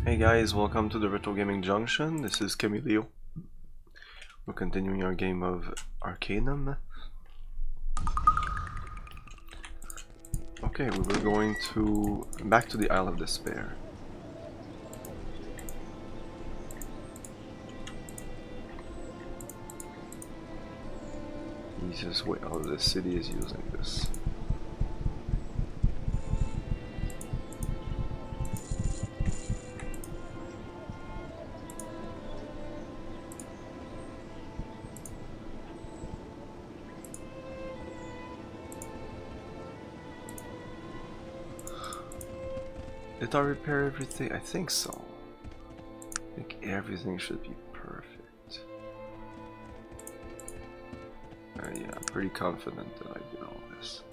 Hey guys, welcome to the Retro Gaming Junction. This is Camilio. We're continuing our game of Arcanum. Okay, we were going back to the Isle of Despair. Easiest way out of the city is using this. Did I repair everything? I think so. I think everything should be perfect. Yeah, I'm pretty confident that I did all this.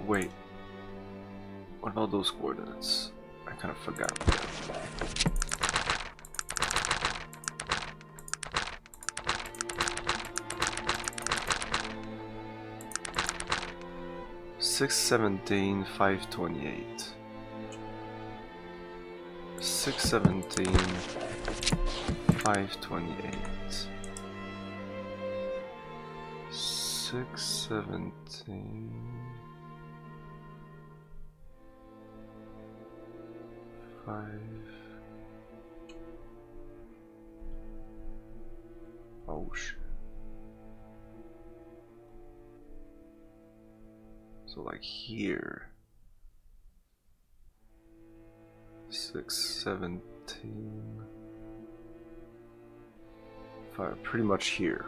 Wait, what about those coordinates? I kind of forgot. Six 17, 528. 617, 528. 617. 5. Oh shit. So like here. 617. 5, pretty much here.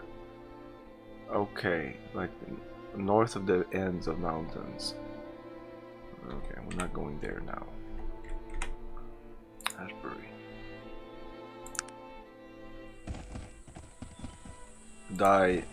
Okay, like north of the ends of mountains. Okay, we're not going there now. Ashbury. Die.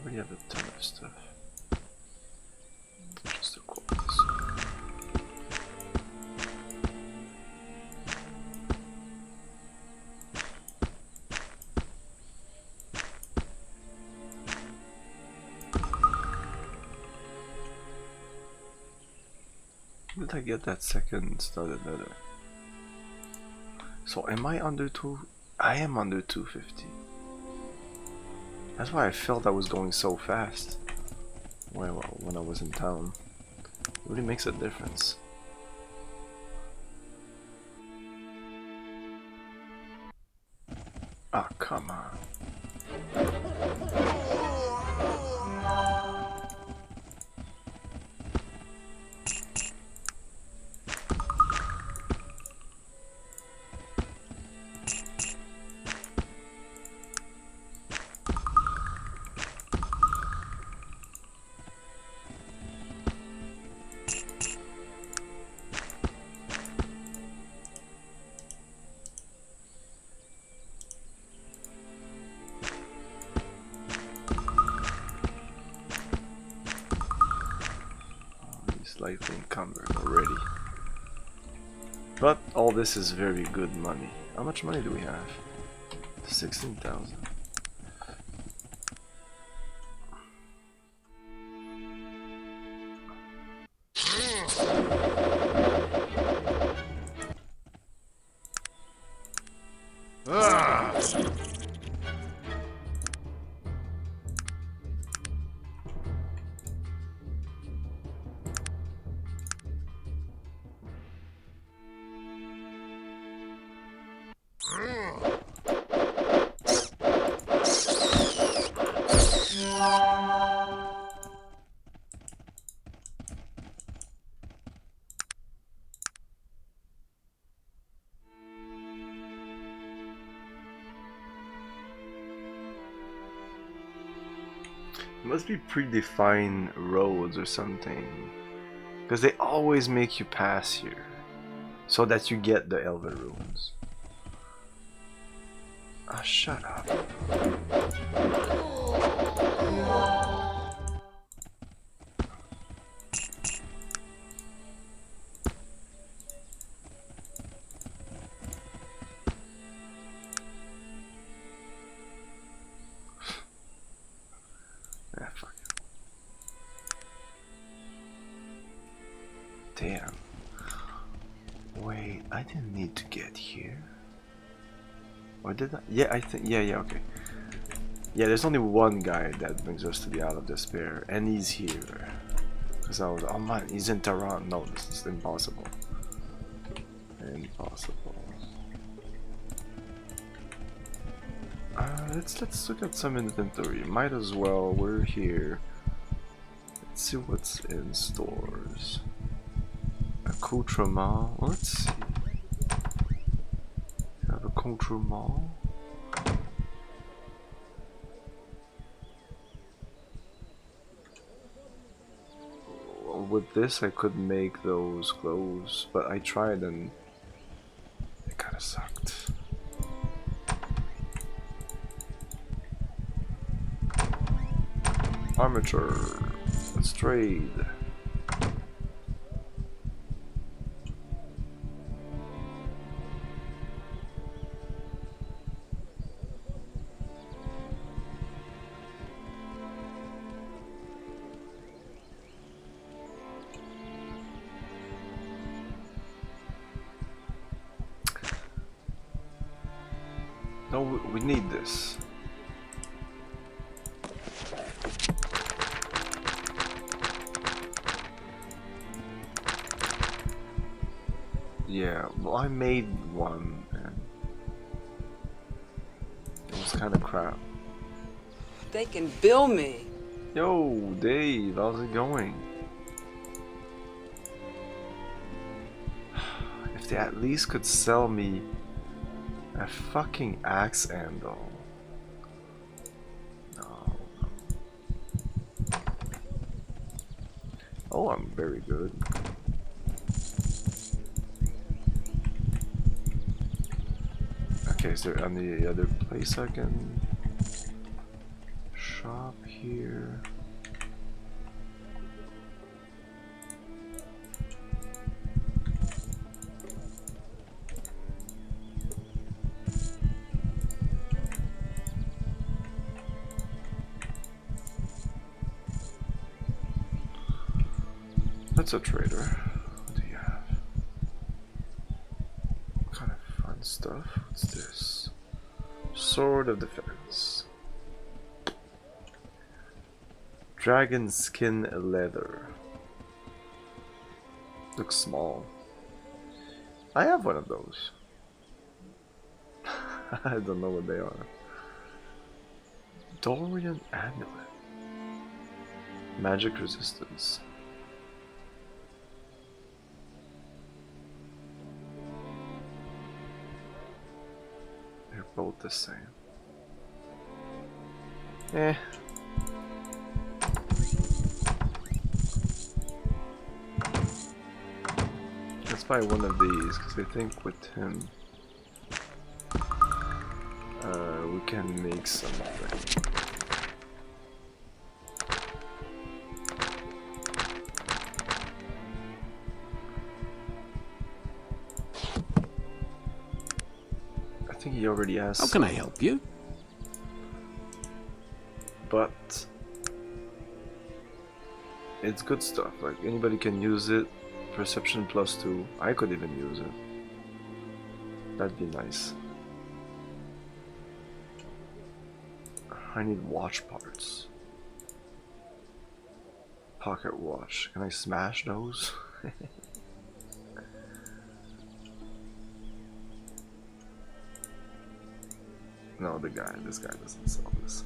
We have a ton of stuff. Just equip this. Did I get that second studded leather? So am I under 2? I am under 250. That's why I felt I was going so fast when I was in town. It really makes a difference. Ah, come on. Slightly encumbered already. But all this is very good money. How much money do we have? 16,000. Must be predefined roads or something, because they always make you pass here so that you get the Elven runes. Ah, shut up. Ah, fuck it. Damn. Wait, I didn't need to get here. Or did I? Yeah, I think. Yeah, okay. Yeah, there's only one guy that brings us to the Isle of Despair, and he's here. Because I was, oh man, he's in Tehran. No, this is impossible. Impossible. Let's look at some inventory. Might as well. We're here. Let's see what's in stores. Accoutrement. Let's see. Have a accoutrement. With this, I could make those clothes, but I tried and it kind of sucked. Armature. Let's trade. No, we need this. Yeah, well, I made one and it was kind of crap. They can bill me. Yo, Dave, how's it going? If they at least could sell me a fucking axe handle. No. Oh, I'm very good. Okay, is there any other place I can shop here? That's a trader. What do you have? What kind of fun stuff? What's this? Sword of Defense. Dragon skin leather. Looks small. I have one of those. I don't know what they are. Dorian amulet. Magic resistance. They're both the same. Eh. Let's buy one of these because I think with him we can make something. I think he already has. How can I help you? But it's good stuff. Like anybody can use it. Perception +2. I could even use it. That'd be nice. I need watch parts. Pocket watch. Can I smash those? No, this guy doesn't sell this.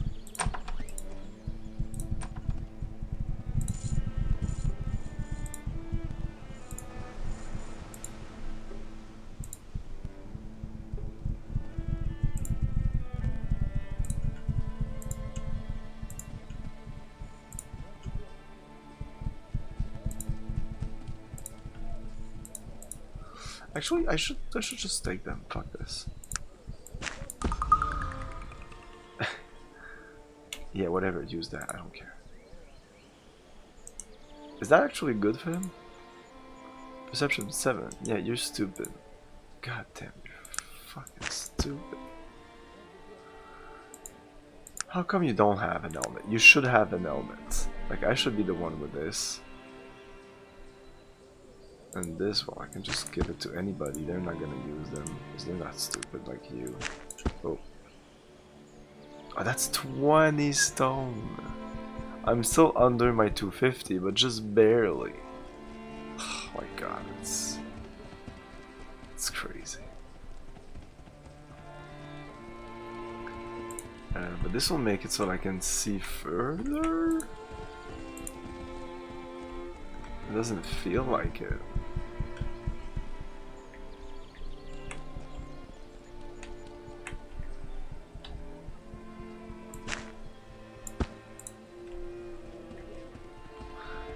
Actually, I should just take them. Fuck this. Yeah, whatever. Use that. I don't care. Is that actually good for him? Perception 7. Yeah, you're stupid. God damn, you're fucking stupid. How come you don't have an helmet? You should have an helmet. Like, I should be the one with this. And this one, I can just give it to anybody. They're not gonna use them because they're not stupid like you. Oh. Oh, that's 20 stone. I'm still under my 250, but just barely. Oh my god, it's crazy. But this will make it so I can see further. It doesn't feel like it.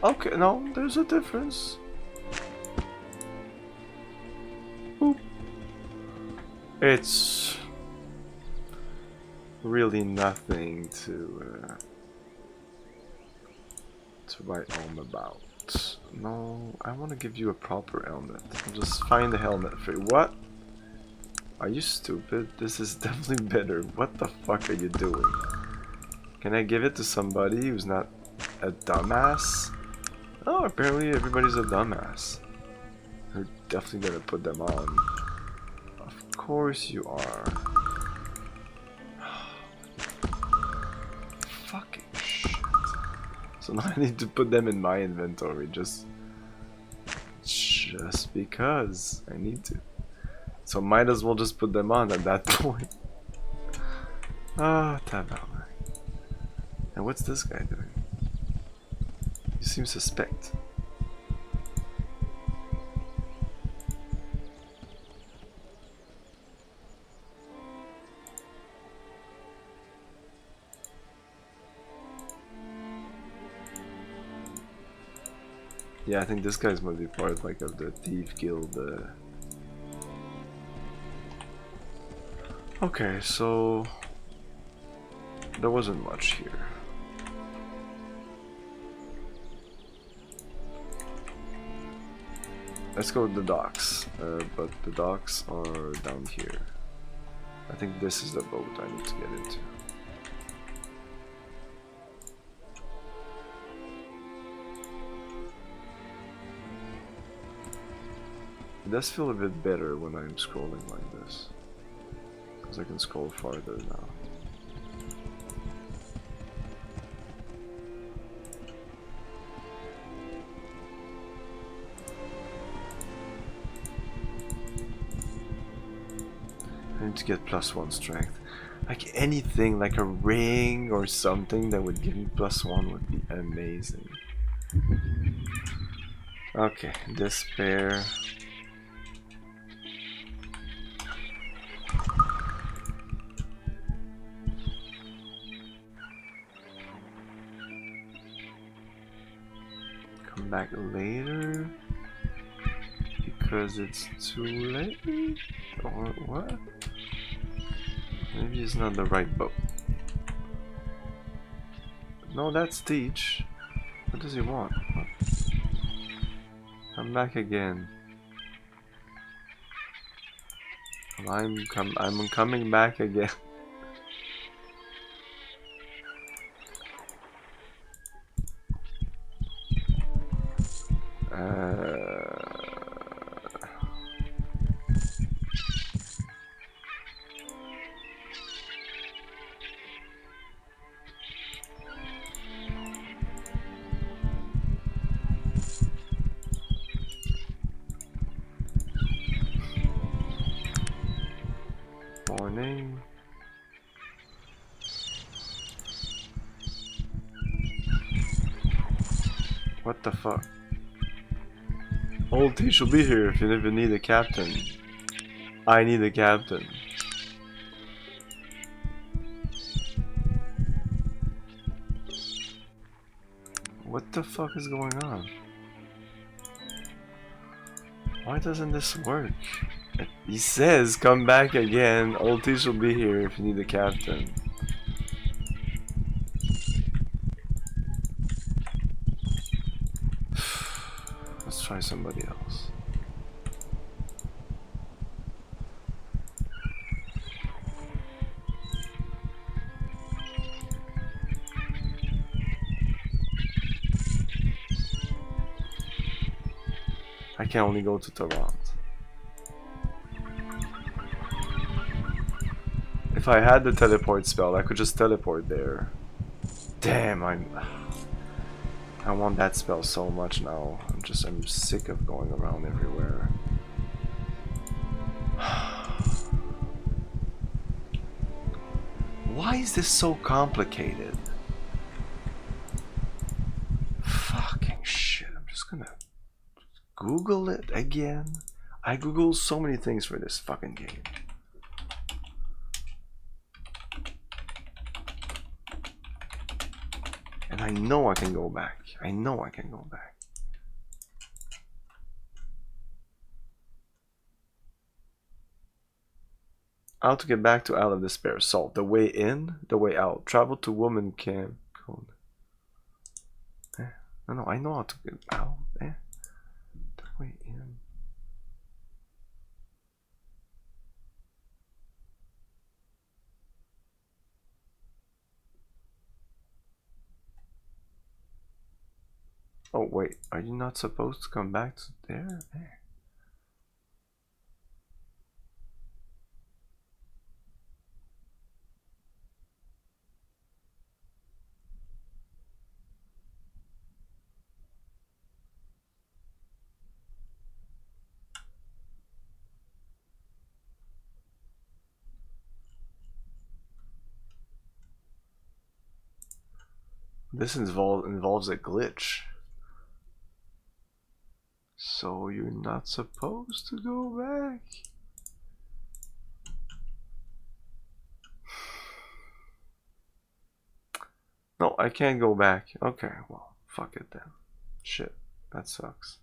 Okay, no, there's a difference. Boop. It's really nothing to write home about. No, I want to give you a proper helmet. I'll just find a helmet for you. What? Are you stupid? This is definitely better. What the fuck are you doing? Can I give it to somebody who's not a dumbass? Oh, apparently everybody's a dumbass. You're definitely gonna put them on. Of course you are. Fucking shit. So now I need to put them in my inventory just because I need to. So might as well just put them on at that point. Ah, tabarnak. And what's this guy doing? You seem suspect. Yeah, I think this guy's must be part like of the thief guild. Okay, so there wasn't much here. Let's go to the docks, but the docks are down here. I think this is the boat I need to get into. It does feel a bit better when I'm scrolling like this, because I can scroll farther now. I need to get +1 strength. Like anything, like a ring or something that would give me +1 would be amazing. Okay, despair. Come back later because it's too late, or what? Maybe it's not the right boat. No, that's Teach. What does he want? What? Come back again. I'm coming back again. Morning. What the fuck? Old T should be here if you ever need a captain. I need a captain. What the fuck is going on? Why doesn't this work? He says, come back again. Old T will be here if you need a captain. Let's try somebody else. I can only go to Toronto. If I had the teleport spell, I could just teleport there. Damn, I want that spell so much now. I'm sick of going around everywhere. Why is this so complicated? Fucking shit, I'm just gonna Google it again. I Google so many things for this fucking game. And I know I can go back. I know I can go back. How to get back to Isle of Despair. Solve. The way in, the way out. Travel to woman camp. Code. No, I know how to get out. The way in. Oh wait, are you not supposed to come back to there? This involves a glitch. So you're not supposed to go back? No, I can't go back. Okay, well, fuck it then. Shit, that sucks.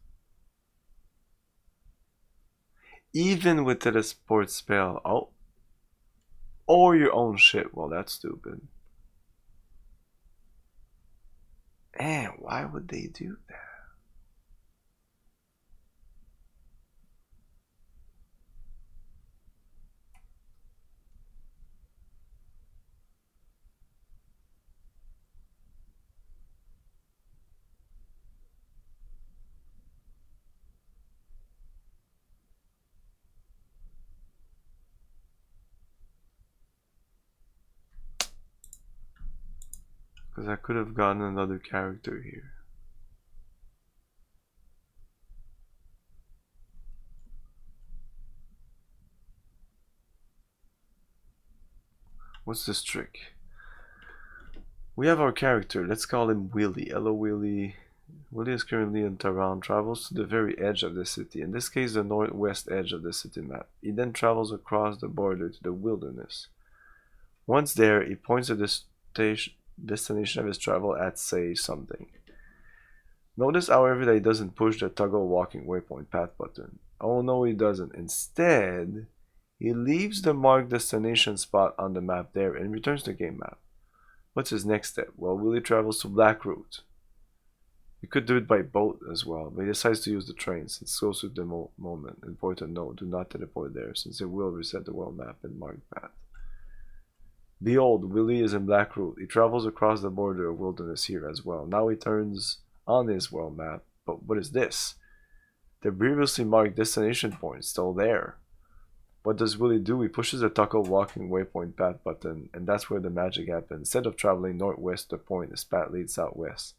Even with the teleport spell, oh. Or your own shit, well that's stupid. And why would they do that? Because I could have gotten another character here. What's this trick? We have our character. Let's call him Willie. Hello, Willie. Willie is currently in Tehran, travels to the very edge of the city. In this case, the northwest edge of the city map. He then travels across the border to the wilderness. Once there, he points to the destination of his travel at, say, something. Notice, however, that he doesn't push the toggle walking waypoint path button. Oh no, he doesn't. Instead, he leaves the marked destination spot on the map there and returns to the game map. What's his next step? Well, Willie travels to Black Route. You could do it by boat as well, but he decides to use the train since it's close to the moment. Important note, do not teleport there since it will reset the world map and marked path. Behold, Willie is in Black Route. He travels across the border of wilderness here as well. Now he turns on his world map, but what is this? The previously marked destination point is still there. What does Willie do? He pushes the toggle walking waypoint path button, and that's where the magic happens. Instead of traveling northwest to the point, his path leads southwest.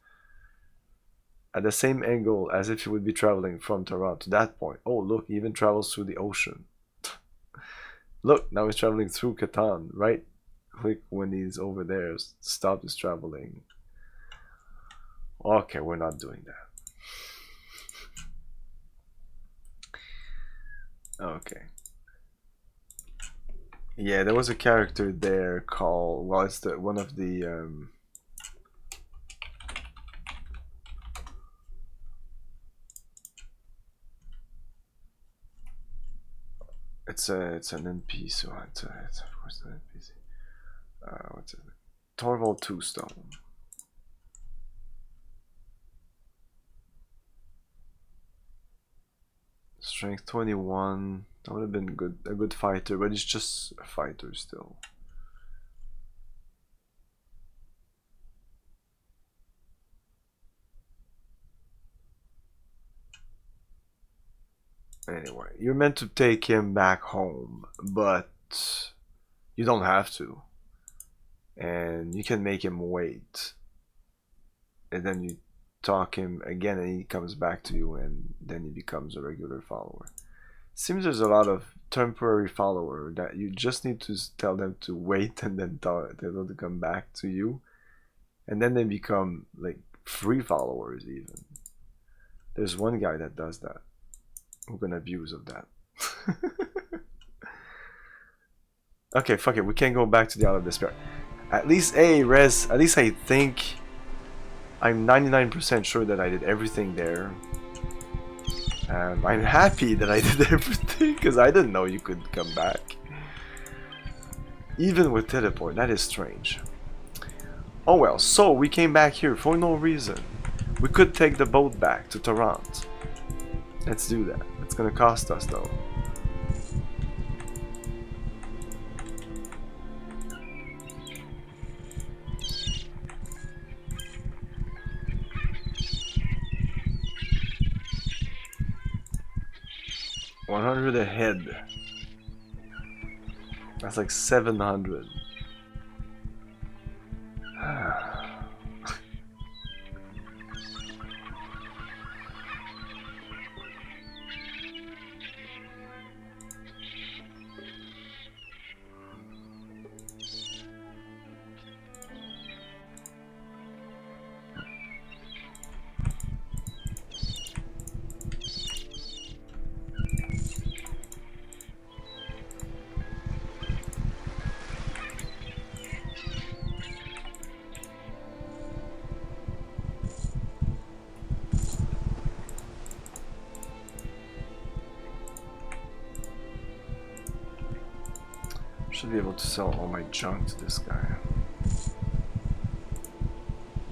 At the same angle as if he would be traveling from Toronto to that point. Oh, look, he even travels through the ocean. Look, now he's traveling through Catan. Right click when he's over there. Stop his traveling. Okay, we're not doing that. Okay. Yeah, there was a character there called, well, it's the one of the it's an NPC. It's of course an NPC. What's it? Torvald Two-Stone. Strength 21. That would have been good, a good fighter, but he's just a fighter still. Anyway, you're meant to take him back home, but you don't have to. And you can make him wait. And then you talk him again and he comes back to you and then he becomes a regular follower. Seems there's a lot of temporary follower that you just need to tell them to wait and then tell them to come back to you. And then they become like free followers even. There's one guy that does that. Who can abuse of that. Okay, fuck it. We can't go back to the Isle of Despair. At least, hey, Rez, at least I think I'm 99% sure that I did everything there. I'm happy that I did everything because I didn't know you could come back. Even with teleport, that is strange. Oh well, so we came back here for no reason. We could take the boat back to Toronto. Let's do that. It's gonna cost us though. $100 a head. That's like 700. Should be able to sell all my junk to this guy.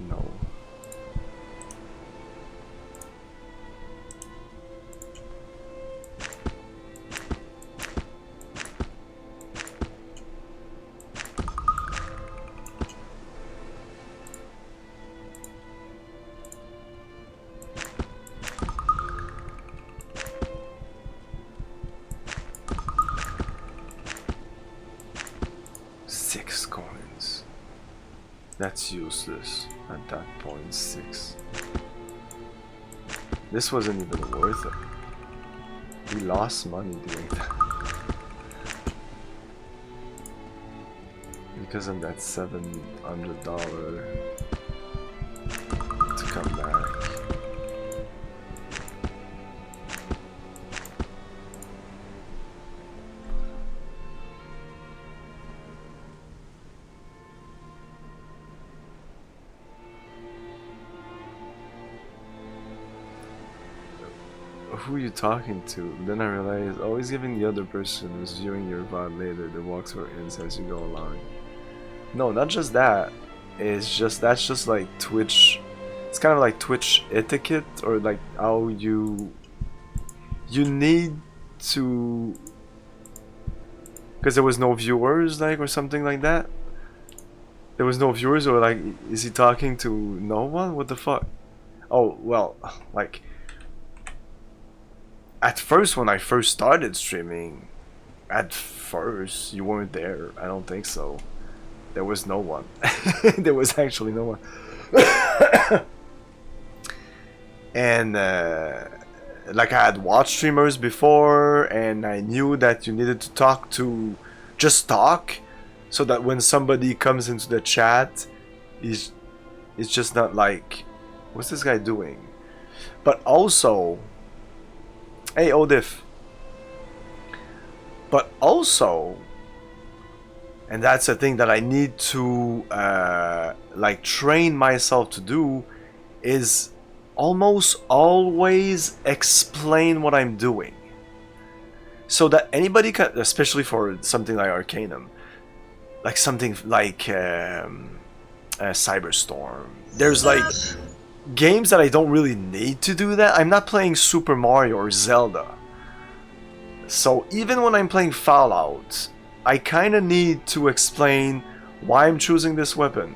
No. That's useless at that point. 6. This wasn't even worth it. We lost money doing that. Because of that $700 to come back. Who are you talking to? Then I realized, always giving the other person who's viewing your VOD later the walkthrough ends as you go along. No, not just that. It's just, that's just like Twitch. It's kind of like Twitch etiquette, or like how you need to, because there was no viewers, like, or something like that. There was no viewers, or like, is he talking to no one? What the fuck? Oh, well, like, at first, when I first started streaming, at first, you weren't there. I don't think so. There was no one. There was actually no one. And, like, I had watched streamers before, and I knew that you needed to talk to, just talk, so that when somebody comes into the chat, it's just not like, what's this guy doing? But also, hey Odif. But also, and that's a thing that I need to like train myself to do, is almost always explain what I'm doing, so that anybody can, especially for something like Arcanum, like something like Cyberstorm. There's like games that I don't really need to do that. I'm not playing Super Mario or Zelda. So even when I'm playing Fallout, I kind of need to explain why I'm choosing this weapon,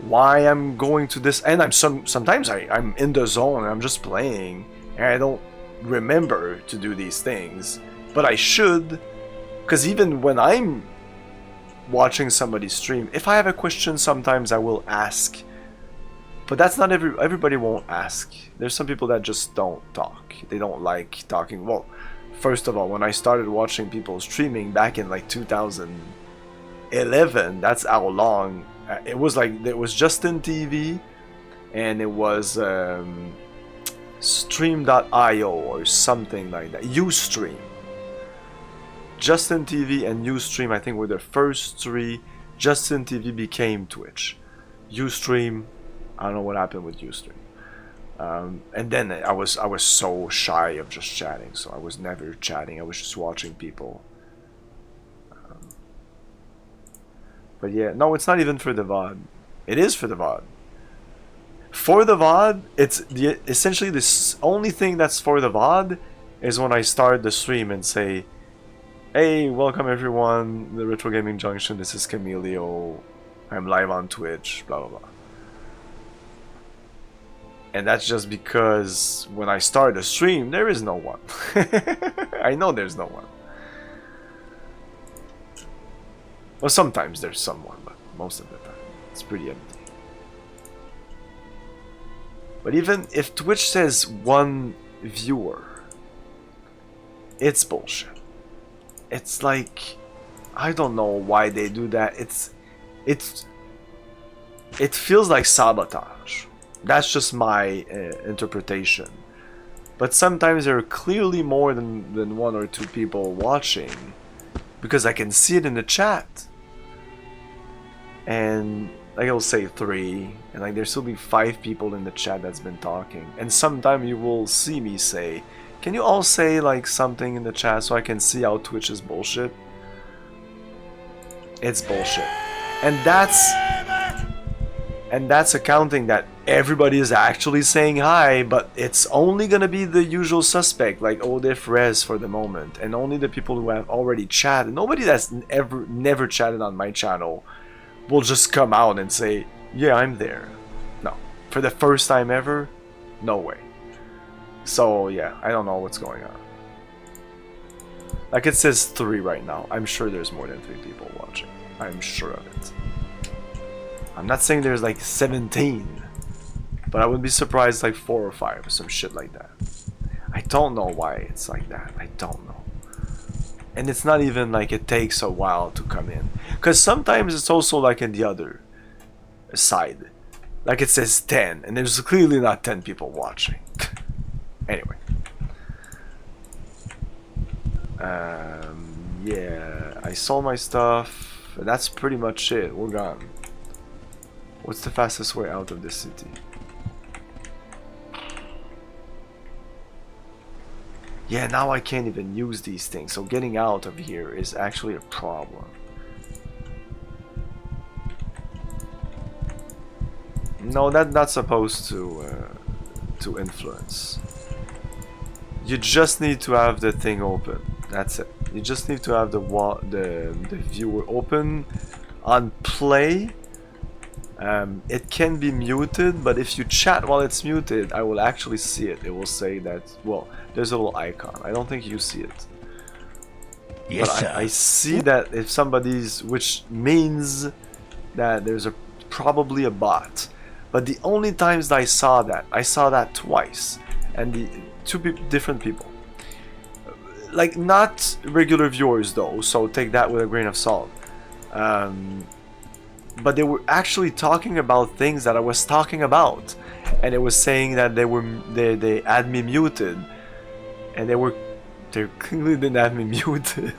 why I'm going to this, and sometimes I'm in the zone and I'm just playing and I don't remember to do these things, but I should, because even when I'm watching somebody stream, if I have a question, sometimes I will ask. But that's not everybody won't ask. There's some people that just don't talk. They don't like talking. Well, first of all, when I started watching people streaming back in like 2011, that's how long it was. Like it was Justin TV, and it was Stream.io or something like that. Ustream. Justin TV and Ustream, I think, were the first three. Justin TV became Twitch. Ustream, I don't know what happened with Ustream. And then I was so shy of just chatting, so I was never chatting. I was just watching people. But yeah, no, it's not even for the VOD. It is for the VOD. For the VOD, it's essentially the only thing that's for the VOD is when I start the stream and say, "Hey, welcome everyone, the Retro Gaming Junction. This is Camilio. I'm live on Twitch." Blah blah blah. And that's just because when I start a stream, there is no one. I know there's no one. Well, sometimes there's someone, but most of the time it's pretty empty. But even if Twitch says one viewer, it's bullshit. It's like, I don't know why they do that. It feels like sabotage. That's just my interpretation. But sometimes there are clearly more than one or two people watching, because I can see it in the chat. And like I'll say 3, and like there'll still be 5 people in the chat that's been talking. And sometime you will see me say, "Can you all say like something in the chat so I can see how Twitch is bullshit?" It's bullshit. And that's accounting that everybody is actually saying hi, but it's only gonna be the usual suspect, like Odif Rez for the moment, and only the people who have already chatted. Nobody that's never chatted on my channel will just come out and say, "Yeah, I'm there." No. For the first time ever, no way. So yeah, I don't know what's going on. Like it says 3 right now. I'm sure there's more than 3 people watching. I'm sure of it. I'm not saying there's like 17, but I wouldn't be surprised like 4 or 5 or some shit like that. I don't know why it's like that. I don't know. And it's not even like it takes a while to come in, because sometimes it's also like in the other side, like it says 10 and there's clearly not 10 people watching. Anyway, yeah, I sold my stuff, and that's pretty much it. We're gone. What's the fastest way out of this city? Yeah, now I can't even use these things, so getting out of here is actually a problem. No, that's not supposed to influence. You just need to have the thing open. That's it. You just need to have the viewer open on play. It can be muted, but if you chat while it's muted, I will actually see it. It will say that, well, there's a little icon. I don't think you see it. Yes, but I see that if somebody's, which means that there's probably a bot. But the only times that I saw that twice, and the different people. Like, not regular viewers though, so take that with a grain of salt. But they were actually talking about things that I was talking about, and it was saying that they had me muted, and they clearly didn't have me muted.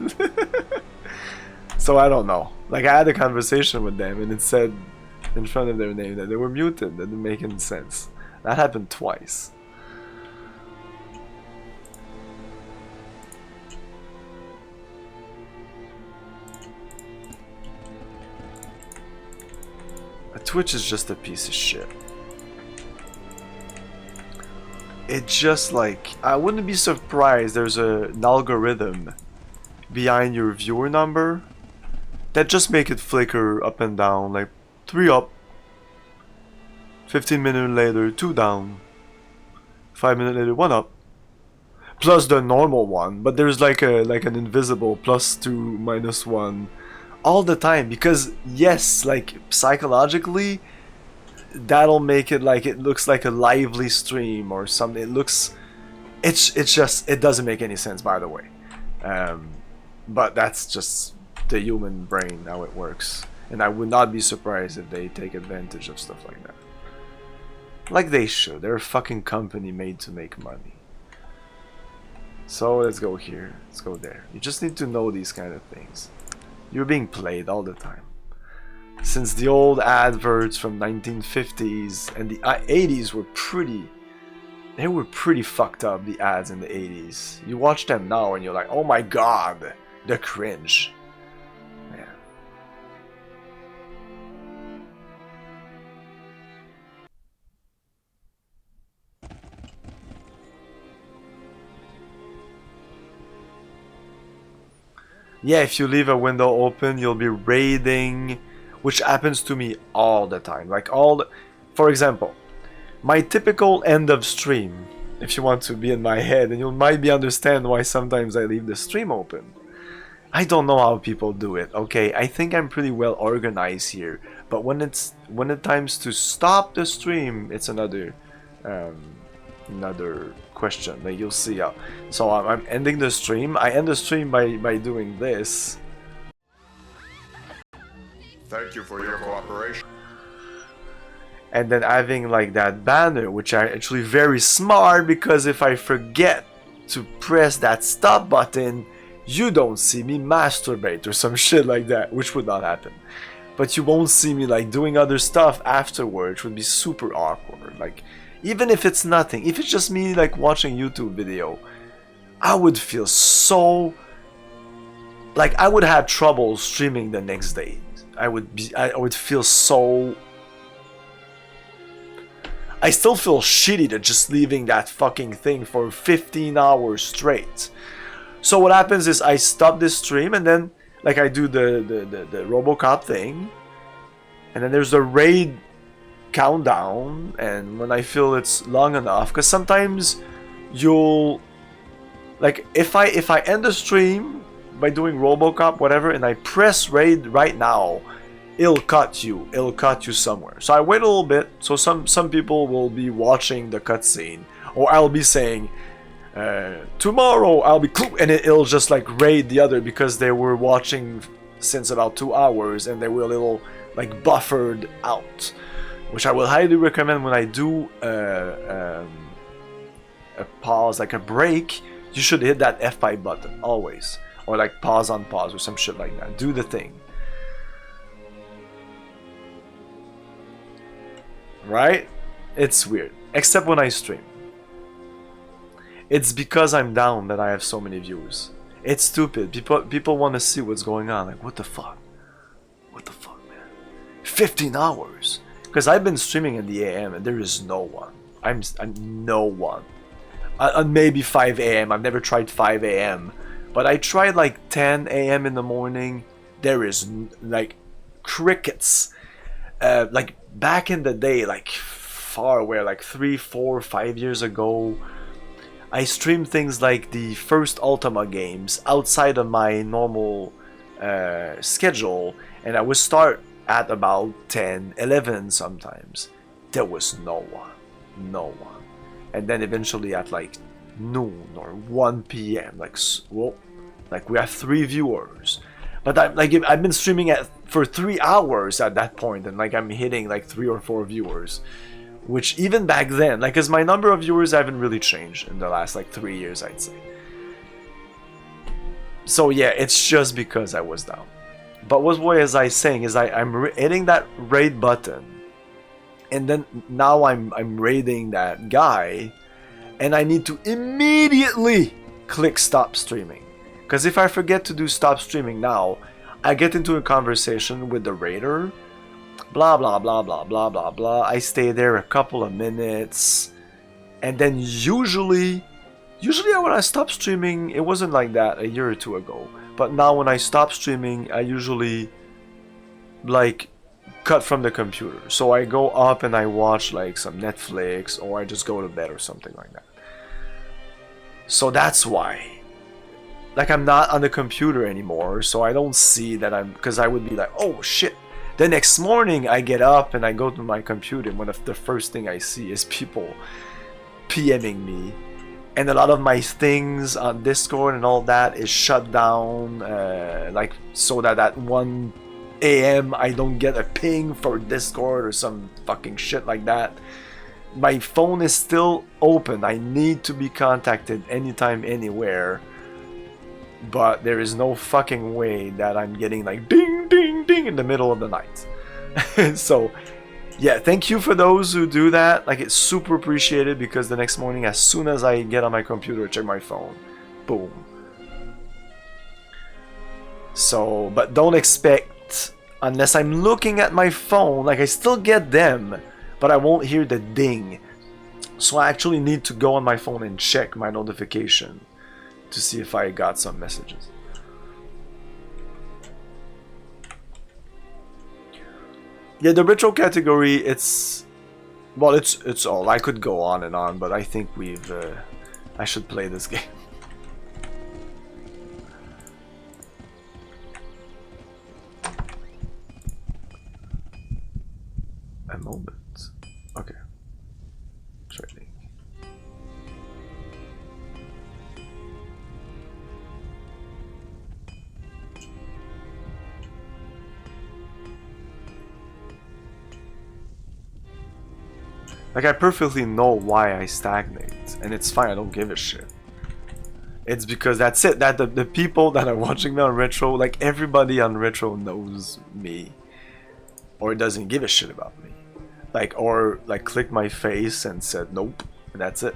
So I don't know. Like, I had a conversation with them, and it said in front of their name that they were muted. That didn't make any sense. That happened twice. Twitch is just a piece of shit. It just, like, I wouldn't be surprised there's an algorithm behind your viewer number that just make it flicker up and down, like 3 up, 15 minutes later 2 down, 5 minutes later 1 up, plus the normal one, but there's like an invisible +2 -1 all the time, because yes, like psychologically that'll make it like it looks like a lively stream or something. It's just, it doesn't make any sense, by the way, but that's just the human brain, how it works, and I would not be surprised if they take advantage of stuff like that, like they should. They're a fucking company made to make money. So let's go here, let's go there. You just need to know these kind of things. You're being played all the time. Since the old adverts from 1950s and the 80s were pretty fucked up, the ads in the 80s. You watch them now and you're like, oh my god, the cringe. Man. Yeah, if you leave a window open, you'll be raiding, which happens to me all the time. Like for example, my typical end of stream, if you want to be in my head, and you might be understand why sometimes I leave the stream open. I don't know how people do it, okay? I think I'm pretty well organized here, but when it times to stop the stream, it's another question. Like, you'll see how. So I'm ending the stream. I end the stream by doing this. Thank you for your cooperation. And then having like that banner, which are actually very smart, because if I forget to press that stop button, you don't see me masturbate or some shit like that, which would not happen. But you won't see me like doing other stuff afterwards, which would be super awkward. Like, even if it's nothing, if it's just me like watching YouTube video, I would feel so, like, I would have trouble streaming the next day. I would feel so, I still feel shitty to just leaving that fucking thing for 15 hours straight. So what happens is I stop this stream, and then like I do the RoboCop thing, and then there's the raid countdown, and when I feel it's long enough, because sometimes you'll, like, if I end the stream by doing RoboCop whatever, and I press raid right now, it'll cut you somewhere. So I wait a little bit, so some people will be watching the cutscene, or I'll be saying tomorrow I'll be, and it'll just like raid the other, because they were watching since about 2 hours and they were a little like buffered out, which I will highly recommend. When I do a pause, like a break, you should hit that F5 button always, or like pause on pause or some shit like that. Do the thing. Right? It's weird. Except when I stream. It's because I'm down that I have so many views. It's stupid. People want to see what's going on. Like, what the fuck? What the fuck, man? 15 hours. Because I've been streaming in the AM and there is no one. I'm no one. Maybe 5 AM. I've never tried 5 AM. But I tried like 10 AM in the morning. There is like crickets. Like back in the day, like far away, like 3, 4, 5 years ago, I streamed things like the first Ultima games outside of my normal schedule, and I would start at about 10, 11 sometimes. There was no one. And then eventually at like noon or 1 p.m, like, well, like we have 3 viewers. But I've been streaming for 3 hours at that point, and like I'm hitting like 3 or 4 viewers, which even back then, like, cause my number of viewers haven't really changed in the last like 3 years, I'd say. So yeah, it's just because I was down. But what was I saying is I'm hitting that raid button, and then now I'm raiding that guy, and I need to immediately click stop streaming. Because if I forget to do stop streaming now, I get into a conversation with the raider, blah blah blah blah blah blah blah. I stay there a couple of minutes, and then usually when I stop streaming, it wasn't like that a year or two ago. But now when I stop streaming, I usually like cut from the computer. So I go up and I watch like some Netflix, or I just go to bed or something like that. So that's why. Like, I'm not on the computer anymore, so I don't see that because I would be like, oh shit. The next morning I get up and I go to my computer, and one of the first thing I see is people PMing me. And a lot of my things on Discord and all that is shut down, like, so that at 1 AM I don't get a ping for Discord or some fucking shit like that. My phone is still open. I need to be contacted anytime, anywhere. But there is no fucking way that I'm getting like ding, ding, ding in the middle of the night. So, yeah, thank you for those who do that. Like, it's super appreciated, because the next morning, as soon as I get on my computer, check my phone, boom. So, but don't expect, unless I'm looking at my phone, like, I still get them, but I won't hear the ding. So I actually need to go on my phone and check my notification to see if I got some messages. Yeah, the retro category, it's all. I could go on and on, but I think I should play this game. A moment. Okay. Training. Like, I perfectly know why I stagnate, and it's fine, I don't give a shit. It's because that's it, that the people that are watching me on Retro, like, everybody on Retro knows me, or doesn't give a shit about me. Like, or, like, clicked my face and said, nope, and that's it.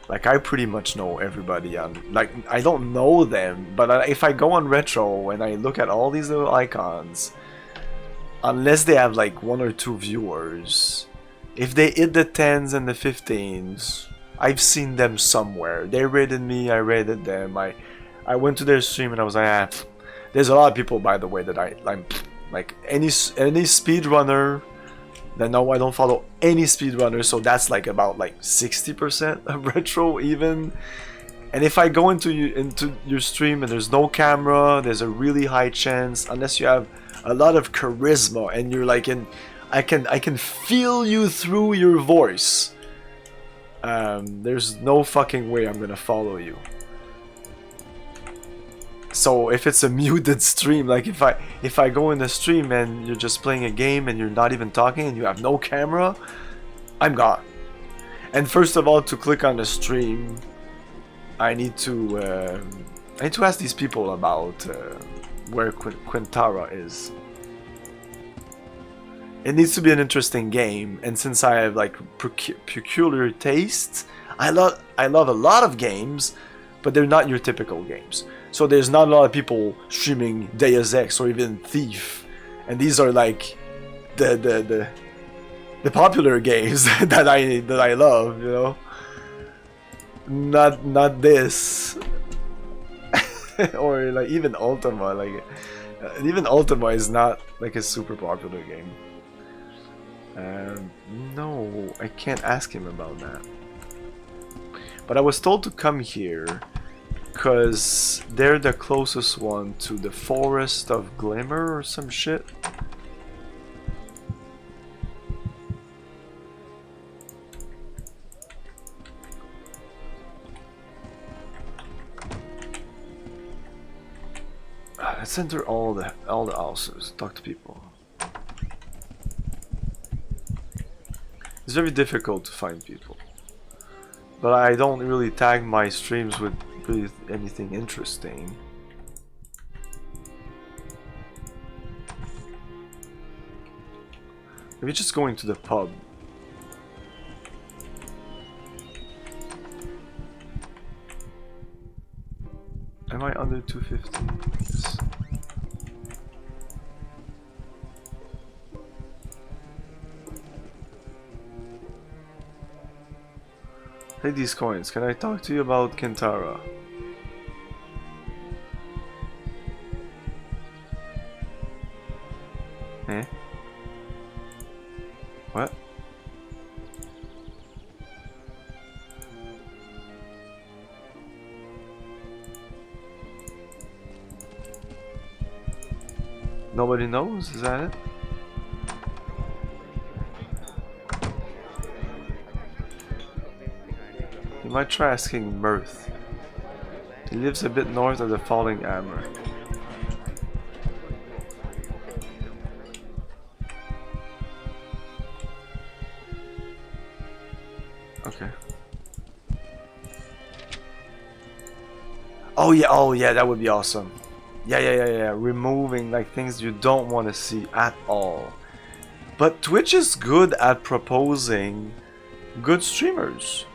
Like, I pretty much know everybody on, like, I don't know them, but if I go on Retro and I look at all these little icons, unless they have, like, 1 or 2 viewers, if they hit the 10s and the 15s, I've seen them somewhere. They rated me, I rated them. I went to their stream and I was like, ah. There's a lot of people, by the way, that I'm like, any speedrunner. Then no, I don't follow any speedrunners, so that's like about like 60% of Retro even. And if I go into your stream and there's no camera, there's a really high chance, unless you have a lot of charisma and you're like I can feel you through your voice. There's no fucking way I'm gonna follow you. So if it's a muted stream, like if I go in the stream and you're just playing a game and you're not even talking and you have no camera, I'm gone. And first of all, to click on the stream, I need to ask these people about where Quintara is. It needs to be an interesting game, and since I have like peculiar tastes, I love a lot of games, but they're not your typical games. So there's not a lot of people streaming Deus Ex or even Thief, and these are like the popular games that I love, you know. Not this, or like even Ultima. Like even Ultima is not like a super popular game. No, I can't ask him about that. But I was told to come here because they're the closest one to the Forest of Glimmer or some shit. Let's enter all the houses, talk to people. It's very difficult to find people. But I don't really tag my streams with really anything interesting. Maybe just going to the pub. Am I under 250? Yes. Hey, these coins. Can I talk to you about Kintara? Eh? What? Nobody knows? Is that it? You might try asking Mirth. He lives a bit north of the Falling Hammer. Okay. Oh yeah, that would be awesome. Yeah. Removing like things you don't want to see at all. But Twitch is good at proposing good streamers.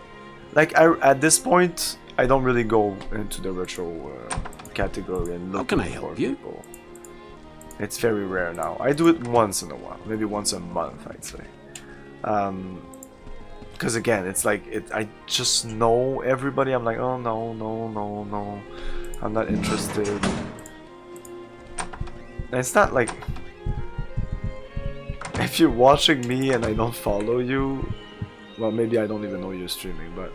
Like at this point, I don't really go into the retro category and look for people. It's very rare now. I do it once in a while, maybe once a month, I'd say. Because again, it's like I just know everybody. I'm like, oh no, I'm not interested. And it's not like if you're watching me and I don't follow you, well, maybe I don't even know you're streaming, but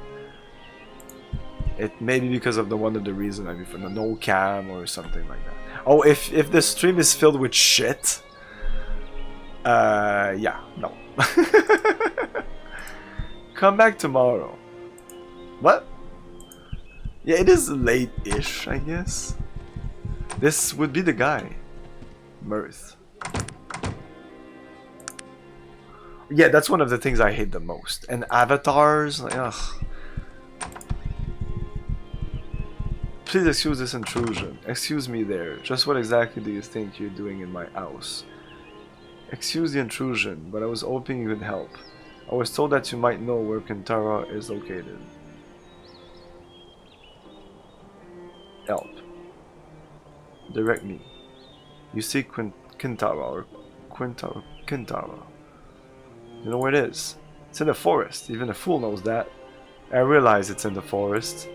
it may be because of one of the reasons, I mean, for the no cam or something like that. Oh, if the stream is filled with shit, yeah, no. Come back tomorrow. What? Yeah, it is late-ish, I guess. This would be the guy. Mirth. Yeah, that's one of the things I hate the most. And avatars, like, ugh. Please excuse this intrusion. Excuse me there. Just what exactly do you think you're doing in my house? Excuse the intrusion, but I was hoping you could help. I was told that you might know where Kintara is located. Help. Direct me. You see Kintara or Kintara. You know where it is? It's in the forest. Even a fool knows that. I realize it's in the forest.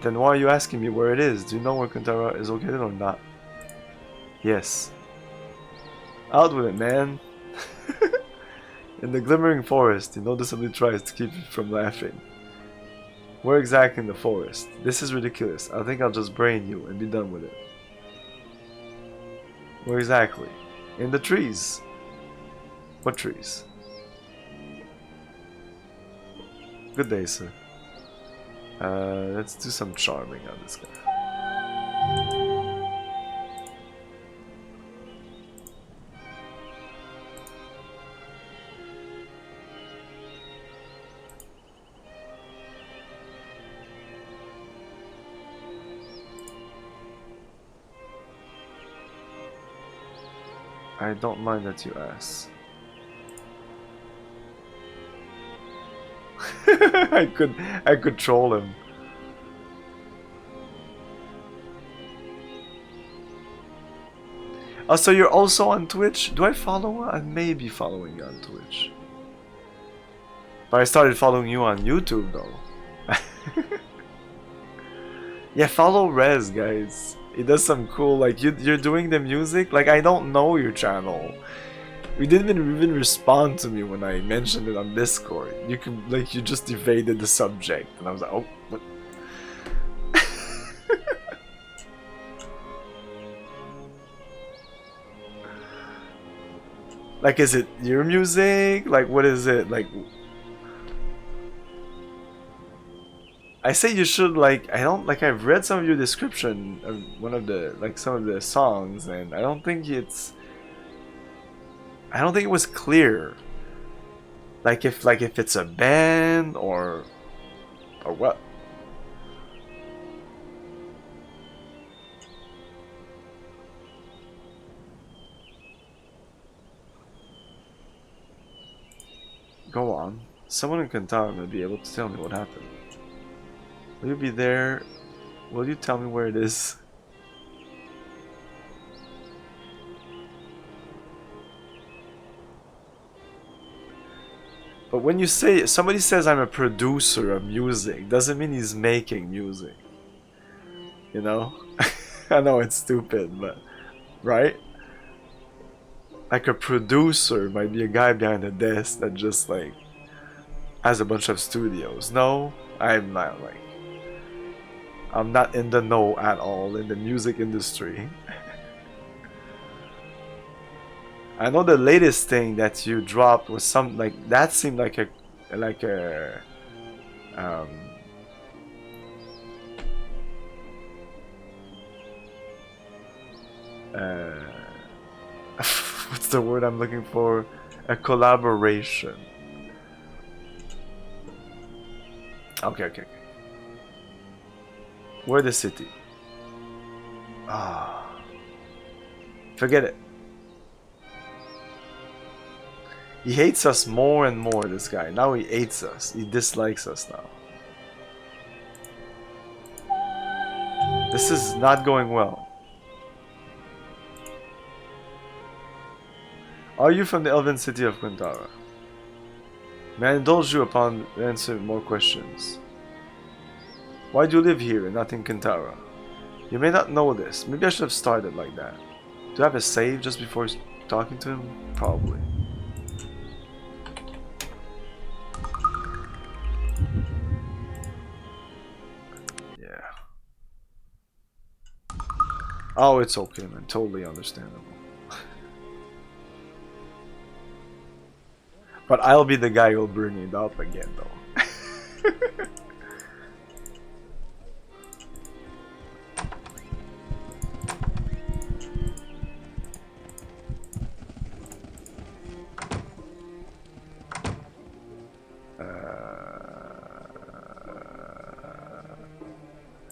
Then why are you asking me where it is? Do you know where Kintara is located or not? Yes. Out with it, man. In the glimmering forest, he noticeably tries to keep you from laughing. Where exactly in the forest? This is ridiculous. I think I'll just brain you and be done with it. Where exactly? In the trees. What trees? Good day, sir. Let's do some charming on this guy. I don't mind that you ask. I could troll him. Oh, so you're also on Twitch? Do I follow? I may be following you on Twitch. But I started following you on YouTube though. Yeah, follow Rez, guys. He does some cool, like, you're doing the music. Like, I don't know your channel. You didn't even respond to me when I mentioned it on Discord. You could, like, you just evaded the subject, and I was like, oh, what? Like, is it your music? Like, what is it? Like, I say you should, like, I don't, like, I've read some of your description of one of the, like, some of the songs, and I don't think it was clear. Like if it's a band or what? Go on. Someone in Kantara may be able to tell me what happened. Will you be there? Will you tell me where it is? But when you say somebody says I'm a producer of music, doesn't mean he's making music. You know? I know it's stupid, but right? Like a producer might be a guy behind a desk that just like has a bunch of studios. No, I'm not like I'm not in the know at all in the music industry. I know the latest thing that you dropped was some like that seemed like a um what's the word I'm looking for? A collaboration. Okay. Where the city? Ah, forget it. He hates us more and more, this guy. Now he hates us. He dislikes us now. This is not going well. Are you from the elven city of Quintara? May I indulge you upon answering more questions? Why do you live here and not in Quintara? You may not know this. Maybe I should have started like that. Do I have a save just before talking to him? Probably. Yeah. Oh, it's okay, man. Totally understandable. But I'll be the guy who'll bring it up again, though.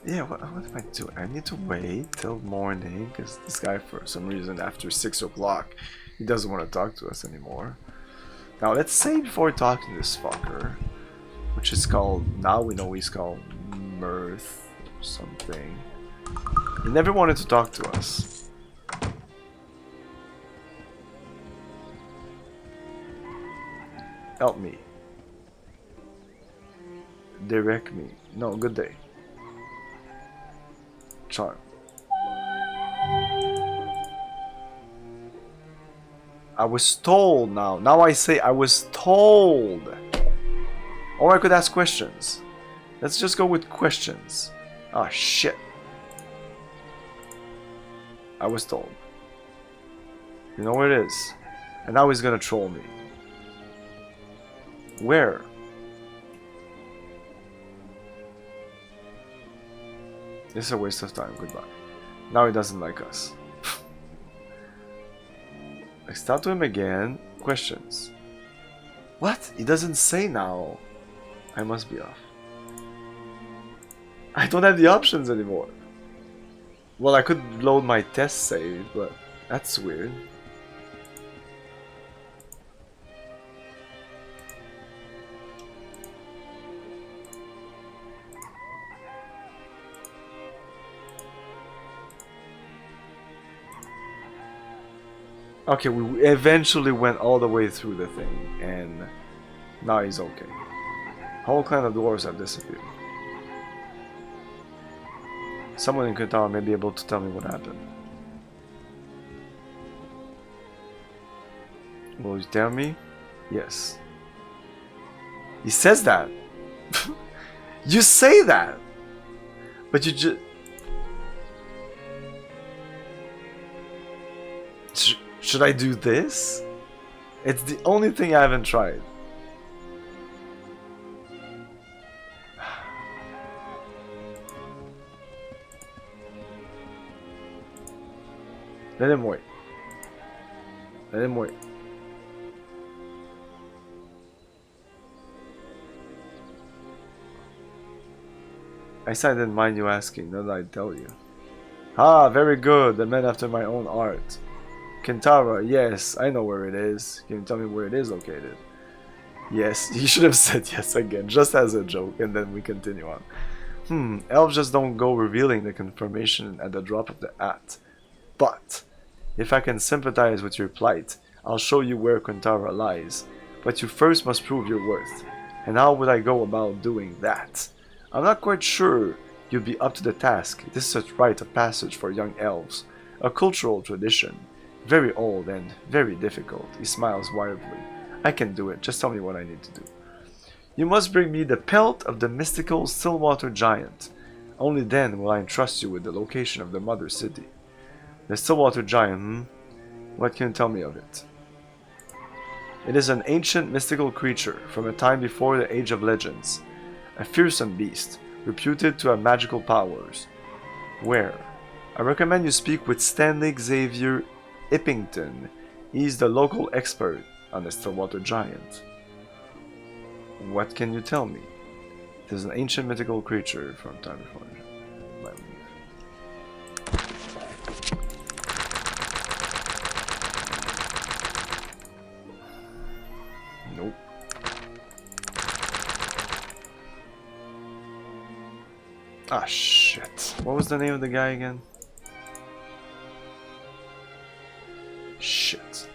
Yeah, what am I doing? I need to wait till morning because this guy, for some reason, after 6 o'clock, he doesn't want to talk to us anymore. Now, let's say before talking to this fucker, which is called, now we know he's called Mirth or something. He never wanted to talk to us. Help me. Direct me. No, good day. Charm. I was told now. Now I say I was told. Or I could ask questions. Let's just go with questions. Ah, shit. I was told. You know where it is. And now he's gonna troll me. Where? This is a waste of time. Goodbye. Now he doesn't like us. I start to him again. Questions. What? He doesn't say now. I must be off. I don't have the options anymore. Well, I could load my test save, but that's weird. Okay, we eventually went all the way through the thing, and now he's okay. Whole clan of dwarves have disappeared. Someone in Qatar may be able to tell me what happened. Will you tell me? Yes. He says that. You say that, but you just... Should I do this? It's the only thing I haven't tried. Let him wait. Let him wait. I said I didn't mind you asking, now that I tell you. Ah, very good, the man after my own art. Kintara, yes, I know where it is. Can you tell me where it is located? Yes, you should have said yes again, just as a joke, and then we continue on. Elves just don't go revealing the confirmation at the drop of the hat. But, if I can sympathize with your plight, I'll show you where Kintara lies. But you first must prove your worth. And how would I go about doing that? I'm not quite sure you'd be up to the task. This is a rite of passage for young elves. A cultural tradition. Very old and very difficult. He smiles wildly. I can do it. Just tell me what I need to do. You must bring me the pelt of the mystical Stillwater Giant. Only then will I entrust you with the location of the mother city. The Stillwater Giant, What can you tell me of it? It is an ancient mystical creature from a time before the Age of Legends. A fearsome beast, reputed to have magical powers. Where? I recommend you speak with Stanley Xavier Ippington. He's the local expert on the Stillwater Giant. What can you tell me? It is an ancient mythical creature from time before. Nope. Ah, shit. What was the name of the guy again? Shit.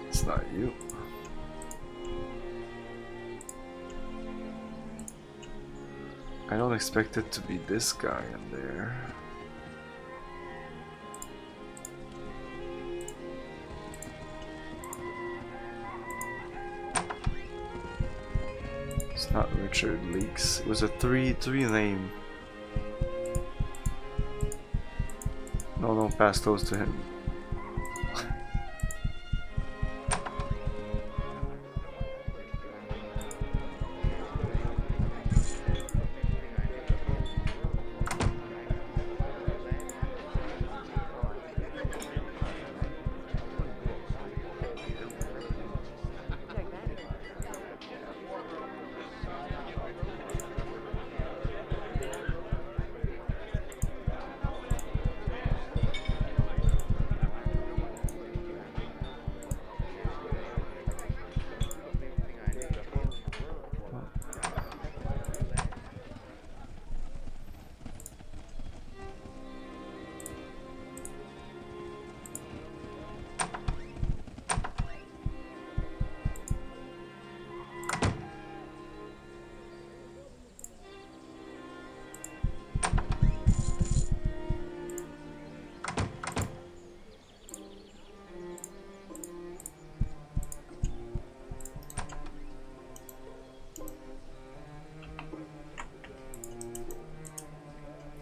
It's not you. I don't expect it to be this guy in there. It's not Richard Leaks. It was a three name. No, don't pass those to him.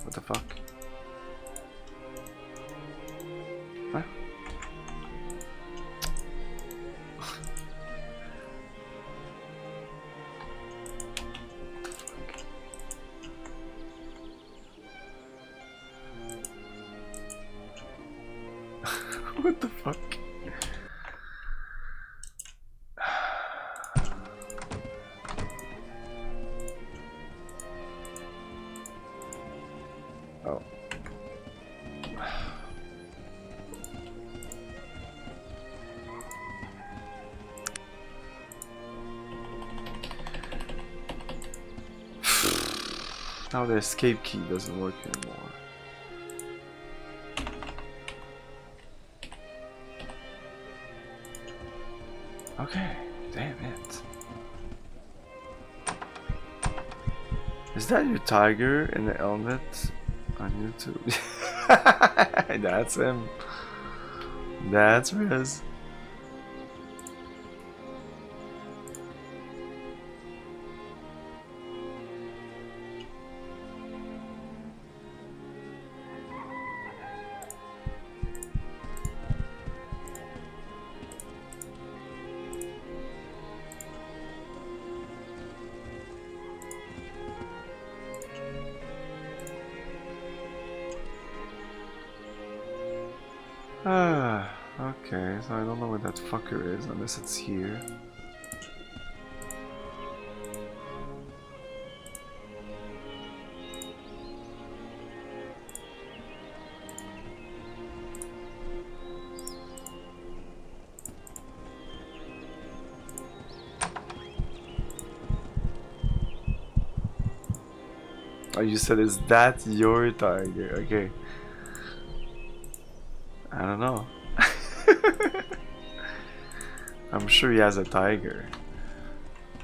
What the fuck? What? What the fuck? Oh. Now the escape key doesn't work anymore. Okay, damn it. Is that your tiger in the helmet on YouTube? That's him. That's Riz. Okay, so I don't know where that fucker is unless it's here. Oh, you said, is that your tiger? Okay. I don't know. I'm sure he has a tiger.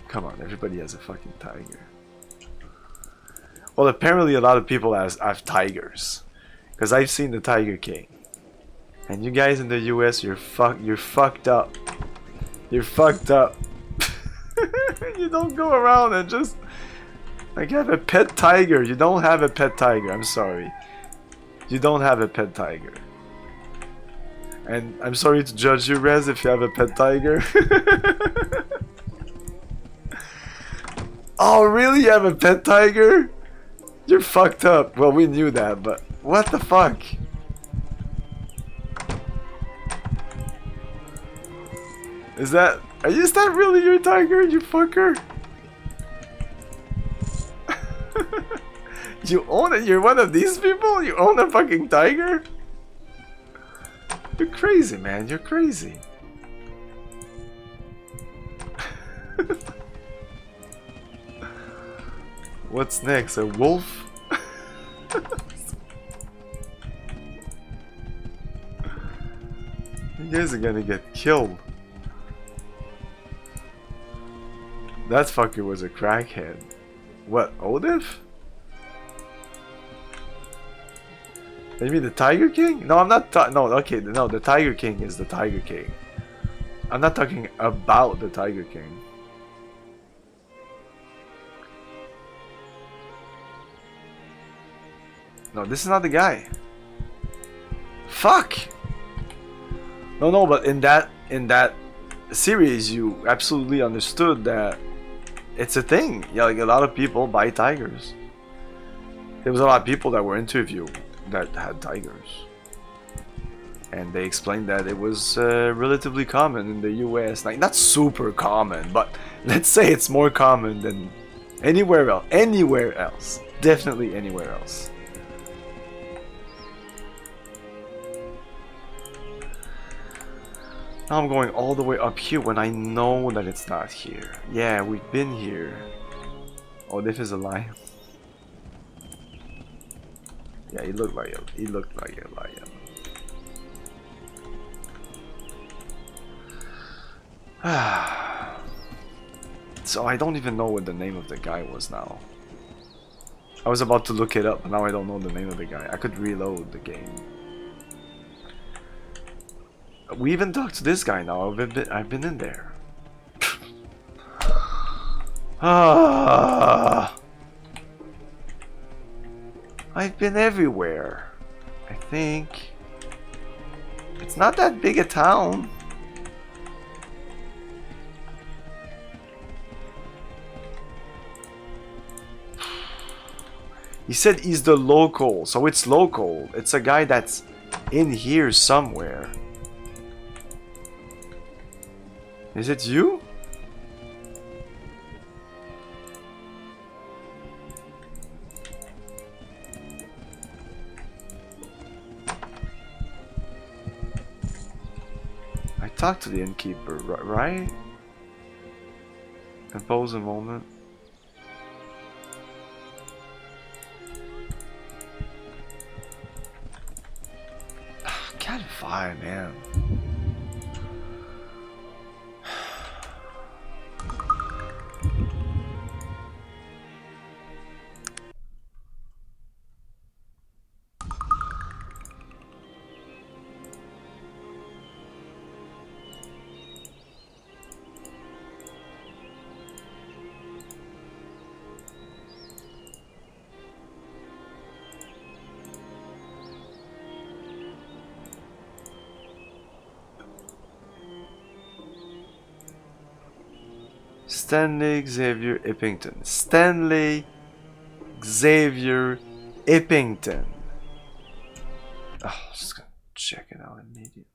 Come on, everybody has a fucking tiger. Well, apparently a lot of people have tigers. Because I've seen the Tiger King. And you guys in the US, you're fucked up. You're fucked up. You don't go around and just like have a pet tiger. You don't have a pet tiger. I'm sorry. You don't have a pet tiger. And I'm sorry to judge you, Rez, if you have a pet tiger. Oh, really? You have a pet tiger? You're fucked up. Well, we knew that, but what the fuck? Is that really your tiger, you fucker? You own it? You're one of these people? You own a fucking tiger? You're crazy, man. You're crazy. What's next? A wolf? You guys are gonna get killed. That fucker was a crackhead. What, Odif? You mean the Tiger King? No, I'm not. No, okay, no. The Tiger King is the Tiger King. I'm not talking about the Tiger King. No, this is not the guy. Fuck. No, but in that series, you absolutely understood that it's a thing. Yeah, like a lot of people buy tigers. There was a lot of people that were interviewed that had tigers, and they explained that it was relatively common in the US. Like, not super common, but let's say it's more common than anywhere else. Anywhere else, definitely anywhere else. Now I'm going all the way up here when I know that it's not here. Yeah, we've been here. Oh, this is a lion. Yeah, he looked like a lion. So I don't even know what the name of the guy was now. I was about to look it up, but now I don't know the name of the guy. I could reload the game. We even talked to this guy now. I've been in there. I've been everywhere. I think it's not that big a town. He said he's the local, so it's local. It's a guy that's in here somewhere. Is it you? I talked to the innkeeper, right? Compose a moment. Cat 5, man. Stanley Xavier Eppington. Stanley Xavier Eppington. Oh, just gonna check it out immediately.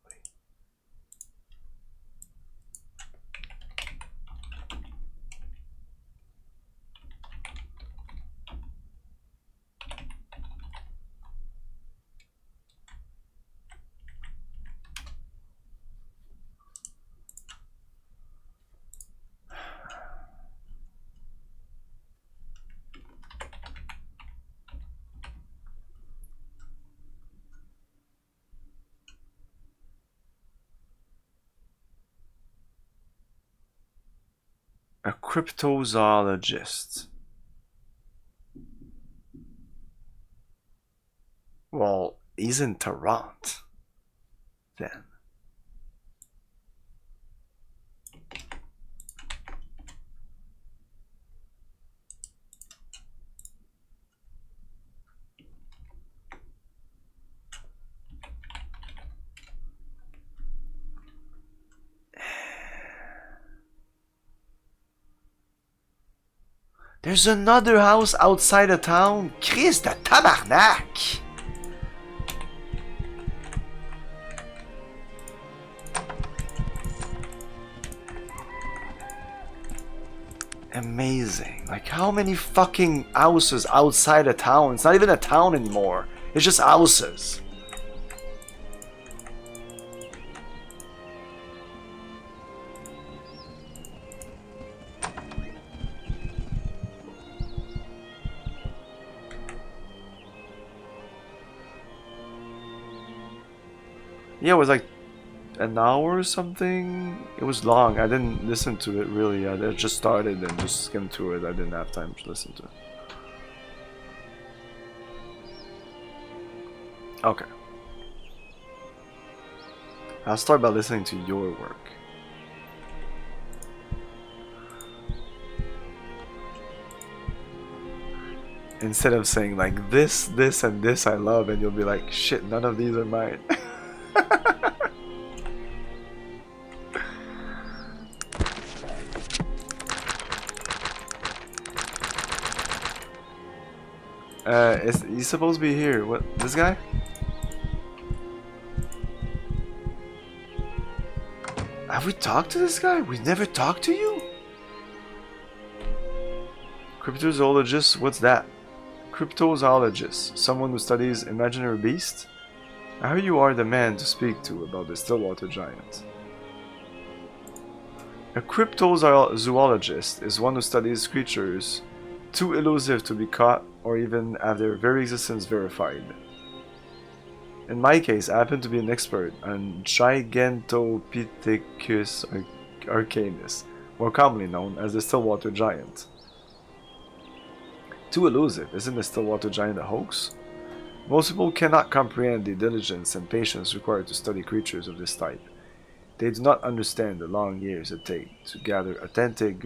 A cryptozoologist. Well, he's in Toronto. Then. There's another house outside of town. Chris de tabarnak! Amazing. Like, how many fucking houses outside of town? It's not even a town anymore. It's just houses. Yeah, it was like an hour or something. It was long. I didn't listen to it really. I just started and just skimmed through it. I didn't have time to listen to it. Okay. I'll start by listening to your work. Instead of saying like this, and this I love, and you'll be like, shit, none of these are mine. He's supposed to be here. What? This guy? Have we talked to this guy? We never talked to you? Cryptozoologist? What's that? Cryptozoologist. Someone who studies imaginary beasts? I hear you are the man to speak to about the Stillwater Giant. A cryptozoologist is one who studies creatures too elusive to be caught or even have their very existence verified. In my case, I happen to be an expert on Gigantopithecus arcanus, more commonly known as the Stillwater Giant. Too elusive, isn't the Stillwater Giant a hoax? Most people cannot comprehend the diligence and patience required to study creatures of this type. They do not understand the long years it takes to gather authentic,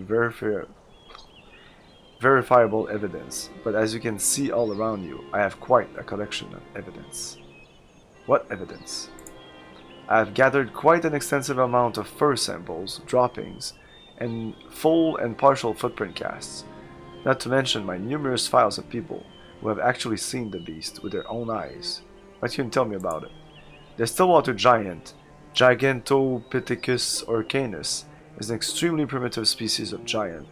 verifiable evidence, but as you can see all around you, I have quite a collection of evidence. What evidence? I have gathered quite an extensive amount of fur samples, droppings, and full and partial footprint casts, not to mention my numerous files of people who have actually seen the beast with their own eyes. What can you tell me about it? The Stillwater Giant, Gigantopithecus arcanus, is an extremely primitive species of giant.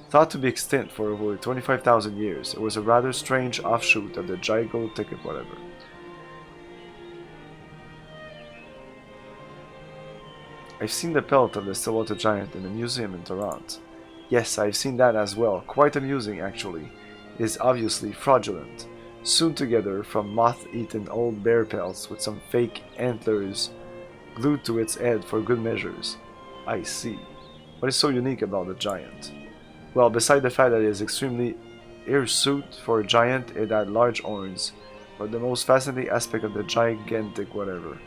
Thought to be extinct for over 25,000 years, it was a rather strange offshoot of the Gigantopithecus whatever. I've seen the pelt of the Stillwater Giant in a museum in Toronto. Yes, I've seen that as well. Quite amusing, actually. It is obviously fraudulent, sewn together from moth-eaten old bear pelts with some fake antlers glued to its head for good measures. I see. What is so unique about the giant? Well, beside the fact that it is extremely hirsute for a giant, it had large horns, but the most fascinating aspect of the gigantic whatever.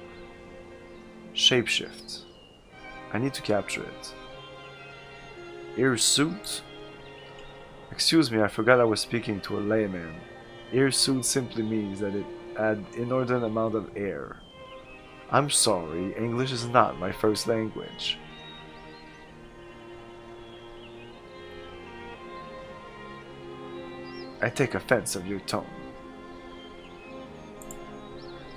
Shapeshift. I need to capture it. Hirsute? Excuse me, I forgot I was speaking to a layman. Hirsute simply means that it had inordinate amount of air. I'm sorry, English is not my first language. I take offense of your tone.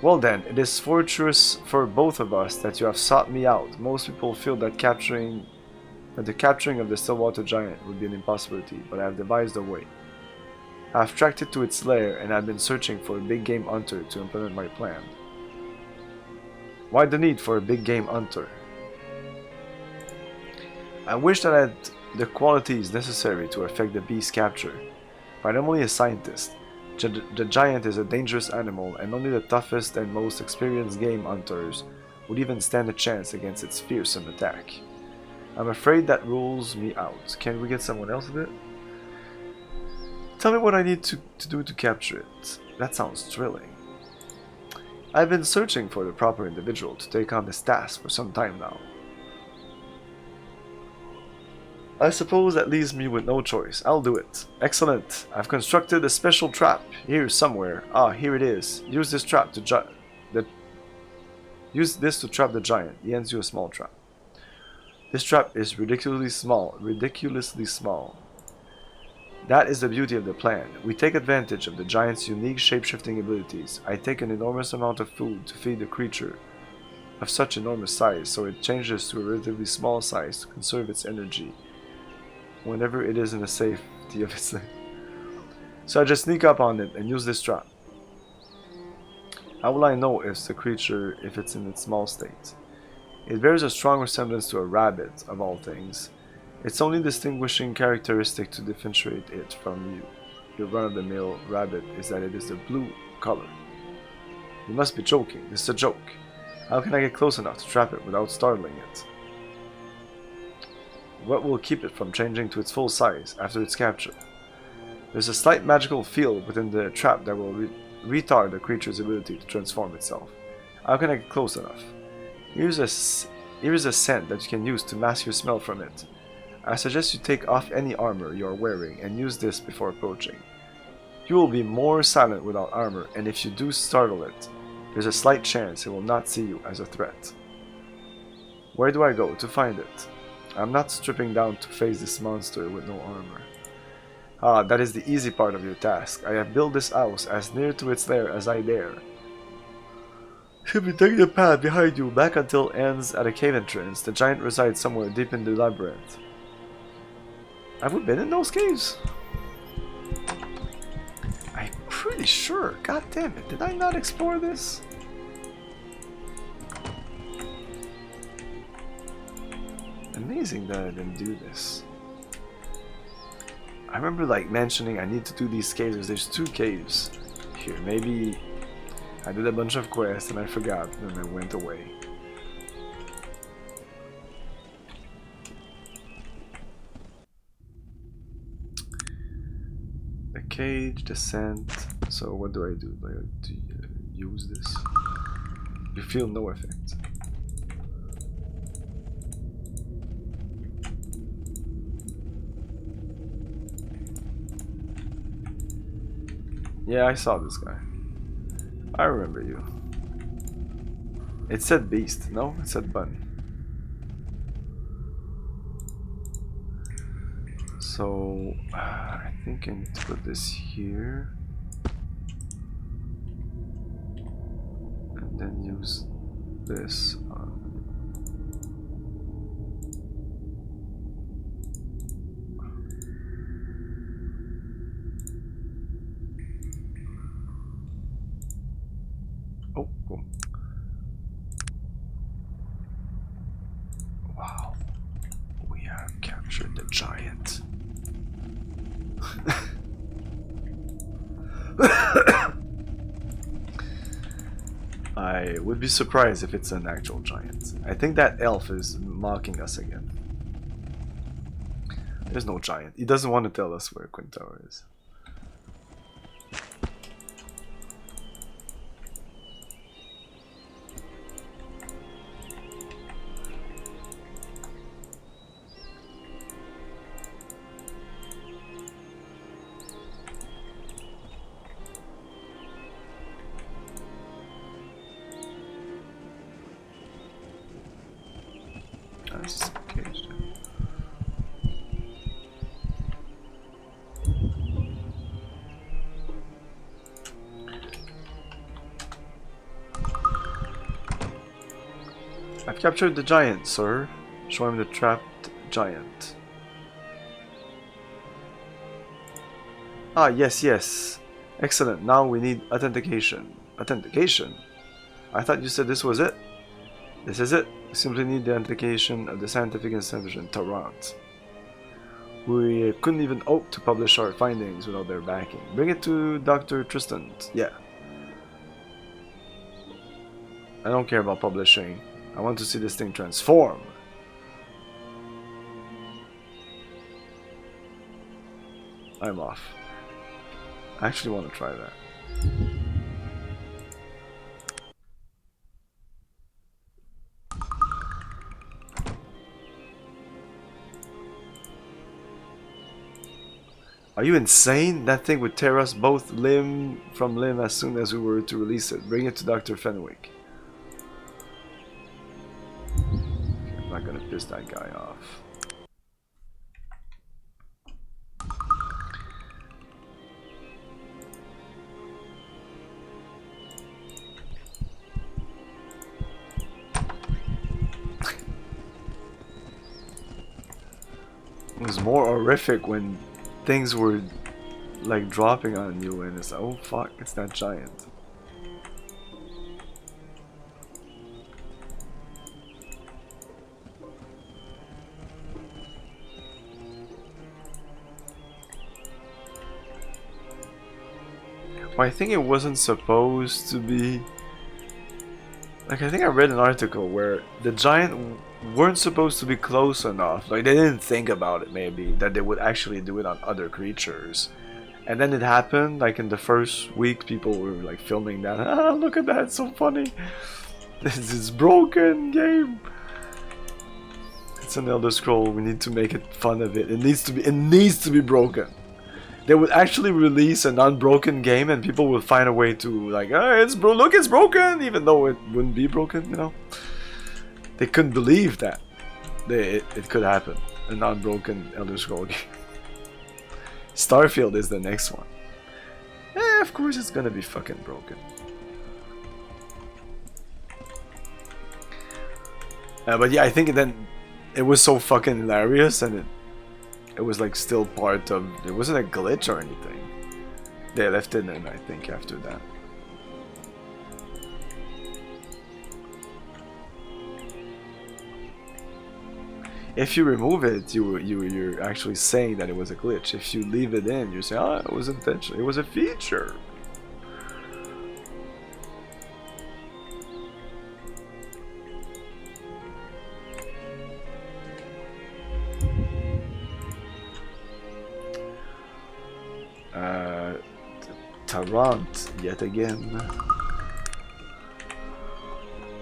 Well then, it is fortuitous for both of us that you have sought me out. Most people feel that the capturing of the Stillwater Giant would be an impossibility, but I have devised a way. I have tracked it to its lair and have been searching for a big game hunter to implement my plan. Why the need for a big game hunter? I wish that I had the qualities necessary to effect the beast's capture, but I'm only a scientist. The giant is a dangerous animal, and only the toughest and most experienced game hunters would even stand a chance against its fearsome attack. I'm afraid that rules me out. Can we get someone else with it? Tell me what I need to do to capture it. That sounds thrilling. I've been searching for the proper individual to take on this task for some time now. I suppose that leaves me with no choice. I'll do it. Excellent. I've constructed a special trap here somewhere. Ah, here it is. Use this trap to trap the giant. He hands you a small trap. This trap is ridiculously small. That is the beauty of the plan. We take advantage of the giant's unique shape-shifting abilities. I take an enormous amount of food to feed the creature of such enormous size, so it changes to a relatively small size to conserve its energy whenever it is in the safety of its life. So I just sneak up on it and use this trap. How will I know if the creature, if it's in its small state? It bears a strong resemblance to a rabbit, of all things. Its only distinguishing characteristic to differentiate it from your run-of-the-mill rabbit is that it is the blue color. You must be joking. This is a joke. How can I get close enough to trap it without startling it? What will keep it from changing to its full size after its capture? There's a slight magical field within the trap that will retard the creature's ability to transform itself. How can I get close enough? Here is a scent that you can use to mask your smell from it. I suggest you take off any armor you are wearing and use this before approaching. You will be more silent without armor, and if you do startle it, there's a slight chance it will not see you as a threat. Where do I go to find it? I'm not stripping down to face this monster with no armor. Ah, that is the easy part of your task. I have built this house as near to its lair as I dare. Simply take the path behind you back until it ends at a cave entrance. The giant resides somewhere deep in the labyrinth. Have we been in those caves? I'm pretty sure. God damn it, did I not explore this? Amazing that I didn't do this. I remember like mentioning I need to do these caves. There's 2 caves here. Maybe I did a bunch of quests and I forgot and then I went away. The cage, descent. So what do I do? Do I use this? You feel no effect. Yeah, I saw this guy. I remember you. It said beast, no? It said bunny. So, I think I need to put this here. And then use this on. Oh, cool. Wow. We have captured the giant. I would be surprised if it's an actual giant. I think that elf is mocking us again. There's no giant. He doesn't want to tell us where Quintower is. I've captured the giant, sir. Show him the trapped giant. Ah, yes, yes. Excellent. Now we need authentication. Authentication? I thought you said this was it. This is it. We simply need the authentication of the scientific institution, Toronto. We couldn't even hope to publish our findings without their backing. Bring it to Dr. Tristan. Yeah. I don't care about publishing. I want to see this thing transform. I'm off. I actually want to try that. Are you insane? That thing would tear us both limb from limb as soon as we were to release it. Bring it to Dr. Fenwick. I'm not gonna piss that guy off. It was more horrific when things were like dropping on you and it's like, oh fuck, it's that giant. Well, I think it wasn't supposed to be... Like, I think I read an article where the giant weren't supposed to be close enough. Like, they didn't think about it, maybe, that they would actually do it on other creatures. And then it happened, like, in the first week, people were, like, filming that. Ah, look at that, it's so funny. This is broken game. It's an Elder Scroll, we need to make it fun of it. It needs to be broken. They would actually release an unbroken game and people would find a way to like, oh, look, it's broken, even though it wouldn't be broken, you know. They couldn't believe that it could happen. An unbroken Elder Scroll game. Starfield is the next one. Of course it's gonna be fucking broken. But yeah, I think then it was so fucking hilarious and it was like still part of... It wasn't a glitch or anything. They left it in, I think, after that. If you remove it, you're actually saying that it was a glitch. If you leave it in, you say, oh, it was intentional. It was a feature. Tarrant yet again.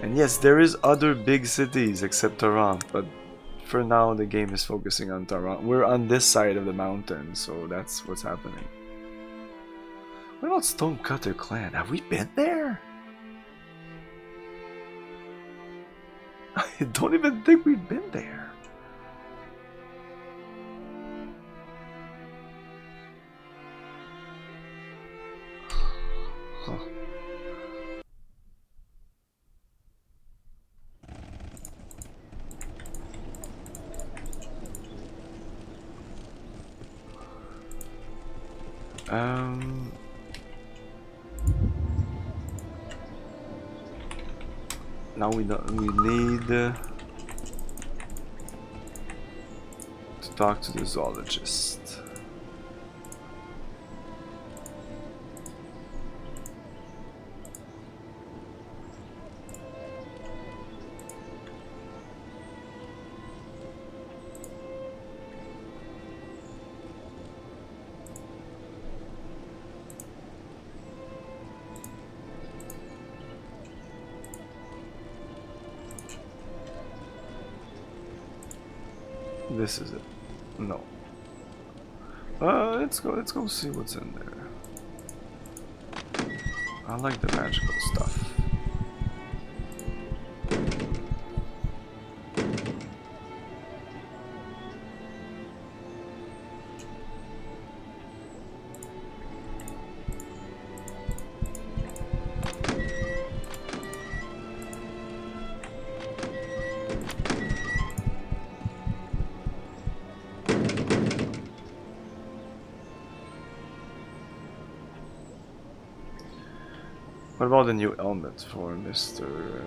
And yes, there is other big cities except Tarrant, but for now the game is focusing on Tarrant. We're on this side of the mountain, so that's what's happening. What about Stonecutter Clan? Have we been there? I don't even think we've been there. Now we need to talk to the zoologist. This is it. No. Let's go see what's in there. I like the magical stuff. What about the new helmet for Mr.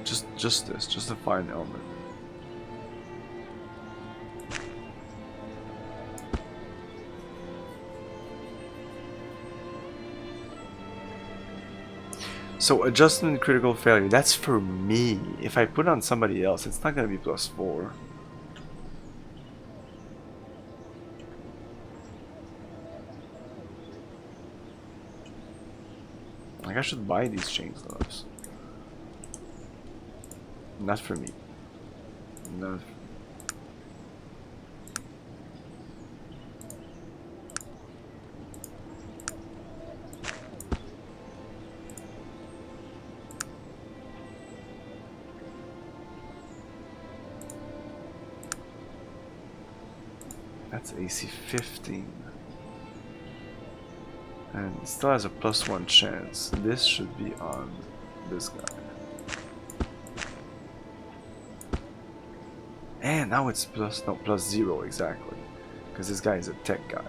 Just this, just a fine helmet. So adjustment critical failure, that's for me. If I put it on somebody else, it's not gonna be +4. Like I should buy these chain gloves. Not for me. Not. That's AC 15. And it still has a +1 chance. This should be on this guy. And now it's +0 exactly. Because this guy is a tech guy.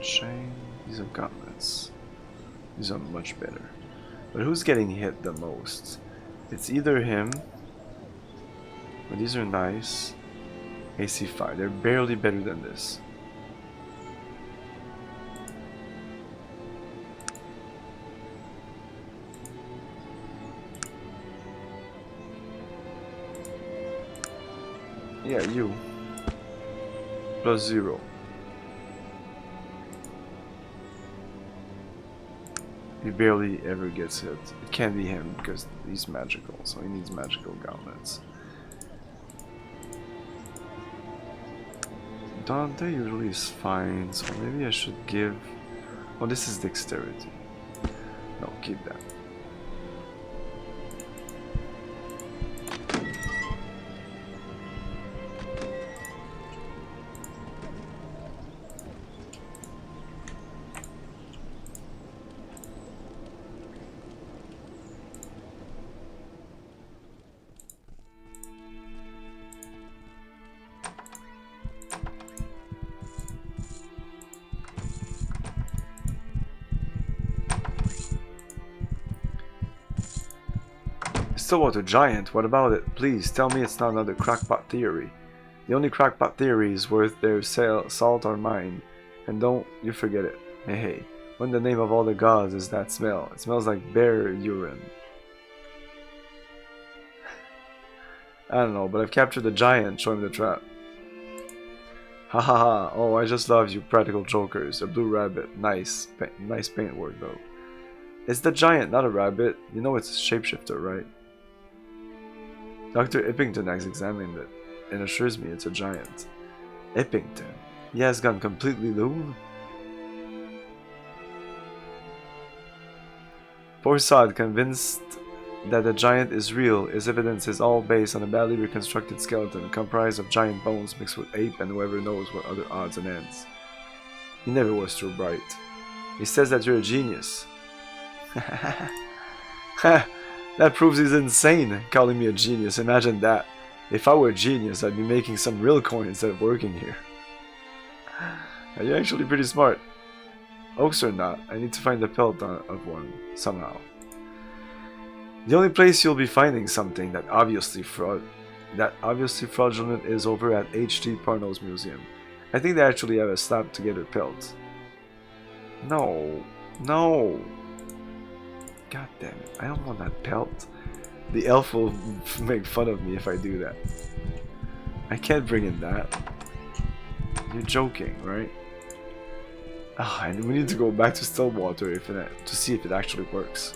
Chain. These are gauntlets. These are much better. But who's getting hit the most? It's either him. But these are nice. AC 5. They're barely better than this. Yeah, you. +0. He barely ever gets hit. It can't be him because he's magical, so he needs magical gauntlets. Dante usually is fine, so maybe I should give... Oh, this is dexterity. No, keep that. Stillwater Giant, what about it? Please, tell me it's not another crackpot theory. The only crackpot theories worth their salt are mine. And don't you forget it. Hey, hey. What in the name of all the gods is that smell? It smells like bear urine. I don't know, but I've captured the giant. Show him the trap. Ha ha ha. Oh, I just love you practical jokers. A blue rabbit. Nice. Nice paintwork, though. It's the giant, not a rabbit. You know it's a shapeshifter, right? Dr. Ippington has examined it and assures me it's a giant. Ippington? He has gone completely loon? Poor sod, convinced that the giant is real, his evidence is all based on a badly reconstructed skeleton comprised of giant bones mixed with ape and whoever knows what other odds and ends. He never was too bright. He says that you're a genius. Ha! That proves he's insane, calling me a genius. Imagine that. If I were a genius, I'd be making some real coin instead of working here. You're actually pretty smart. Oaks or not, I need to find the pelt of one, somehow. The only place you'll be finding something that obviously fraudulent is over at H.T. Parnell's museum. I think they actually have a slap together pelt. No. No. God damn it, I don't want that pelt. The elf will make fun of me if I do that. I can't bring in that. You're joking, right? Ah, and we need to go back to Stillwater to see if it actually works.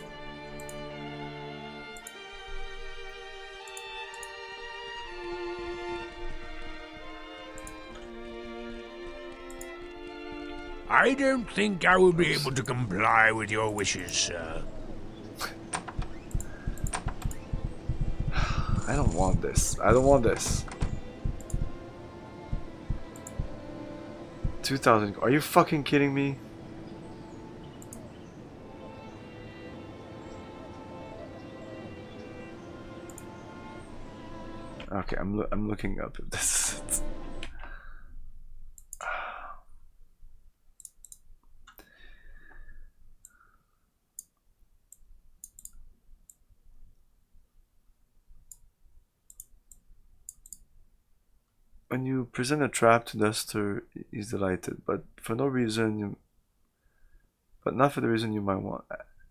I don't think I will be able to comply with your wishes, sir. I don't want this. I don't want this. 2,000. Are you fucking kidding me? Okay, I'm looking up if this is it. When you present a trap to Duster, he's delighted, but for no reason, but not for the reason you might want.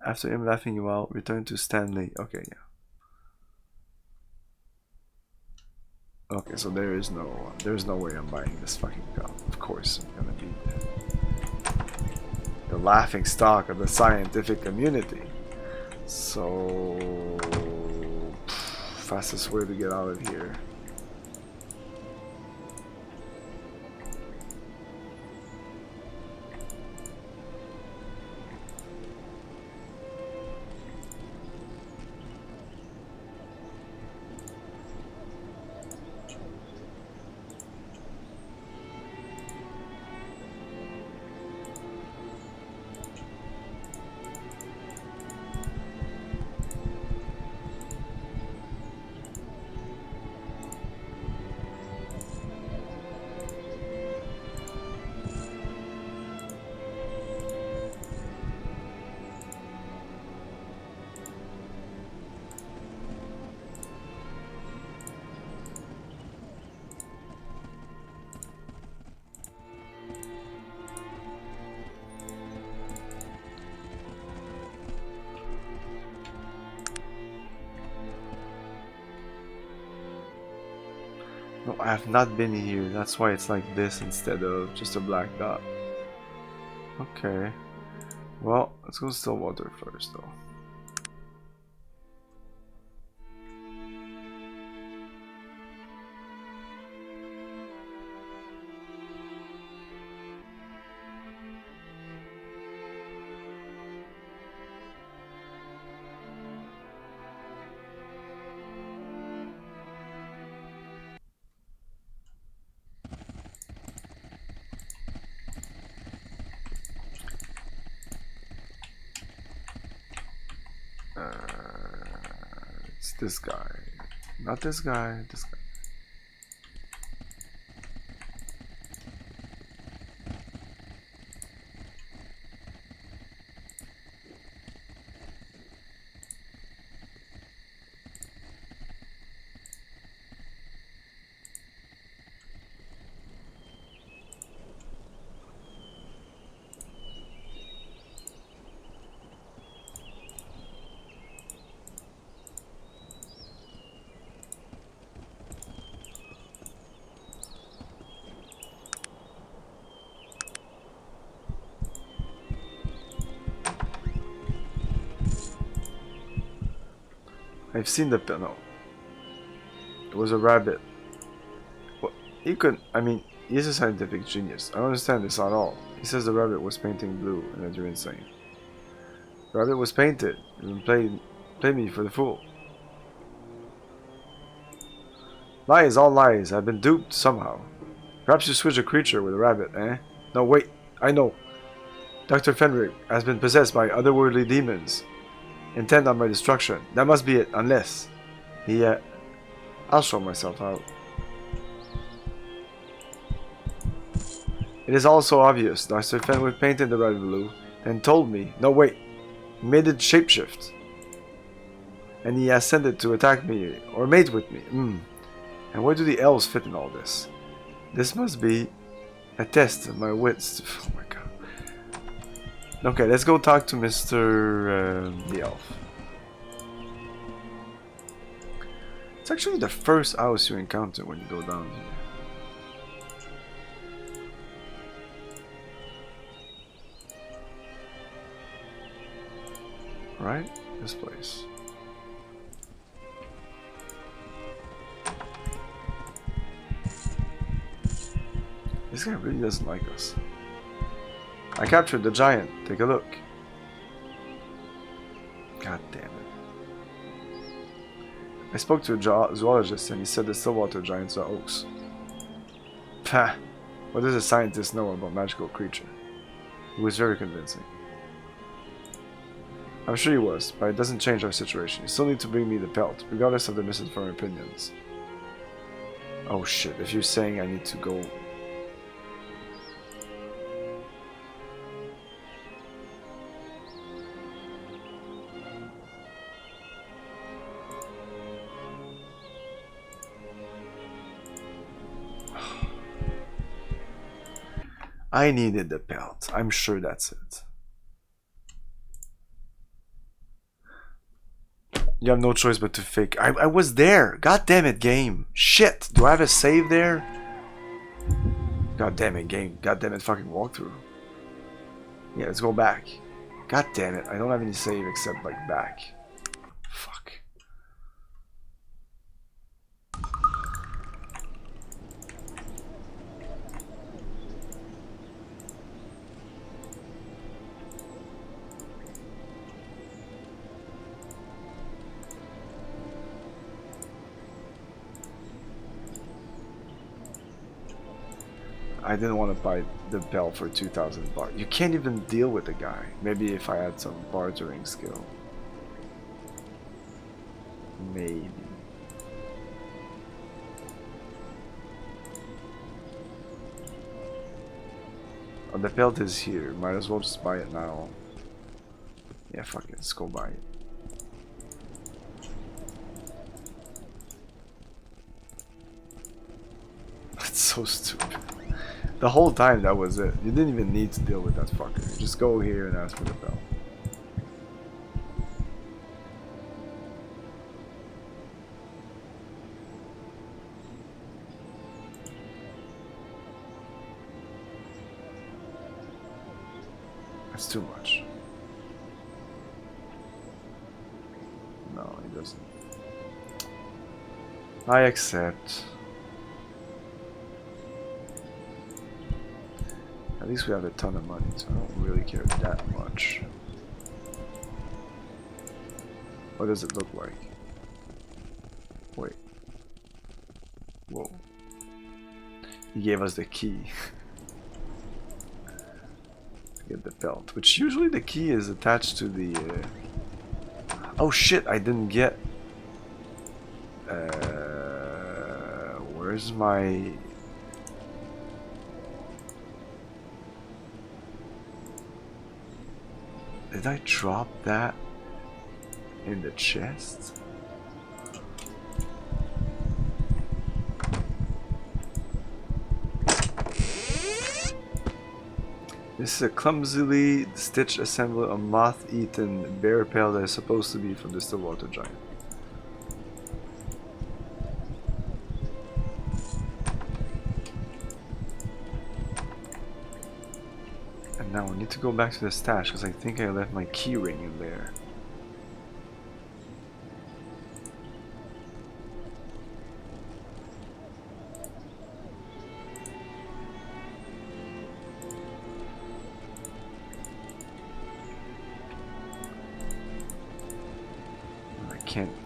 After him laughing you out, return to Stanley. Okay, yeah. Okay, so there's no way I'm buying this fucking belt. Of course, I'm gonna be the laughing stock of the scientific community. So, fastest way to get out of here. No, I have not been here. That's why it's like this instead of just a black dot. Okay. Well, let's go Stillwater first, though. It's this guy. Not this guy, this guy. I've seen the no. It was a rabbit. What? He could. I mean, he's a scientific genius. I don't understand this at all. He says the rabbit was painting blue, and that you're insane. The rabbit was painted. You played me for the fool. Lies, all lies. I've been duped somehow. Perhaps you switch a creature with a rabbit, eh? No, wait. I know. Dr. Fenric has been possessed by otherworldly demons, intent on my destruction. That must be it, unless he, I'll show myself out. It is also obvious. Dr. Fenwick painted the rabbit blue, and told me, no wait, he made it shapeshift. And he ascended to attack me, or mate with me. And where do the elves fit in all this? This must be a test of my wits. Oh my god. Okay, let's go talk to Mr. The Elf. It's actually the first house you encounter when you go down here. Right? This place. This guy really doesn't like us. I captured the giant. Take a look. God damn it. I spoke to a zoologist and he said the Stillwater giants are oaks. Pah! What does a scientist know about magical creature? He was very convincing. I'm sure he was, but it doesn't change our situation. You still need to bring me the pelt, regardless of the misinformed opinions. Oh shit, if you're saying I need to go... I needed the pelt. I'm sure that's it. You have no choice but to fake. I was there. God damn it, game. Shit. Do I have a save there? God damn it, game. God damn it, fucking walkthrough. Yeah, let's go back. God damn it. I don't have any save except like back. Fuck. I didn't want to buy the belt for 2,000 bar. You can't even deal with the guy. Maybe if I had some bartering skill. Maybe. Oh, the belt is here. Might as well just buy it now. Yeah, fuck it. Let's go buy it. That's so stupid. The whole time that was it. You didn't even need to deal with that fucker. You just go here and ask for the bell. That's too much. No, he doesn't. I accept. At least we have a ton of money, so I don't really care that much. What does it look like? Wait. Whoa. He gave us the key. To get the belt. Which usually the key is attached to the... Oh shit, I didn't get... Where's my... Did I drop that in the chest? This is a clumsily stitched assembly of moth-eaten bear pale that is supposed to be from the Stillwater Giant. And now I need to go back to the stash because I think I left my key ring in there.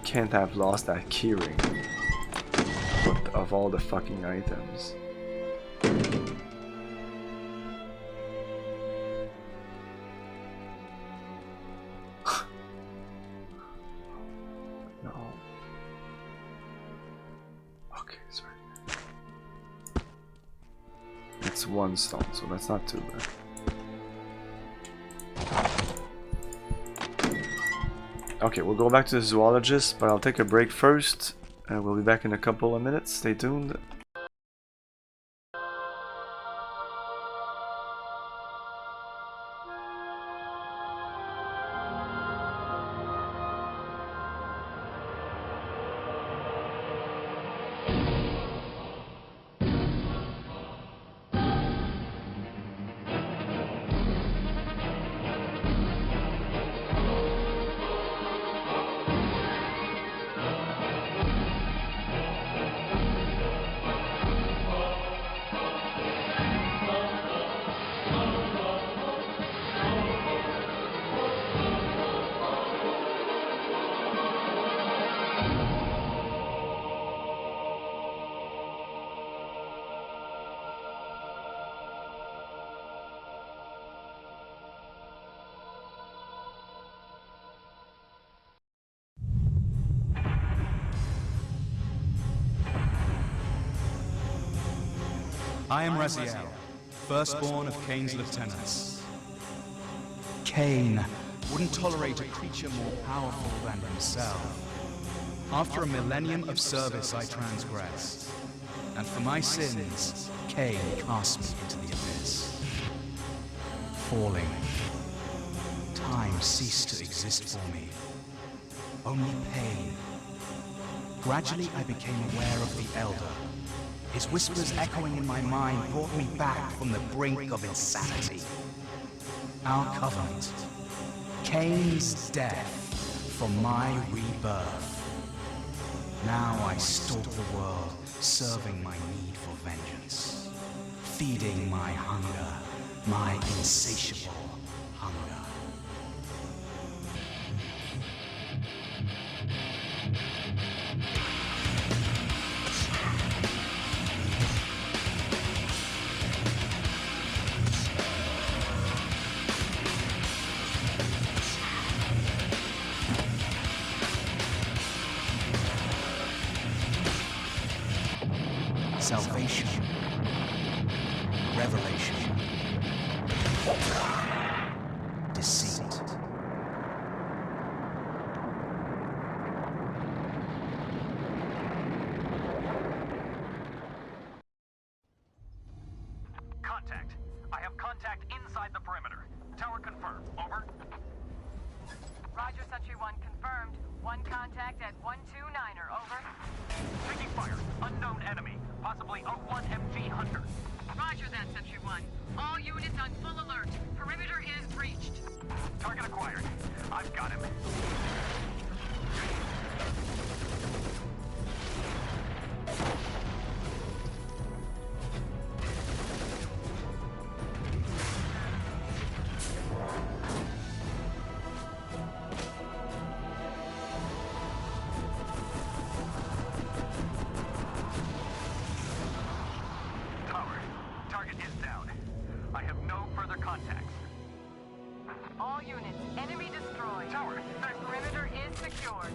Can't have lost that keyring of all the fucking items. No. Okay, sorry. It's one stone, so that's not too bad. Okay, we'll go back to the zoologist, but I'll take a break first. We'll be back in a couple of minutes. Stay tuned. I am Raziel, firstborn of Cain's lieutenants. Cain wouldn't tolerate a creature more powerful than himself. After a millennium of service, I transgressed. And for my sins, Cain cast me into the abyss. Falling, time ceased to exist for me. only pain. Gradually, I became aware of the Elder. His whispers echoing in my mind brought me back from the brink of insanity. Our covenant. Cain's death for my rebirth. Now I stalk the world, serving my need for vengeance. Feeding my hunger, my insatiable hunger. Salvation, revelation, deceit. Contact. I have contact inside the perimeter. Tower confirmed. Over. Roger, Sentry 1 confirmed. One contact at 129er, over. Taking fire. Unknown enemy. Possibly O1 MG Hunter. Roger that, Sentry 1. All units on full alert. Perimeter is breached. Target acquired. I've got him. All units, enemy destroyed. Tower, perimeter is secured.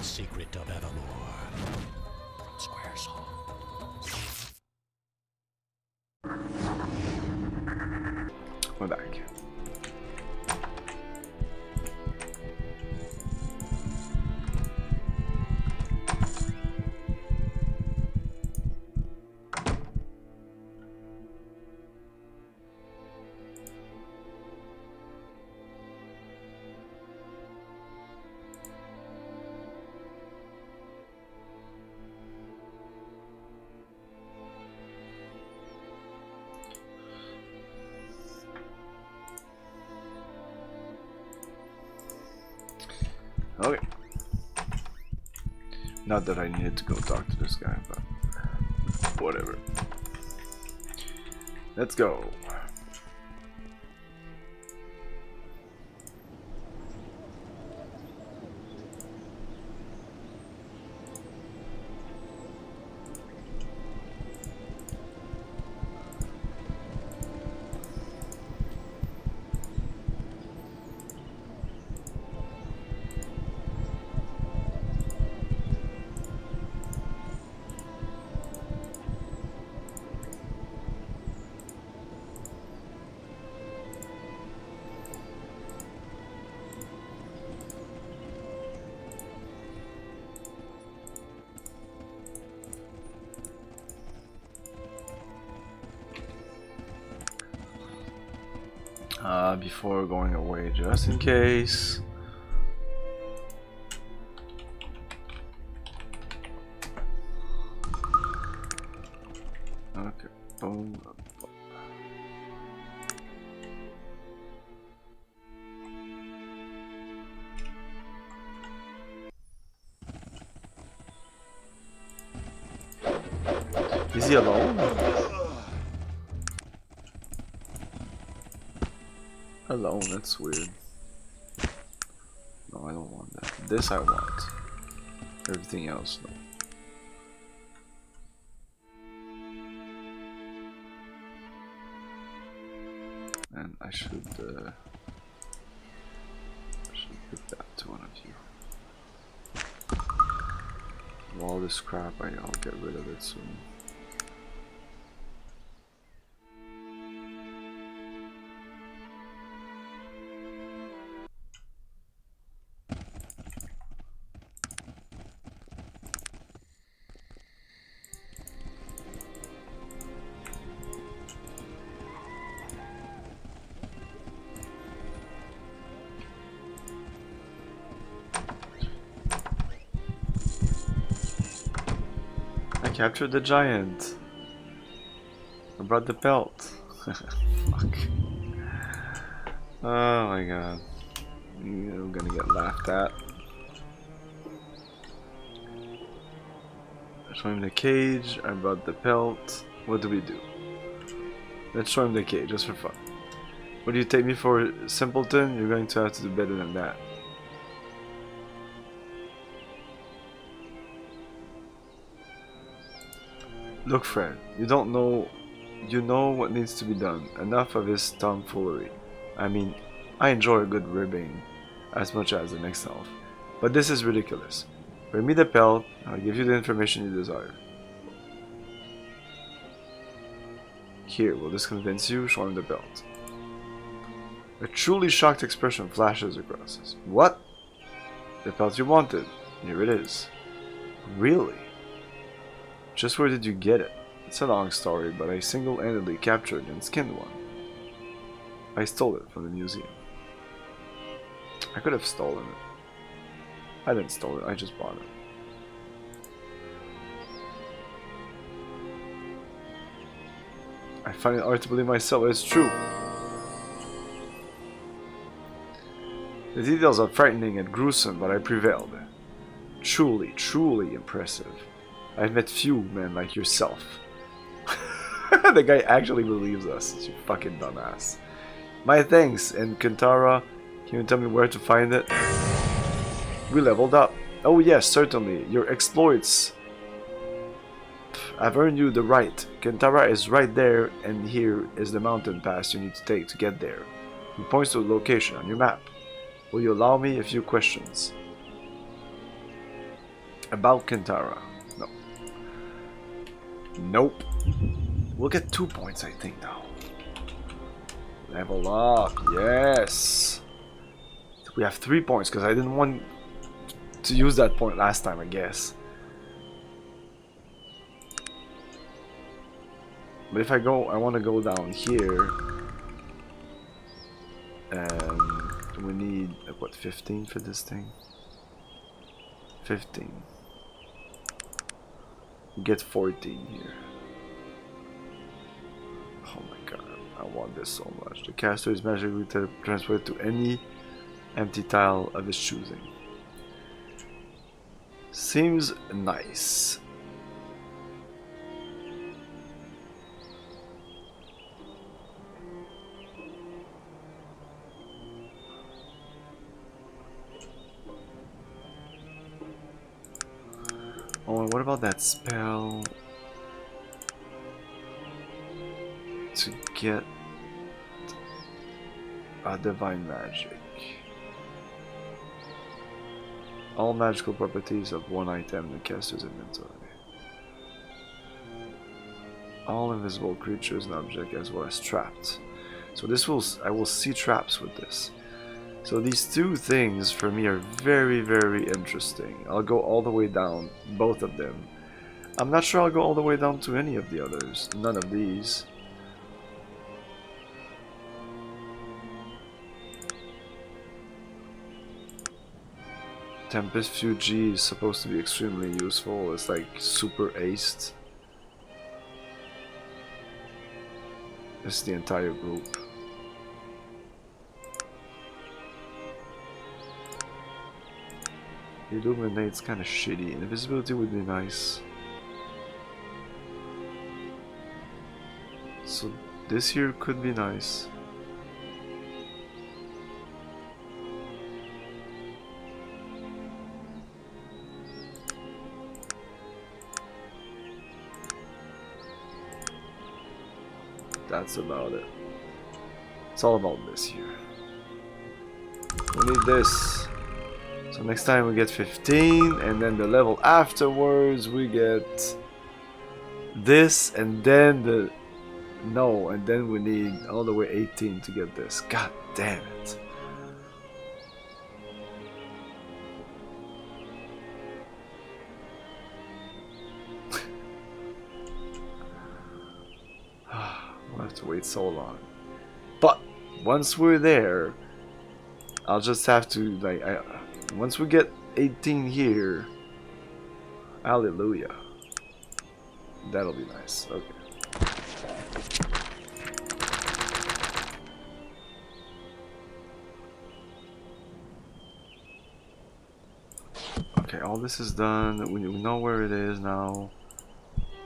Secret of Evermore. Squaresoft. We're back. Okay. Not that I needed to go talk to this guy, but whatever. Let's go. Before going away, just in case. Okay, boom. Is he alone? Alone, that's weird. No, I don't want that. This I want. Everything else, no. And I should give that to one of you. All this crap, I'll get rid of it soon. Captured the giant. I brought the pelt. Fuck. Oh my god. You're gonna get laughed at. Show him the cage. I brought the pelt. What do we do? Let's show him the cage just for fun. What do you take me for, simpleton? You're going to have to do better than that. Look, Fred, you don't know. You know what needs to be done. Enough of his tomfoolery. I mean, I enjoy a good ribbing as much as the next elf, but this is ridiculous. Bring me the pelt, I'll give you the information you desire. Here, will this convince you? Show him the belt. A truly shocked expression flashes across us. What? The belt you wanted. Here it is. Really? Just where did you get it? It's a long story, but I single-handedly captured and skinned one. I stole it from the museum. I could have stolen it. I didn't steal it, I just bought it. I find it hard to believe myself, it's true. The details are frightening and gruesome, but I prevailed. Truly, truly impressive. I've met few men like yourself. The guy actually believes us, you fucking dumbass. My thanks, and Kintara, can you tell me where to find it? We leveled up. Oh yes, certainly. Your exploits. I've earned you the right. Kintara is right there, and here is the mountain pass you need to take to get there. He points to the location on your map. Will you allow me a few questions? About Kintara. No. Nope. We'll get 2 points, I think, now. Level up. Yes. We have 3 points, because I didn't want to use that point last time, I guess. But if I want to go down here, and we need what, 15 for this thing? 15. We get 14 here. Oh my god, I want this so much. The caster is magically transported to any empty tile of his choosing. Seems nice. Oh, and what about that spell to get a divine magic? All magical properties of one item in the caster's inventory. All invisible creatures and objects as well as trapped. So this will, I will see traps with this. So these two things for me are very, very interesting. I'll go all the way down, both of them. I'm not sure I'll go all the way down to any of the others. None of these. Tempest Fuji is supposed to be extremely useful. It's like super aced. This is the entire group. Illuminate's kind of shitty. Invisibility would be nice. So this here could be nice. that's about it. It's all about this here. We need this. So next time we get 15, and then the level afterwards we get this, and then the no, and then we need all the way 18 to get this. God damn it. We'll have to wait so long. But once we're there, I'll just have to like once we get 18 here, hallelujah. That'll be nice. Okay. Okay, all this is done. We know where it is now,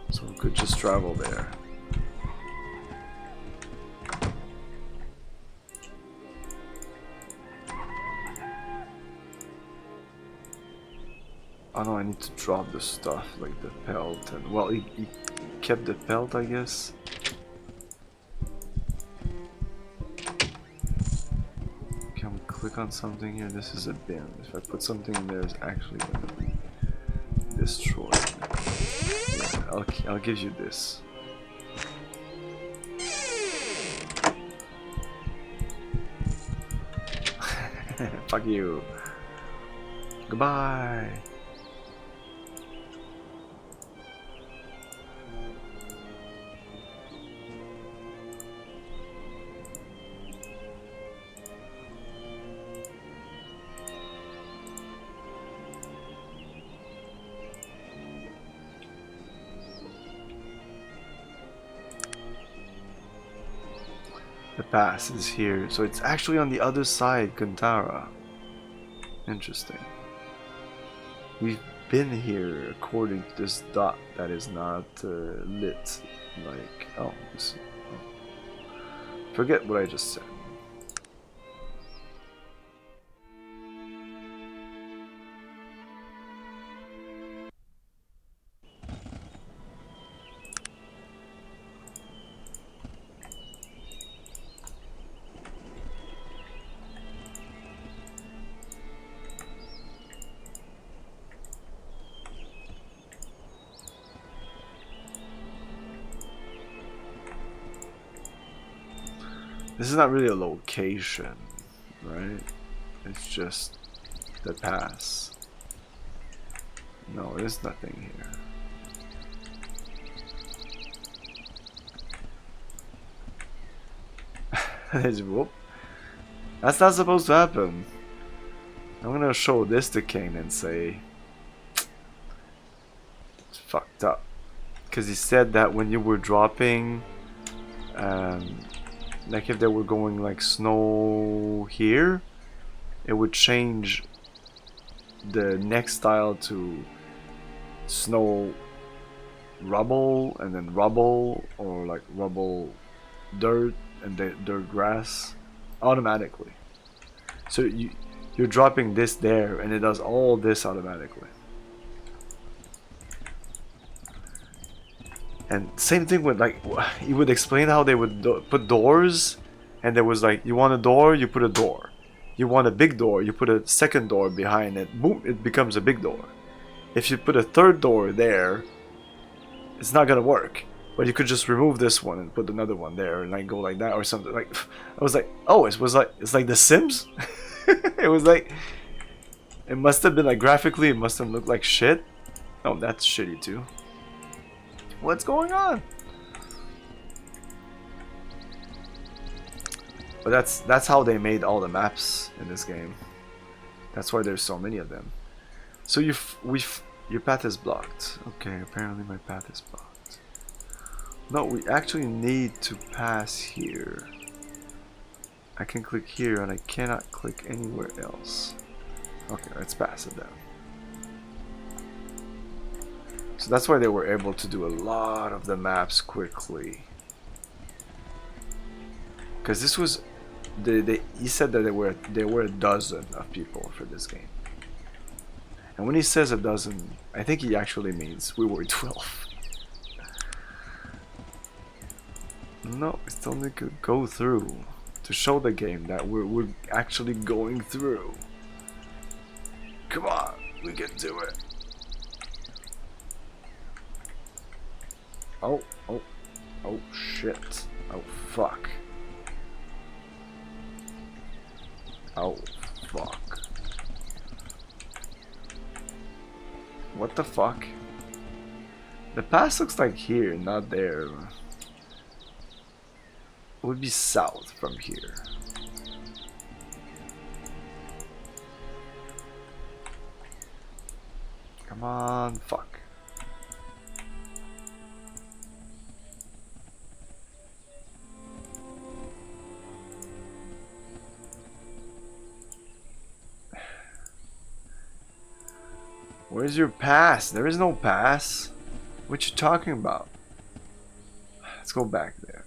so we could just travel there. Oh no, I need to drop the stuff like the pelt and well, he kept the pelt, I guess. Can we click on something here? This is a bin. If I put something in there, it's actually going to be destroyed. Yeah, I'll give you this. Fuck you. Goodbye. The pass is here, so it's actually on the other side, Kantara. Interesting. We've been here according to this dot that is not lit. Like, oh, this, oh. Forget what I just said. This is not really a location, right? It's just the pass. No, there's nothing here. Whoop. That's not supposed to happen. I'm gonna show this to Kane and say it's fucked up. Because he said that when you were dropping like if they were going like snow here, it would change the next tile to snow rubble and then rubble, or like rubble dirt and then dirt grass automatically. So you're dropping this there and it does all this automatically. And same thing with like, he would explain how they would put doors, and there was like, you want a door, you put a door. You want a big door, you put a second door behind it. Boom, it becomes a big door. If you put a third door there, it's not gonna work. But you could just remove this one and put another one there, and like go like that or something. Like, I was like, oh, it's like The Sims. It was like, it must have been like graphically, it must have looked like shit. Oh, that's shitty too. What's going on? But that's how they made all the maps in this game. That's why there's so many of them. So your path is blocked. Okay, apparently my path is blocked. No, we actually need to pass here. I can click here and I cannot click anywhere else. Okay, let's pass it down. So that's why they were able to do a lot of the maps quickly. Because this was, he said that there were a dozen of people for this game. And when he says a dozen, I think he actually means we were 12. No, we still need to go through to show the game that we're actually going through. Come on, we can do it. Oh, oh, oh shit. Oh fuck. Oh fuck. What the fuck? The pass looks like here, not there. It would be south from here. Come on, fuck. Where's your pass? There is no pass. What you talking about? Let's go back there.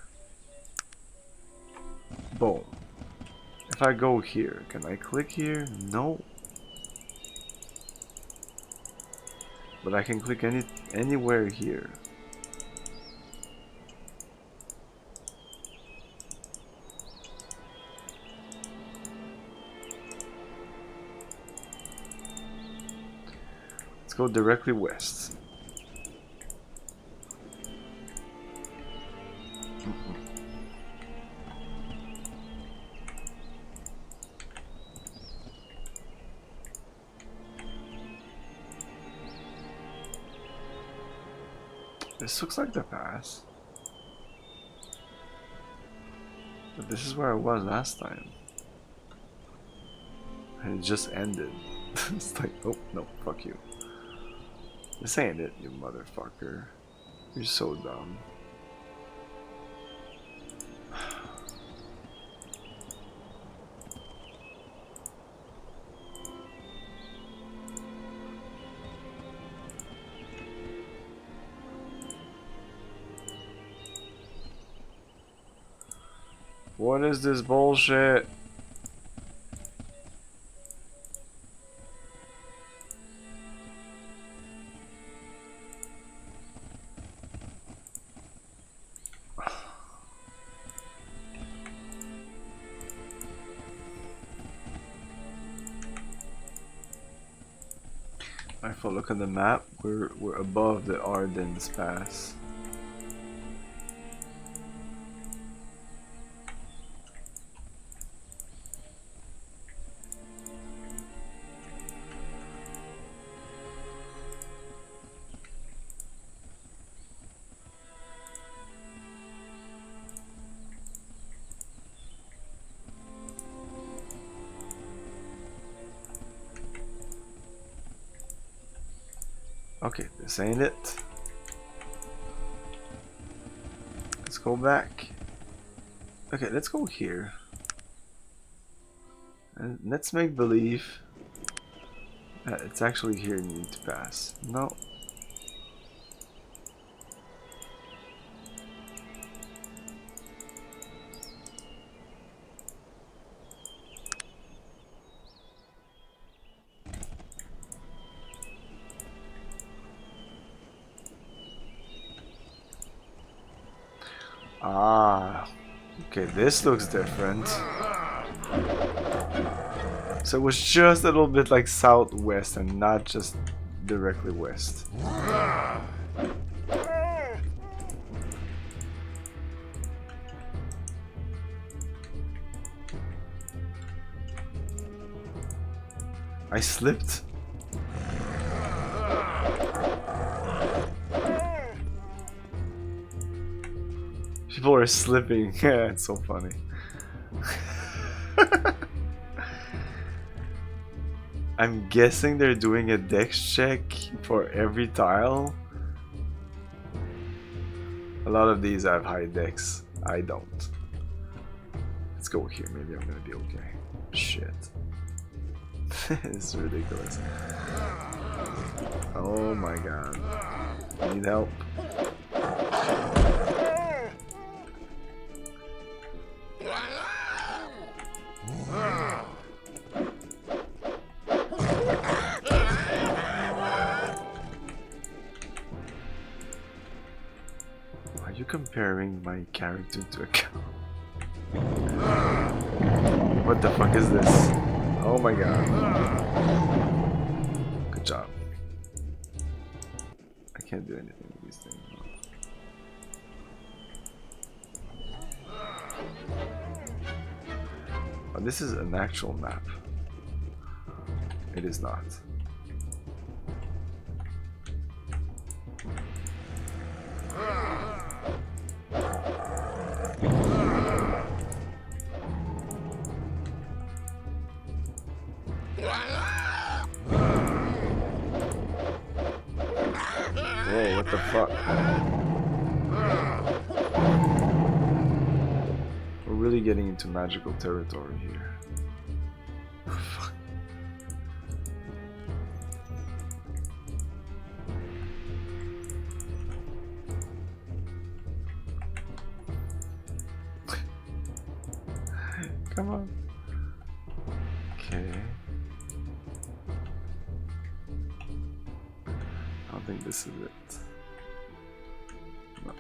Boom. If I go here, can I click here? No. But I can click anywhere here. Let's go directly west. This looks like the pass. But this is where I was last time. And it just ended. It's like, oh, no, fuck you. This ain't it, you motherfucker. You're so dumb. What is this bullshit? If I look at the map, we're above the Ardennes Pass. Okay, this ain't it. Let's go back. Okay, let's go here. And let's make believe that it's actually here you need to pass. No. Ah, okay, this looks different. So it was just a little bit like southwest and not just directly west. I slipped. People are slipping. Yeah, it's so funny. I'm guessing they're doing a dex check for every tile. A lot of these have high dex. I don't. Let's go here. Maybe I'm gonna be okay. Shit. It's ridiculous. Oh my god. I need help. pairing my character to account. What the fuck is this? Oh my god. Good job. I can't do anything with these things. Oh, this is an actual map. It is not. Whoa, what the fuck? We're really getting into magical territory here. Fuck. Come on. Okay. I don't think this is it. No.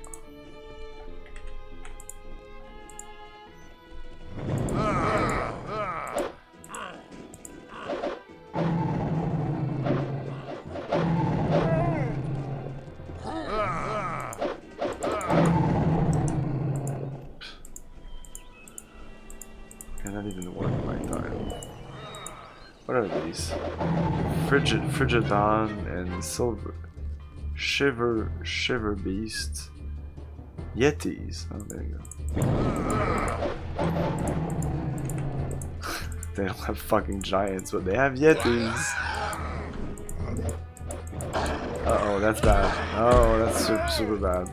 Cannot even work my time. What are these? Frigidon and Silver. Shiver Beast. Yetis. Oh, there you go. They don't have fucking giants, but they have Yetis. Uh-oh, that's bad. Oh, that's super bad.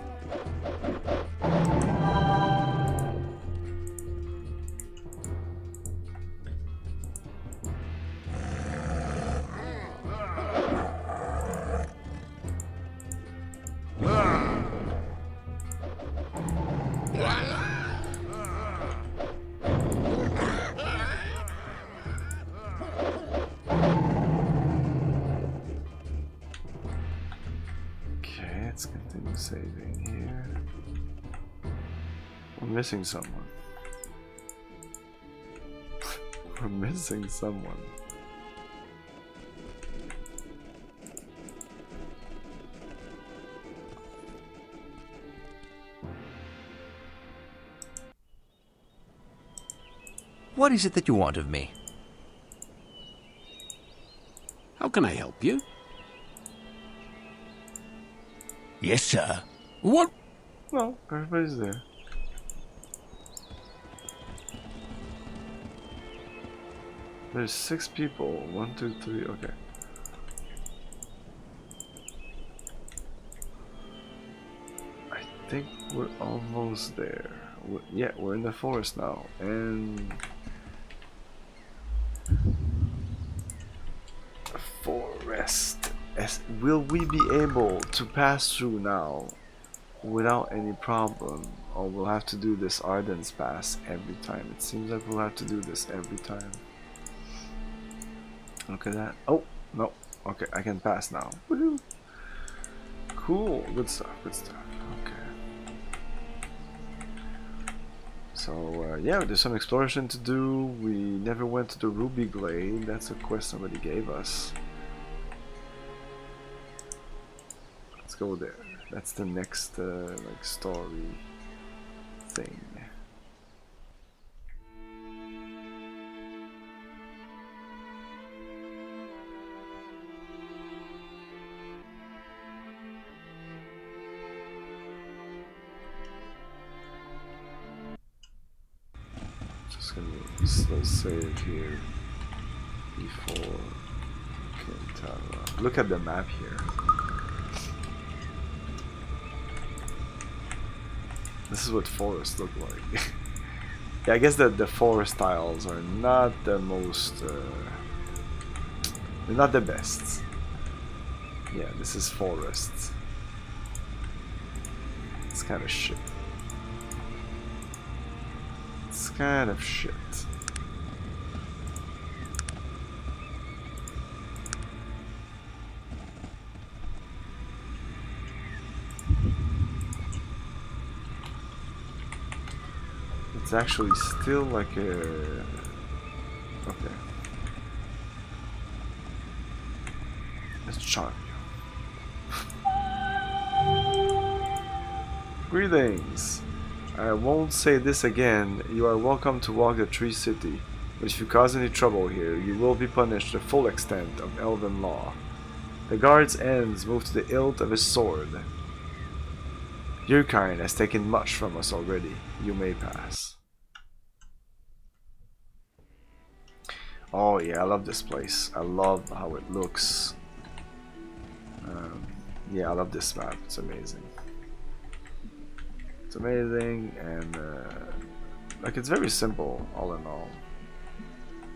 Let's continue saving here. We're missing someone. We're missing someone. What is it that you want of me? How can I help you? Yes, sir. What? Well, everybody's there. There's 6 people. 1, 2, 3. Okay. I think we're almost there. Yeah, we're in the forest now, and forest. Will we be able to pass through now without any problem, or we'll have to do this Arden's pass every time? It seems like we'll have to do this every time. Look at that. Oh no. Okay, I can pass now. Woohoo! Cool. Good stuff. Good stuff. Okay. So yeah, there's some exploration to do. We never went to the Ruby Glade. That's a quest somebody gave us. Let's go there. That's the next like story thing. Just gonna slow save here before Kintara. Look at the map here. This is what forests look like. Yeah, I guess that the forest tiles are not the most they're not the best. Yeah, this is forests. It's kind of shit. It's kind of shit. It's actually still like a... Okay. Let's charm you. Greetings. I won't say this again. You are welcome to walk the Tree City. But if you cause any trouble here, you will be punished to the full extent of Elven law. The guard's ends move to the hilt of his sword. Your kind has taken much from us already. You may pass. Oh yeah, I love this place. I love how it looks. Yeah, I love this map. It's amazing. It's amazing, and like it's very simple, all in all.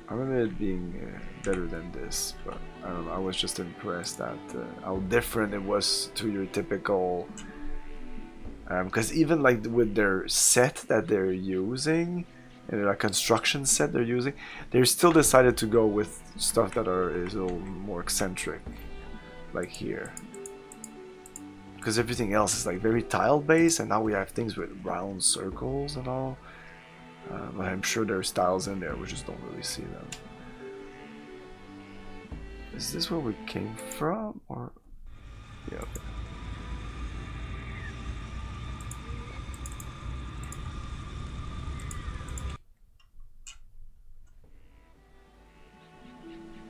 I remember it being better than this, but I don't know. I was just impressed at how different it was to your typical. Because even like with their set that they're using, and their construction set they're using, they still decided to go with stuff that is a little more eccentric, like here. Because everything else is like very tile based, and now we have things with round circles and all. But I'm sure there's tiles in there, we just don't really see them. Is this where we came from, or yeah? Okay.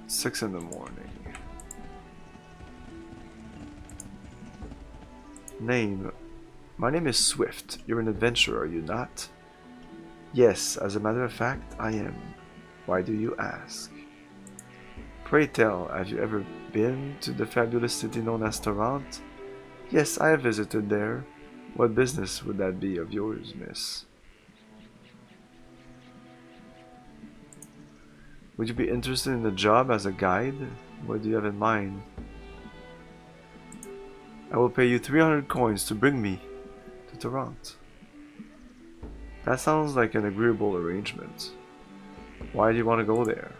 Six in the morning. Name. My name is Swift. You're an adventurer, are you not? Yes, as a matter of fact, I am. Why do you ask? Pray tell, have you ever been to the fabulous city known as Tarant? Yes, I have visited there. What business would that be of yours, miss? Would you be interested in the job as a guide? What do you have in mind? I will pay you 300 coins to bring me to Tarant. That sounds like an agreeable arrangement. Why do you want to go there?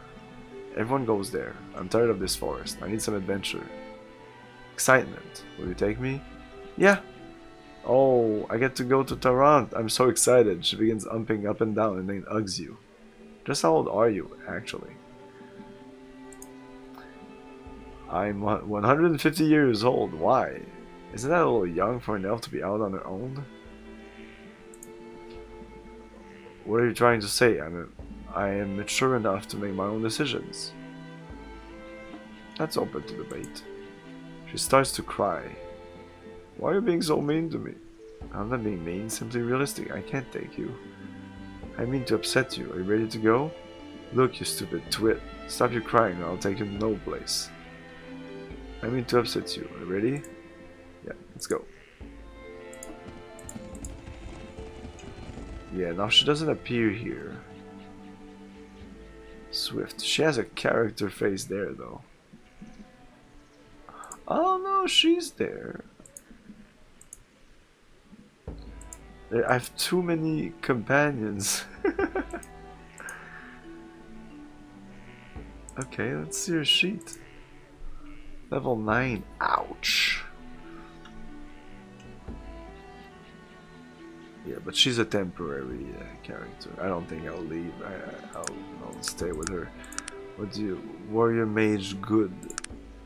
Everyone goes there. I'm tired of this forest. I need some adventure. Excitement. Will you take me? Yeah. Oh, I get to go to Tarant. I'm so excited. She begins humping up and down and then hugs you. Just how old are you, actually? I'm 150 years old. Why? Isn't that a little young for an elf to be out on her own? What are you trying to say? I am mature enough to make my own decisions. That's open to debate. She starts to cry. Why are you being so mean to me? I'm not being mean, simply realistic. I can't take you. I mean to upset you. Are you ready to go? Look, you stupid twit. Stop your crying or I'll take you to no place. I mean to upset you. Are you ready? Yeah, let's go. Yeah, now she doesn't appear here. Swift. She has a character face there, though. Oh no, she's there. I have too many companions. Okay, let's see her sheet. Level 9. Ouch. Yeah, but she's a temporary character. I don't think I'll leave. I'll stay with her. What do you... Warrior Mage Good.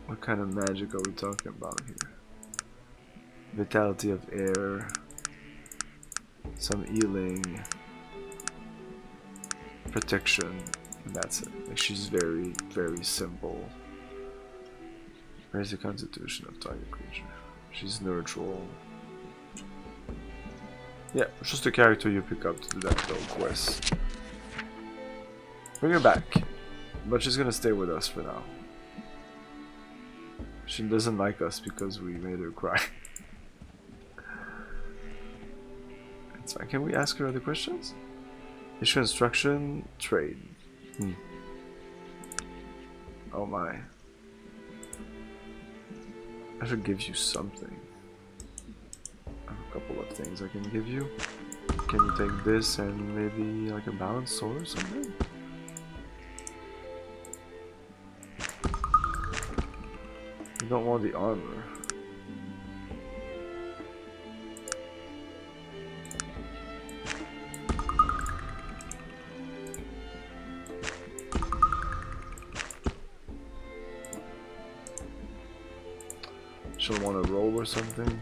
What kind of magic are we talking about here? Vitality of Air. Some healing. Protection. And that's it. Like, she's very, very simple. Raise the constitution of target creature. She's neutral. Yeah, it's just a character you pick up to do that little quest. Bring her back. But she's gonna stay with us for now. She doesn't like us because we made her cry. It's fine. Can we ask her other questions? Issue instruction, trade. Oh my. I should give you something. I have a couple of things I can give you. Can you take this and maybe like a balanced sword or something? You don't want the armor. she'll want to roll or something.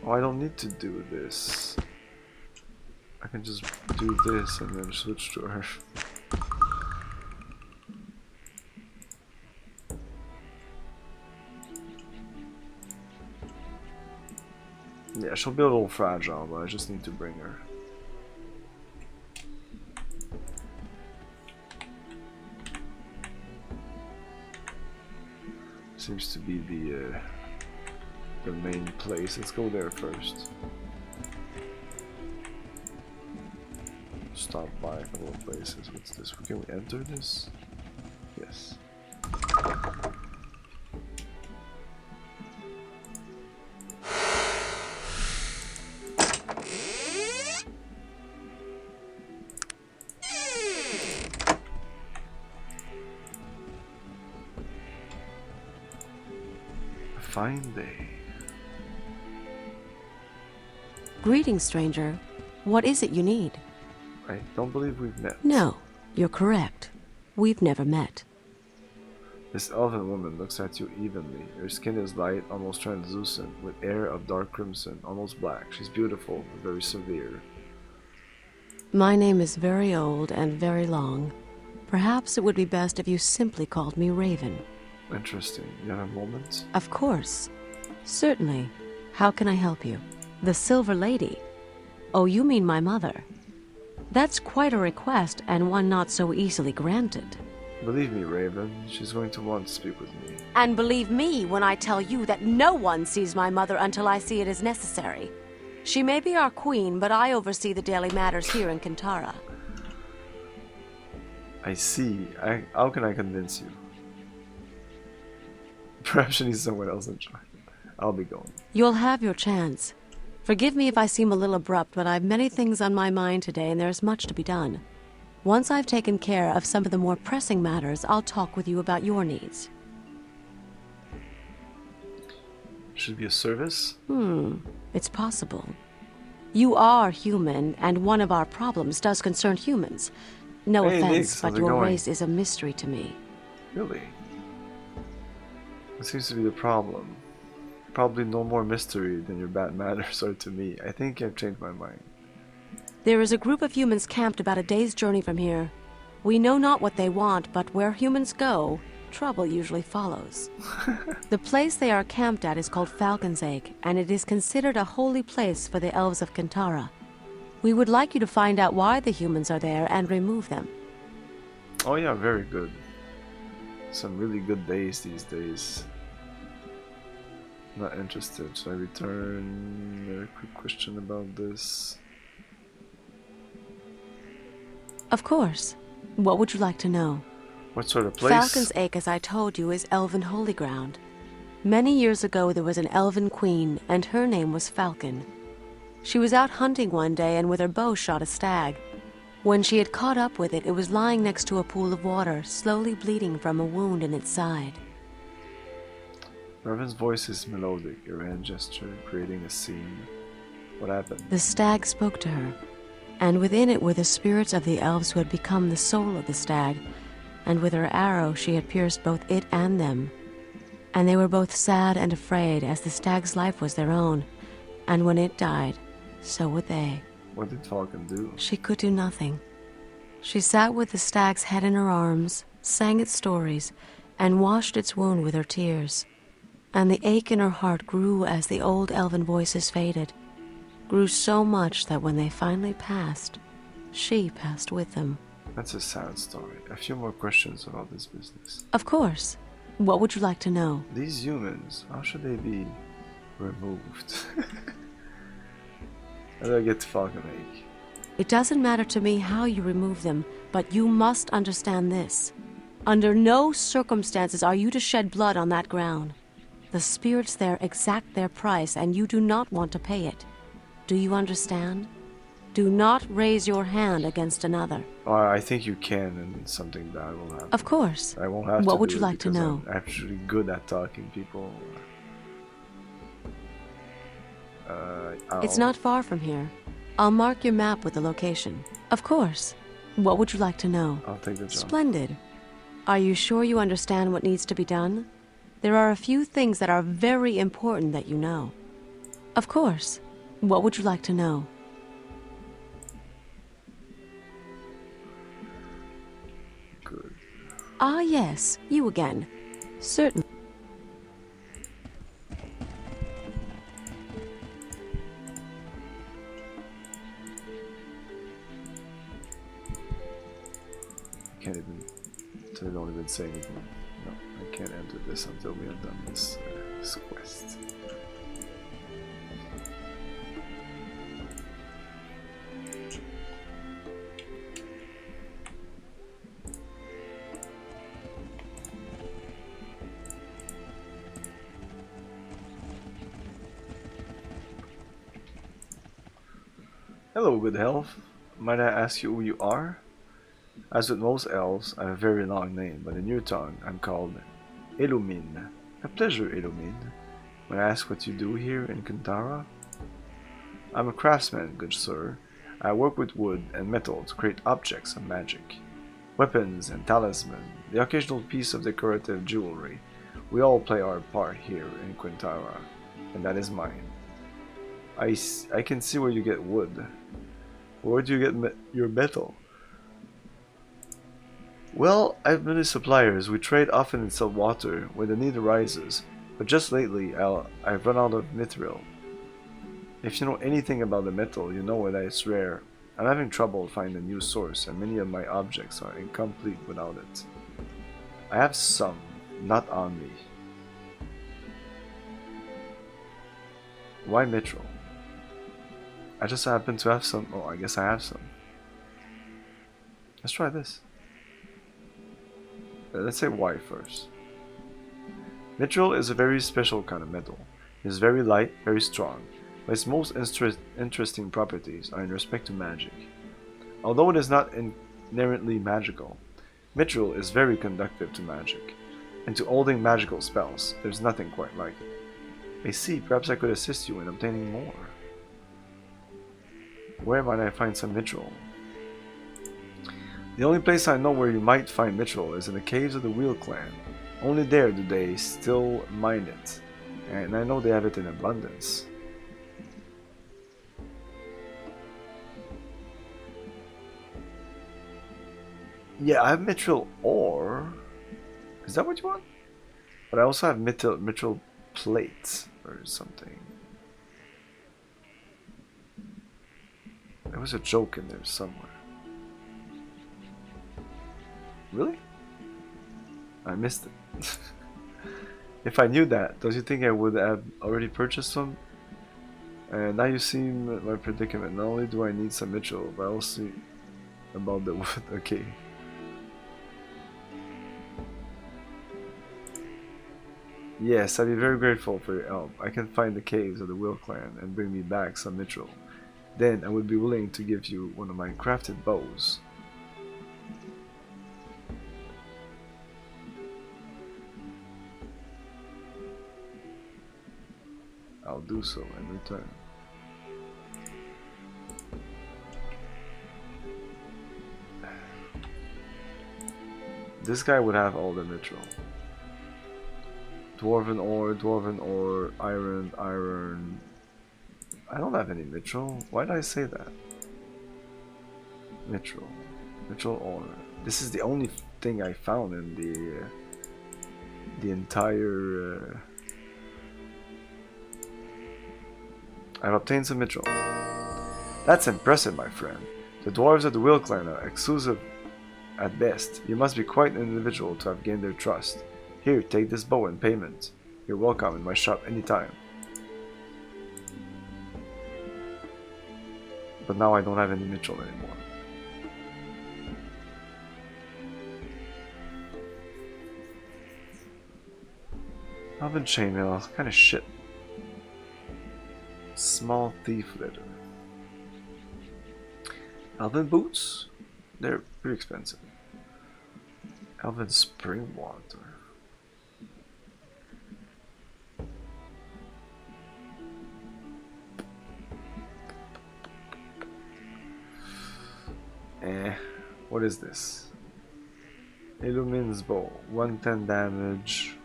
Oh, I don't need to do this. I can just do this and then switch to her. Yeah, she'll be a little fragile, but I just need to bring her. Seems to be the main place. Let's go there first. Stop by a couple of places. What's this? Can we enter this? Yes. Fine day. Greetings, stranger. What is it you need? I don't believe we've met. No, you're correct. We've never met. This elven woman looks at you evenly. Her skin is light, almost translucent, with air of dark crimson, almost black. She's beautiful, but very severe. My name is very old and very long. Perhaps it would be best if you simply called me Raven. Interesting. You have a moment? Of course. Certainly. How can I help you? The Silver Lady? Oh, you mean my mother. That's quite a request, and one not so easily granted. Believe me, Raven, she's going to want to speak with me. And believe me when I tell you that no one sees my mother until I see it as necessary. She may be our queen, but I oversee the daily matters here in Kintara. I see. How can I convince you? Perhaps she needs someone else in charge. I'll be going. You'll have your chance. Forgive me if I seem a little abrupt, but I've many things on my mind today and there's much to be done. Once I've taken care of some of the more pressing matters, I'll talk with you about your needs. Should be a service? It's possible. You are human, and one of our problems does concern humans. No Hey, offense, Nix, how's but it your going? race is a mystery to me. Really? What seems to be the problem? Probably no more mystery than your bad manners are to me. I think I've changed my mind. There is a group of humans camped about a day's journey from here. We know not what they want, but where humans go, trouble usually follows. The place they are camped at is called Falcon's Egg, and it is considered a holy place for the elves of Kintara. We would like you to find out why the humans are there and remove them. Oh yeah, very good. Some really good days these days. Not interested. Should I return? Very quick question about this. Of course. What would you like to know? What sort of place? Falcon's Egg, as I told you, is elven holy ground. Many years ago there was an elven queen, and her name was Falcon. She was out hunting one day and with her bow shot a stag. When she had caught up with it, it was lying next to a pool of water, slowly bleeding from a wound in its side. Raven's voice is melodic, a grand gesture, creating a scene. What happened? The stag spoke to her, and within it were the spirits of the elves who had become the soul of the stag, and with her arrow she had pierced both it and them. And they were both sad and afraid, as the stag's life was their own, and when it died, so would they. What did Falcon do? She could do nothing. She sat with the stag's head in her arms, sang its stories, and washed its wound with her tears. And the ache in her heart grew as the old elven voices faded, grew so much that when they finally passed, she passed with them. That's a sad story. A few more questions about this business. Of course. What would you like to know? These humans, how should they be removed? How do I get to Falcon Egg? It doesn't matter to me how you remove them, but you must understand this. Under no circumstances are you to shed blood on that ground. The spirits there exact their price, and you do not want to pay it. Do you understand? Do not raise your hand against another. Oh, I think you can, and something bad will happen. Of course. I won't have to. What would do you it like to because know? I'm actually good at talking people. It's not far from here. I'll mark your map with the location. Of course. What would you like to know? I'll take the job. Splendid. Are you sure you understand what needs to be done? There are a few things that are very important that you know. Of course. What would you like to know? Good. Ah, yes, you again. Certainly. Can't even. So don't even say anything. No, I can't enter this until we have done this quest. Hello, good elf. Might I ask you who you are? As with most elves, I have a very long name, but in your tongue, I'm called Illumin. A pleasure, Illumin. May I ask what you do here in Kantara? I'm a craftsman, good sir. I work with wood and metal to create objects of magic. Weapons and talisman, the occasional piece of decorative jewelry. We all play our part here in Quintara, and that is mine. I can see where you get wood. Where do you get your metal? Well, I have many suppliers. We trade often in salt water when the need arises, but just lately I've run out of mithril. If you know anything about the metal, you know that it's rare. I'm having trouble finding a new source, and many of my objects are incomplete without it. I have some, not on me. Why mithril? I just happen to have some. Oh, I guess I have some. Let's try this. Let's say why first. Mithril is a very special kind of metal. It is very light, very strong, but its most interesting properties are in respect to magic. Although it is not inherently magical, mithril is very conductive to magic, and to holding magical spells, there's nothing quite like it. I see, perhaps I could assist you in obtaining more. Where might I find some mithril? The only place I know where you might find mithril is in the caves of the Wheel Clan. Only there do they still mine it, and I know they have it in abundance. Yeah, I have mithril ore. Is that what you want? But I also have mithril plates or something. There was a joke in there somewhere. Really? I missed it. If I knew that, don't you think I would have already purchased some? And now you see my predicament. Not only do I need some mithril, but I also about the wood. Okay. Yes, I'd be very grateful for your help. I can find the caves of the Will Clan and bring me back some mithril. Then I would be willing to give you one of my crafted bows. I'll do so in return. This guy would have all the mithril. Dwarven ore, iron. I don't have any mithril. Why did I say that? Mithril ore. This is the only thing I found in the entire. I've obtained some mithril. That's impressive, my friend. The dwarves of the Will Clan are exclusive at best. You must be quite an individual to have gained their trust. Here, take this bow in payment. You're welcome in my shop anytime. But now I don't have any mithril anymore. Elven chainmail, kind of shit. Small thief leather. Elven boots? They're pretty expensive. Elven spring water. What is this? Illumin's bow, 110 damage.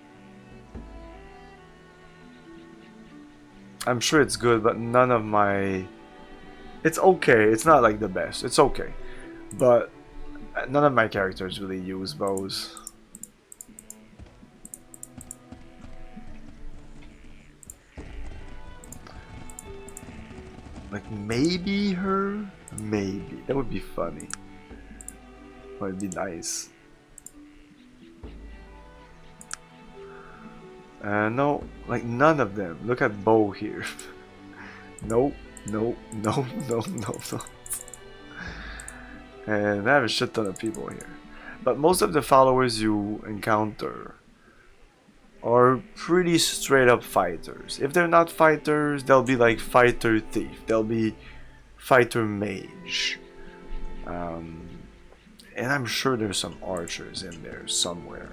I'm sure it's good, but none of my... It's okay. It's not like the best. It's okay. But none of my characters really use bows. Like maybe her? Maybe. That would be funny. That would be nice. No, like none of them. Look at Bo here. Nope, nope, no, no, no, no. And I have a shit ton of people here. But most of the followers you encounter are pretty straight up fighters. If they're not fighters, they'll be like fighter thief. They'll be fighter mage. And I'm sure there's some archers in there somewhere.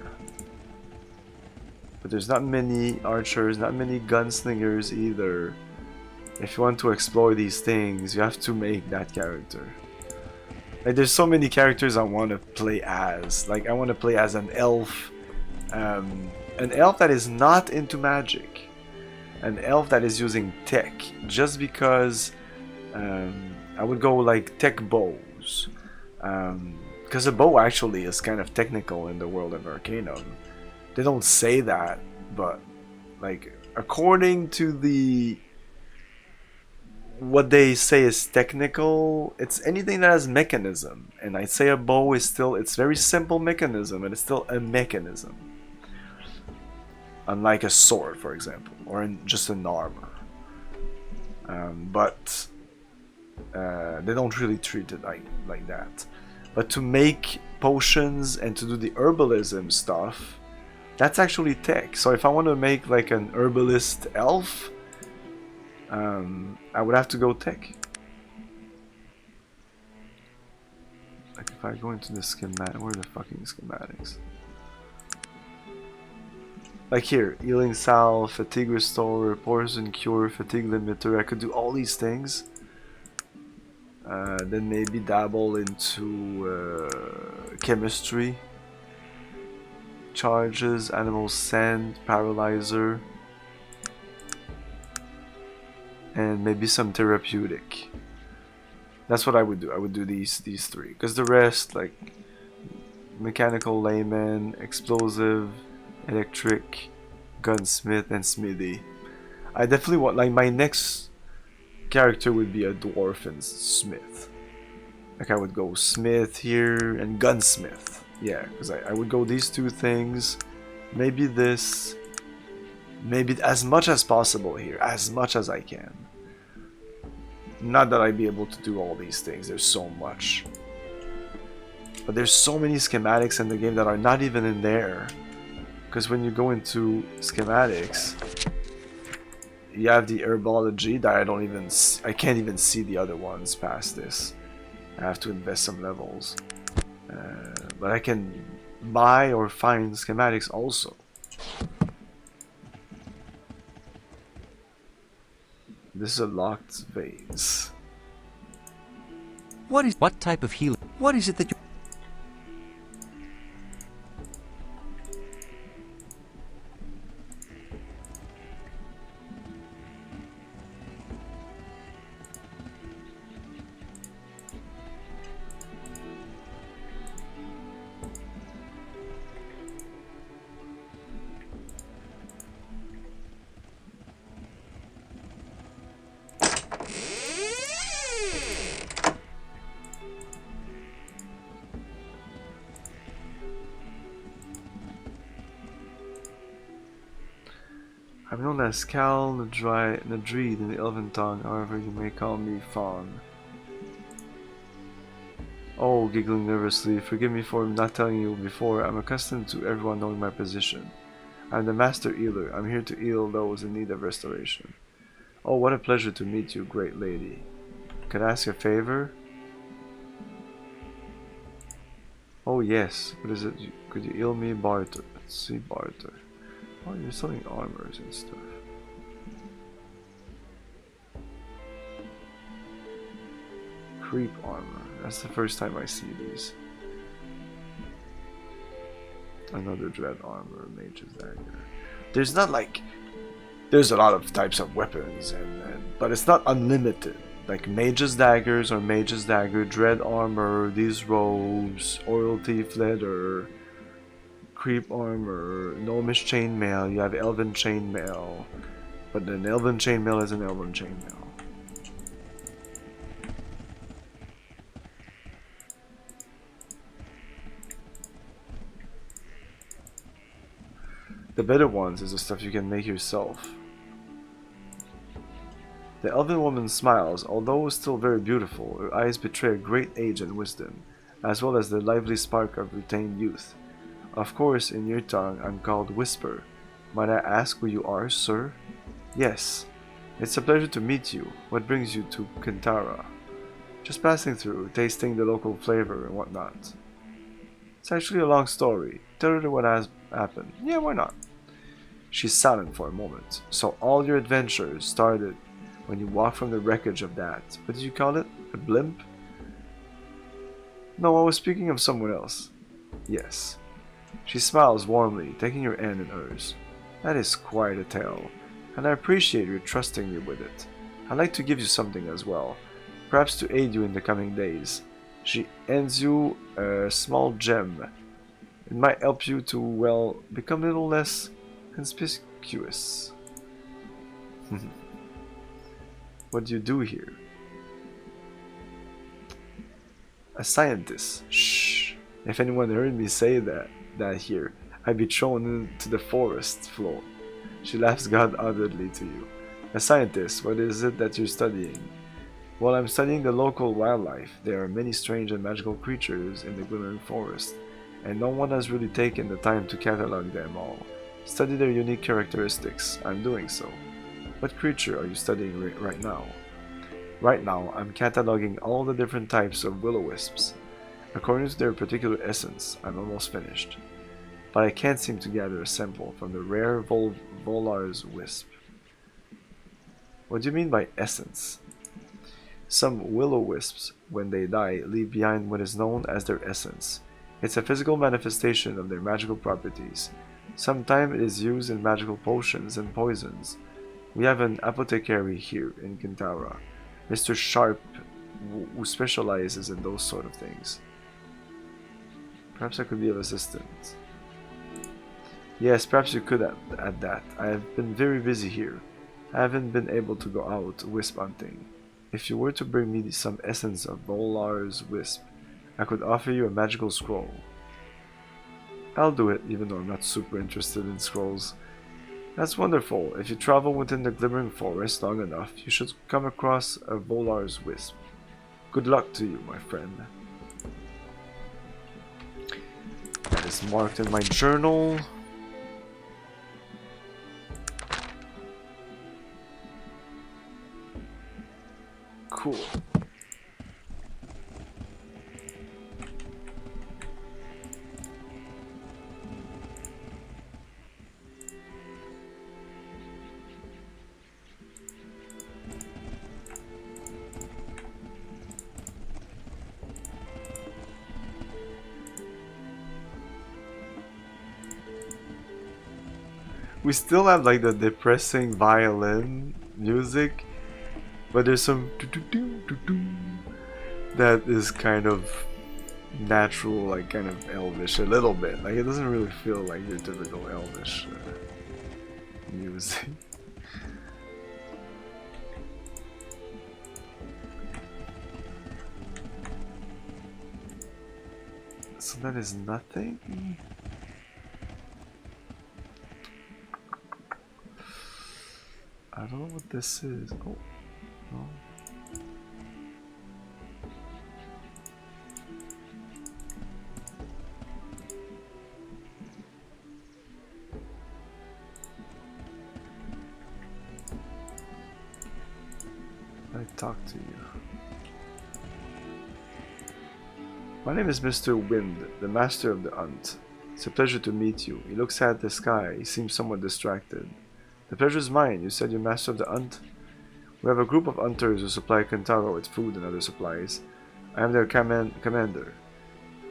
But there's not many archers, not many gunslingers either. If you want to explore these things, you have to make that character. Like there's so many characters I want to play as. Like I want to play as an elf. An elf that is not into magic. An elf that is using tech. Just because I would go like tech bows. Because a bow actually is kind of technical in the world of Arcanum. They don't say that, but like according to the what they say is technical, it's anything that has mechanism. And I'd say a bow is still, it's very simple mechanism, and it's still a mechanism. Unlike a sword, for example, or just an armor. But they don't really treat it like that. But to make potions and to do the herbalism stuff, that's actually tech. So if I want to make like an herbalist elf, I would have to go tech. Like if I go into the schematic, where are the fucking schematics? Like here, healing salve, fatigue restore, poison cure, fatigue limiter. I could do all these things. Then maybe dabble into chemistry. Charges, animal scent, paralyzer, and maybe some therapeutic. That's what I would do. I would do these three, because the rest, like mechanical layman, explosive, electric, gunsmith, and smithy. I definitely want, like, my next character would be a dwarf and smith. Like I would go smith here and gunsmith. Yeah, because I would go these two things, maybe this, maybe as much as possible here, as much as I can. Not that I'd be able to do all these things, there's so much. But there's so many schematics in the game that are not even in there. Because when you go into schematics, you have the herbology that I can't even see the other ones past this. I have to invest some levels. But I can buy or find schematics also. This is a locked vase. What type of healing? What is it that you... I'm known as Cal Nadreed in the Elven tongue, however you may call me Fawn. Oh, giggling nervously, forgive me for not telling you before. I'm accustomed to everyone knowing my position. I'm the Master Healer. I'm here to heal those in need of restoration. Oh, what a pleasure to meet you, great lady. Could I ask a favor? Oh yes, what is it? Could you heal me? Barter. Let's see, barter. Oh, you're selling armors and stuff. Creep armor. That's the first time I see these. Another dread armor, mage's dagger. There's not like there's a lot of types of weapons, but it's not unlimited. Like mage's daggers or mage's dagger, dread armor, these robes, oil thief leather, creep armor, gnomish chainmail. You have elven chainmail, but an elven chainmail is an elven chainmail. The better ones is the stuff you can make yourself. The elven woman smiles, although still very beautiful. Her eyes betray a great age and wisdom, as well as the lively spark of retained youth. Of course, in your tongue, I'm called Whisper. Might I ask who you are, sir? Yes. It's a pleasure to meet you. What brings you to Kintara? Just passing through, tasting the local flavor and whatnot. It's actually a long story. Tell her what has happened. Yeah, why not? She's silent for a moment. So all your adventures started when you walked from the wreckage of that, what did you call it? A blimp? No, I was speaking of someone else. Yes. She smiles warmly, taking your hand in hers. That is quite a tale, and I appreciate your trusting me with it. I'd like to give you something as well, perhaps to aid you in the coming days. She hands you a small gem. It might help you to, well, become a little less conspicuous. What do you do here? A scientist. Shh. If anyone heard me say that here, I'd be thrown into the forest floor. She laughs god-heartedly to you. A scientist, what is it that you're studying? Well, I'm studying the local wildlife. There are many strange and magical creatures in the glimmering forest, and no one has really taken the time to catalog them all. Study their unique characteristics. I'm doing so. What creature are you studying right now? Right now, I'm cataloging all the different types of will-o-wisps. According to their particular essence, I'm almost finished. But I can't seem to gather a sample from the rare Volar's wisp. What do you mean by essence? Some will-o-wisps, when they die, leave behind what is known as their essence. It's a physical manifestation of their magical properties. Sometimes it is used in magical potions and poisons. We have an apothecary here in Kintara, Mr. Sharp, who specializes in those sort of things. Perhaps I could be of assistance. Yes, perhaps you could add that. I have been very busy here. I haven't been able to go out wisp hunting. If you were to bring me some essence of Volar's wisp, I could offer you a magical scroll. I'll do it, even though I'm not super interested in scrolls. That's wonderful. If you travel within the Glimmering Forest long enough, you should come across a Volar's wisp. Good luck to you, my friend. That is marked in my journal. Cool. We still have like the depressing violin music, but there's some that is kind of natural, like kind of elvish a little bit. Like it doesn't really feel like your typical elvish music. So that is nothing. I don't know what this is. Oh, no. I talk to you. My name is Mr. Wind, the master of the hunt. It's a pleasure to meet you. He looks at the sky. He seems somewhat distracted. The pleasure is mine. You said you're master of the hunt? We have a group of hunters who supply Kintara with food and other supplies. I am their commander.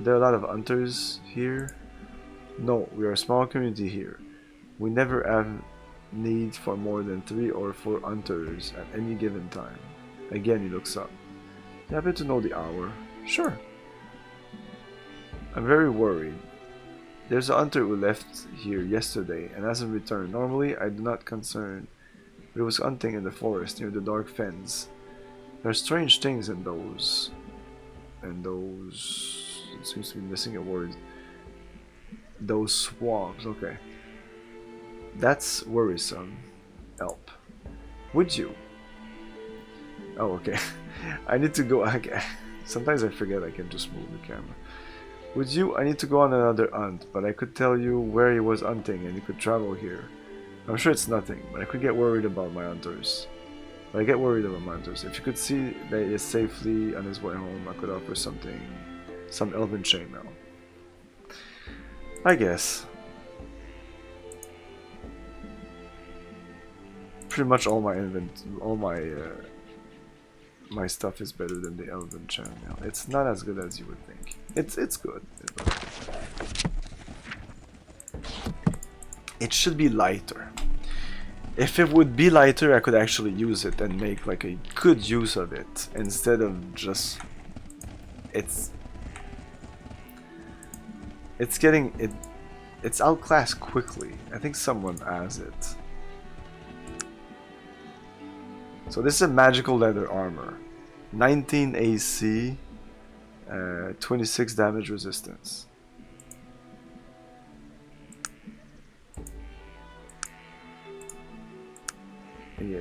Are there a lot of hunters here? No, we are a small community here. We never have need for more than 3 or 4 hunters at any given time. Again, he looks up. You happen to know the hour? Sure. I'm very worried. There's a hunter who left here yesterday and hasn't returned. Normally, I do not concern, but he was hunting in the forest near the dark fens. There are strange things in those. It seems to be missing a word. Those swamps. Okay. That's worrisome. Help. Would you? Oh, okay. I need to go. Sometimes I forget I can just move the camera. Would you? I need to go on another hunt, but I could tell you where he was hunting and he could travel here. I'm sure it's nothing, but I could get worried about my hunters. If you could see that he is safely on his way home, I could offer something. Some elven chainmail. I guess. Pretty much all my stuff is better than the elven chainmail. It's not as good as you would think. It's good. It should be lighter. If it would be lighter, I could actually use it and make like a good use of it instead of just. It's outclassed quickly. I think someone has it. So this is a magical leather armor, 19 AC, 26 damage resistance. Yeah,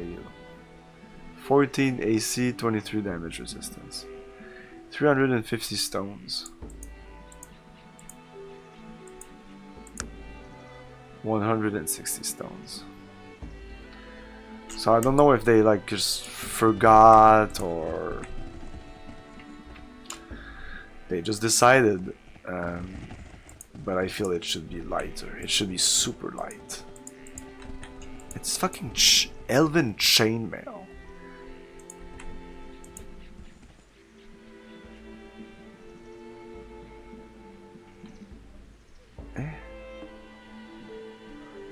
14 AC, 23 damage resistance. 350 stones. 160 stones. So I don't know if they like just forgot or they just decided, but I feel it should be lighter. It should be super light. It's fucking elven chainmail.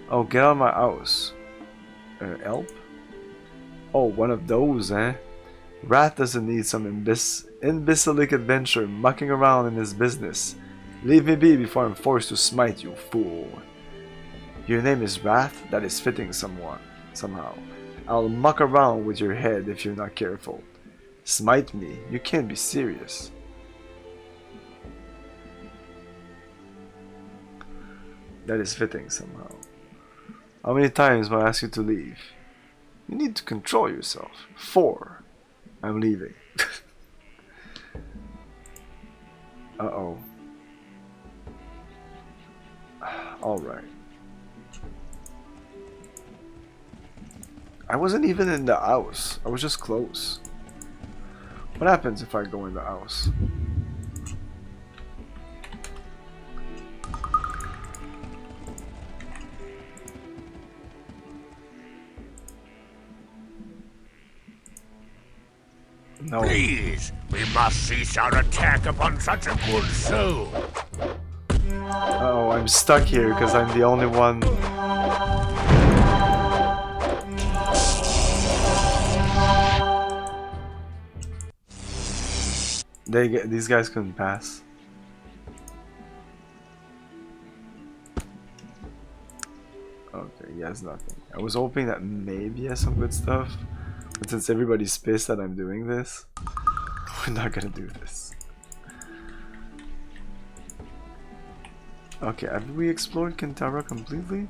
Oh, get out of my house. Help? Oh, one of those, eh? Wrath doesn't need some imbecilic adventure mucking around in his business. Leave me be before I'm forced to smite you, fool. Your name is Wrath? That is fitting somehow. I'll muck around with your head if you're not careful. Smite me? You can't be serious. That is fitting somehow. How many times will I ask you to leave? You need to control yourself. 4. I'm leaving. Uh-oh. Alright. I wasn't even in the house. I was just close. What happens if I go in the house? No. Please, we must cease our attack upon such a good soul. Oh, I'm stuck here because I'm the only one. These guys couldn't pass. Okay, he has nothing. I was hoping that maybe he has some good stuff. But since everybody's pissed that I'm doing this, we're not gonna do this. Okay, have we explored Kintara completely?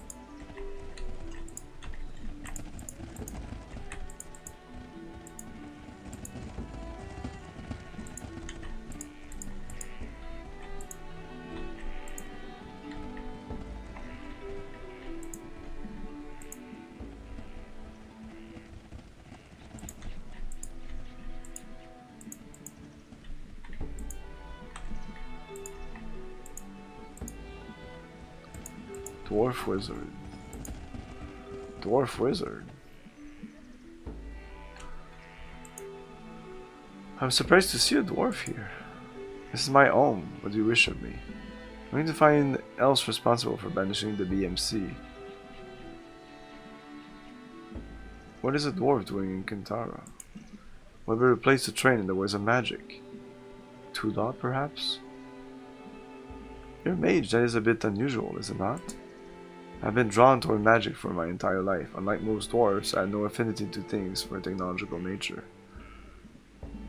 Dwarf wizard. Dwarf wizard. I'm surprised to see a dwarf here. This is my home. What do you wish of me? I'm going to find elves responsible for banishing the BMC. What is a dwarf doing in Kintara? What better place to train in the ways of magic? 2 dot perhaps? You're a mage, that is a bit unusual, is it not? I've been drawn toward magic for my entire life. Unlike most dwarves, I had no affinity to things for a technological nature.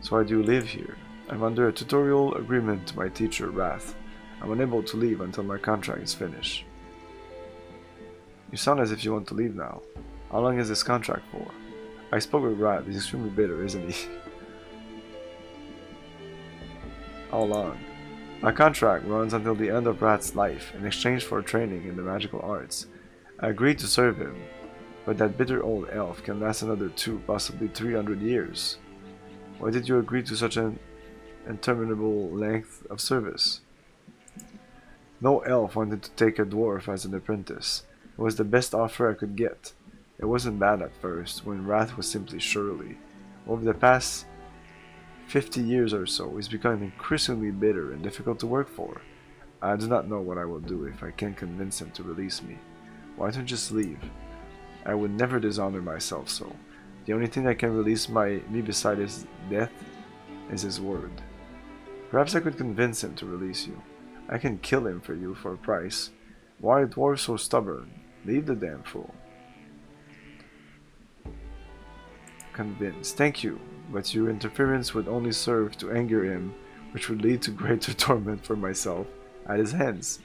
So why do you live here? I'm under a tutorial agreement to my teacher, Wrath. I'm unable to leave until my contract is finished. You sound as if you want to leave now. How long is this contract for? I spoke with Wrath. He's extremely bitter, isn't he? How long? My contract runs until the end of Wrath's life, in exchange for training in the magical arts. I agreed to serve him, but that bitter old elf can last another 2, possibly 300 years. Why did you agree to such an interminable length of service? No elf wanted to take a dwarf as an apprentice. It was the best offer I could get. It wasn't bad at first, when Wrath was simply Shirley. Over the past 50 years or so, he's become increasingly bitter and difficult to work for. I do not know what I will do if I can't convince him to release me. Why don't you just leave? I would never dishonor myself so. The only thing that can release me beside his death is his word. Perhaps I could convince him to release you. I can kill him for you for a price. Why are dwarves so stubborn? Leave the damn fool. Convinced. Thank you. But your interference would only serve to anger him, which would lead to greater torment for myself at his hands.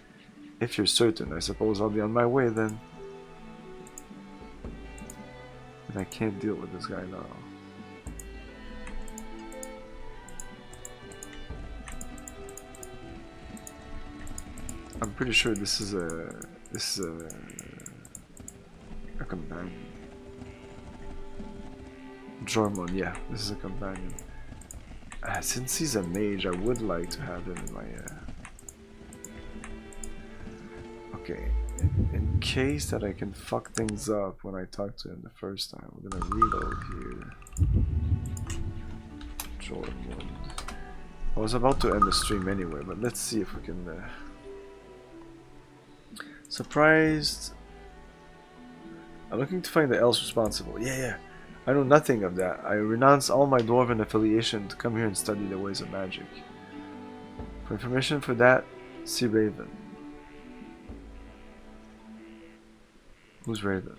If you're certain, I suppose I'll be on my way then. And I can't deal with this guy now. I'm pretty sure this is a companion. Jormon, yeah, this is a companion. Since he's a mage, I would like to have him in my... Okay, in case that I can fuck things up when I talk to him the first time, we're gonna reload here. Jormon. I was about to end the stream anyway, but let's see if we can... Surprised... I'm looking to find the elves responsible. Yeah. I know nothing of that. I renounce all my dwarven affiliation to come here and study the ways of magic. For information for that, see Raven. Who's Raven?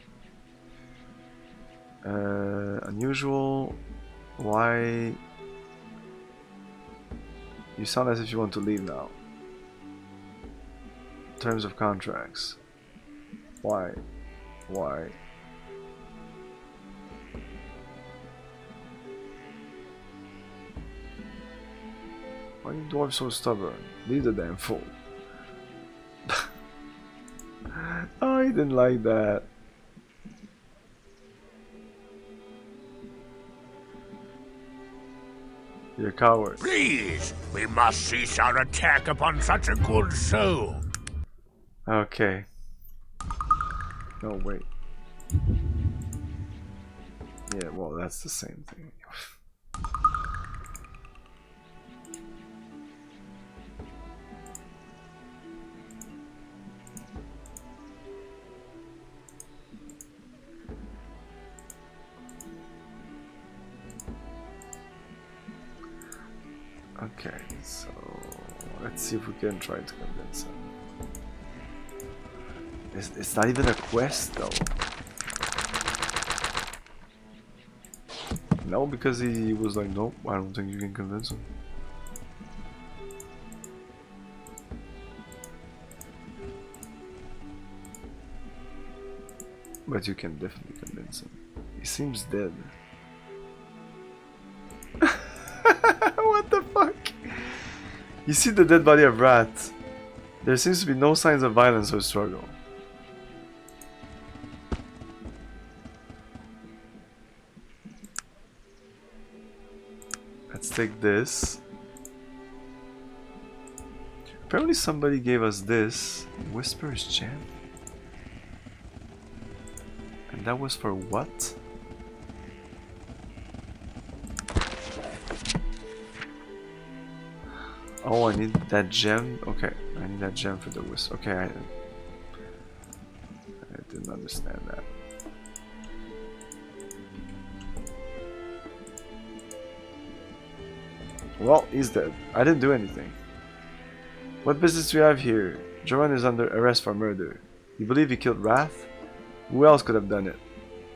Unusual. Why? You sound as if you want to leave now. Terms of contracts. Why? Why? Why are you dwarves so stubborn? Leave the damn fool. Oh, I didn't like that. You're a coward. Please, we must cease our attack upon such a good soul. Okay. No, wait. Yeah, well, that's the same thing. Okay, so let's see if we can try to convince him. It's not even a quest though. No, because he was like, nope, I don't think you can convince him. But you can definitely convince him. He seems dead. What the fuck? You see the dead body of Rat. There seems to be no signs of violence or struggle. Let's take this. Apparently somebody gave us this. Whisper's Gem. And that was for what? Oh, I need that gem. Okay, I need that gem for the whistle. Okay, I didn't understand that. Well, he's dead. I didn't do anything. What business do you have here? Joran is under arrest for murder. You believe he killed Wrath? Who else could have done it?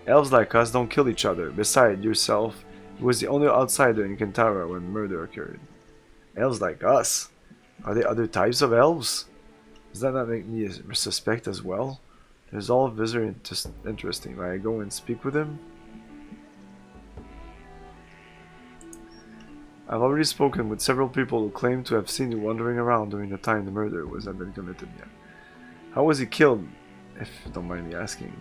Elves like us don't kill each other. Besides yourself, he was the only outsider in Kintara when murder occurred. Elves like us? Are there other types of elves? Does that not make me a suspect as well? There's all very interesting. May I go and speak with him? I've already spoken with several people who claim to have seen you wandering around during the time the murder had been committed. Yet. How was he killed, if you don't mind me asking?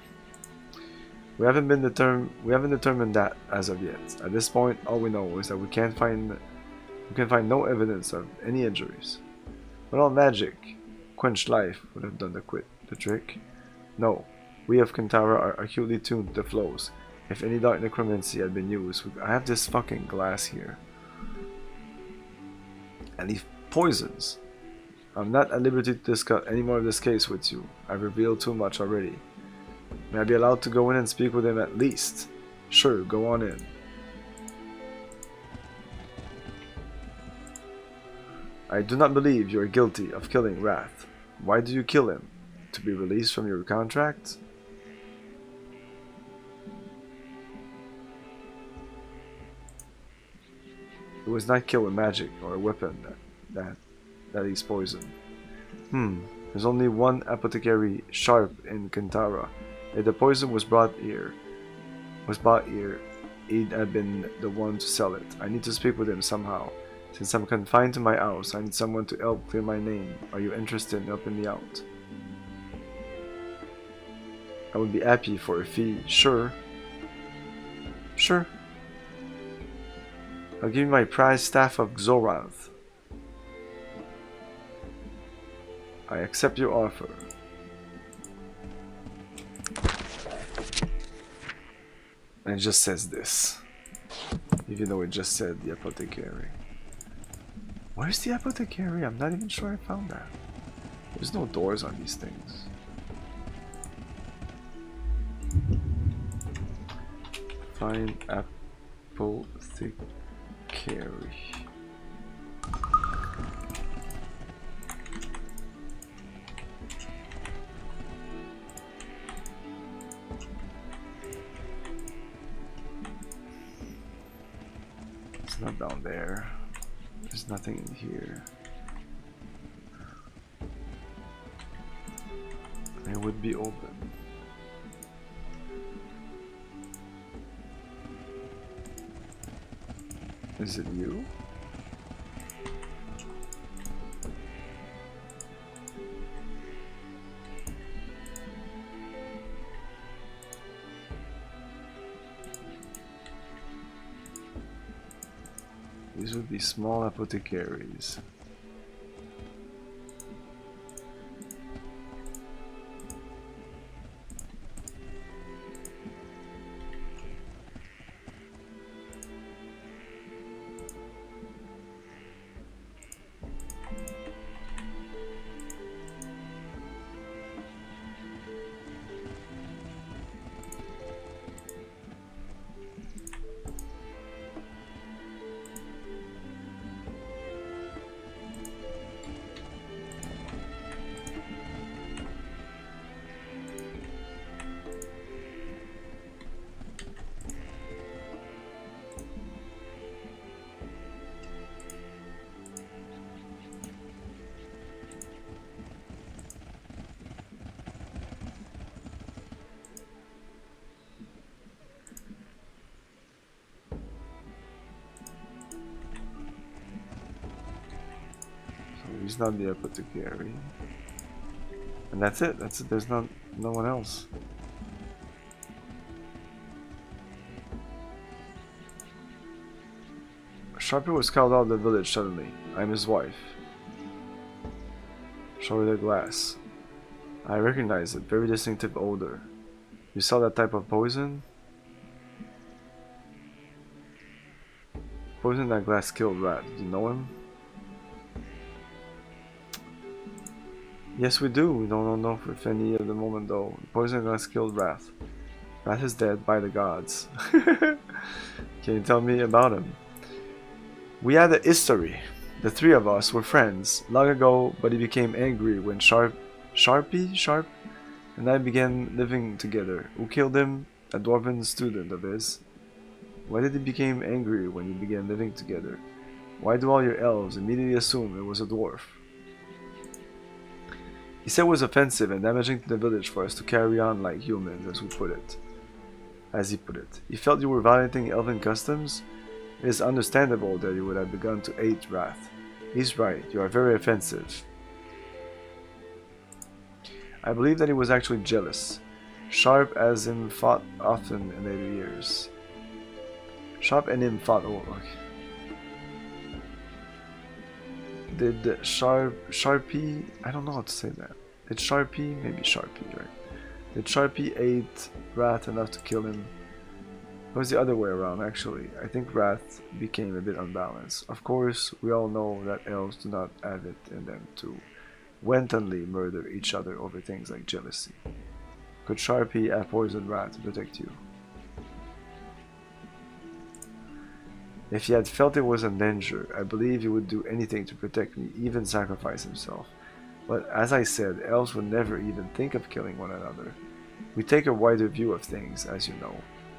We haven't determined that as of yet. At this point, all we know is that we can find no evidence of any injuries. But all magic, quenched life would have done the trick. No, we of Kintara are acutely tuned to the flows. If any dark necromancy had been used, I have this fucking glass here. And these poisons. I'm not at liberty to discuss any more of this case with you. I've revealed too much already. May I be allowed to go in and speak with him at least? Sure, go on in. I do not believe you are guilty of killing Wrath. Why do you kill him? To be released from your contract? It was not killed with magic or a weapon that is poisoned. There's only one apothecary sharp in Kintara. If the poison was bought here, he'd have been the one to sell it. I need to speak with him somehow. Since I'm confined to my house, I need someone to help clear my name. Are you interested in helping me out? I would be happy for a fee. Sure. Sure. I'll give you my prized staff of Xoranth. I accept your offer. And it just says this. Even though it just said the apothecary. Where's the apothecary? I'm not even sure I found that. There's no doors on these things. Find apothecary. It's not down there. There's nothing in here. It would be open. Is it you? These would be small apothecaries. He's not the apothecary. And that's it. That's it. There's no one else. Sharpie was called out of the village suddenly. I'm his wife. Show her the glass. I recognize it. Very distinctive odor. You saw that type of poison? Poison that glass killed Rat. Do you know him? Yes, we do. We don't know if any at the moment, though. The poison glass killed Wrath. Wrath is dead by the gods. Can you tell me about him? We had a history. The three of us were friends long ago, but he became angry when Sharp and I began living together. Who killed him? A dwarven student of his. Why did he become angry when you began living together? Why do all your elves immediately assume it was a dwarf? He said it was offensive and damaging to the village for us to carry on like humans, as he put it. He felt you were violating elven customs. It is understandable that you would have begun to hate Wrath. He's right, you are very offensive. I believe that he was actually jealous. Sharp as him fought often in later years. Sharp and him fought. Oh, okay. Did Sharpie? I don't know how to say that. Did Sharpie? Maybe Sharpie, right? Did Sharpie hate Wrath enough to kill him? It was the other way around, actually. I think Wrath became a bit unbalanced. Of course, we all know that elves do not have it in them to wantonly murder each other over things like jealousy. Could Sharpie have poisoned Wrath to protect you? If he had felt it was in danger, I believe he would do anything to protect me, even sacrifice himself. But as I said, elves would never even think of killing one another. We take a wider view of things, as you know.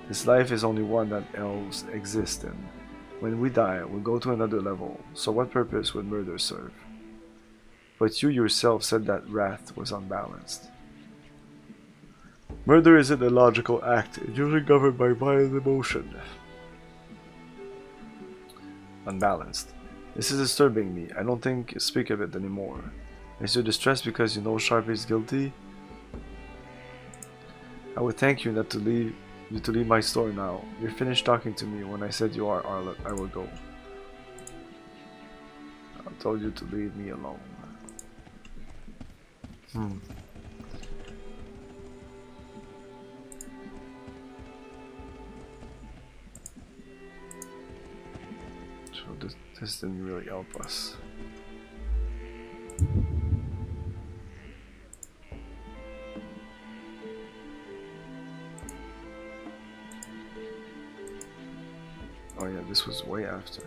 This life is only one that elves exist in. When we die, we'll go to another level, so what purpose would murder serve? But you yourself said that Wrath was unbalanced. Murder isn't a logical act, it's usually governed by violent emotion. Unbalanced. This is disturbing me. I don't speak of it anymore. Is you distressed because you know Sharpie is guilty? I would thank you not to leave my store now. You're finished talking to me when I said you are, Arlet. I will go. I told you to leave me alone. So this didn't really help us. Oh yeah, this was way after.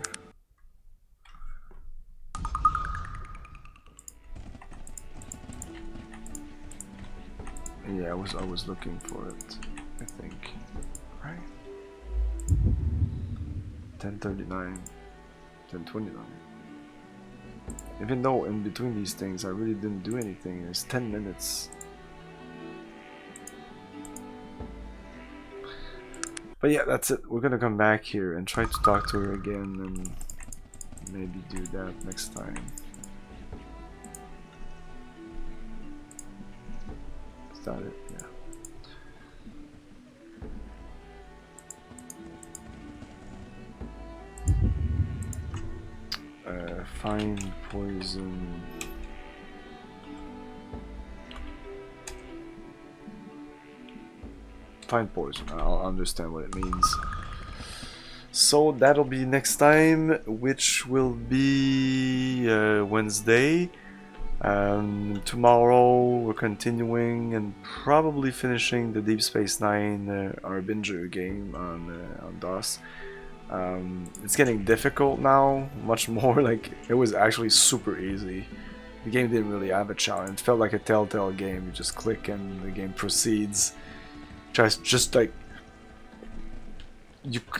Yeah, I was looking for it, I think. Right? 10:39, 10:29. Even though in between these things I really didn't do anything, it's 10 minutes. But yeah, that's it. We're gonna come back here and try to talk to her again and maybe do that next time. Is that it? Yeah. Find poison. Find poison. I'll understand what it means. So that'll be next time, which will be Wednesday. Tomorrow we're continuing and probably finishing the Deep Space Nine Arbinger game on DOS. It's getting difficult now, much more. Like, it was actually super easy. The game didn't really have a challenge. It felt like a Telltale game. You just click and the game proceeds. Just like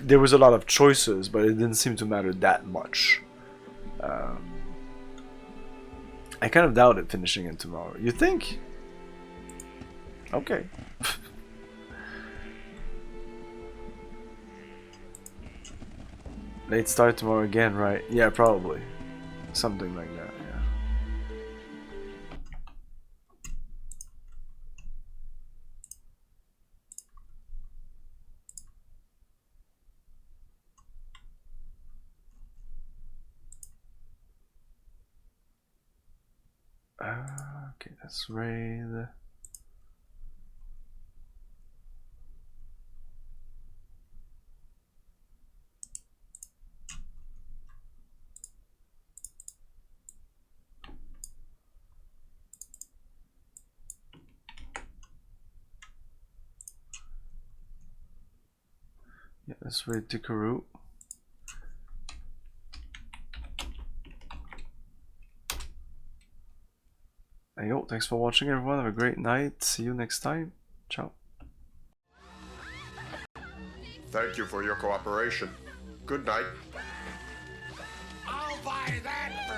there was a lot of choices, but it didn't seem to matter that much. I kind of doubted finishing it tomorrow. You think? Okay. Late start tomorrow again, right? Yeah, probably. Something like that, yeah. Okay, that's raid. Yeah, let's raid Tikaru. yo, thanks for watching, everyone. Have a great night. See you next time. Ciao. Thank you for your cooperation. Good night. I'll buy that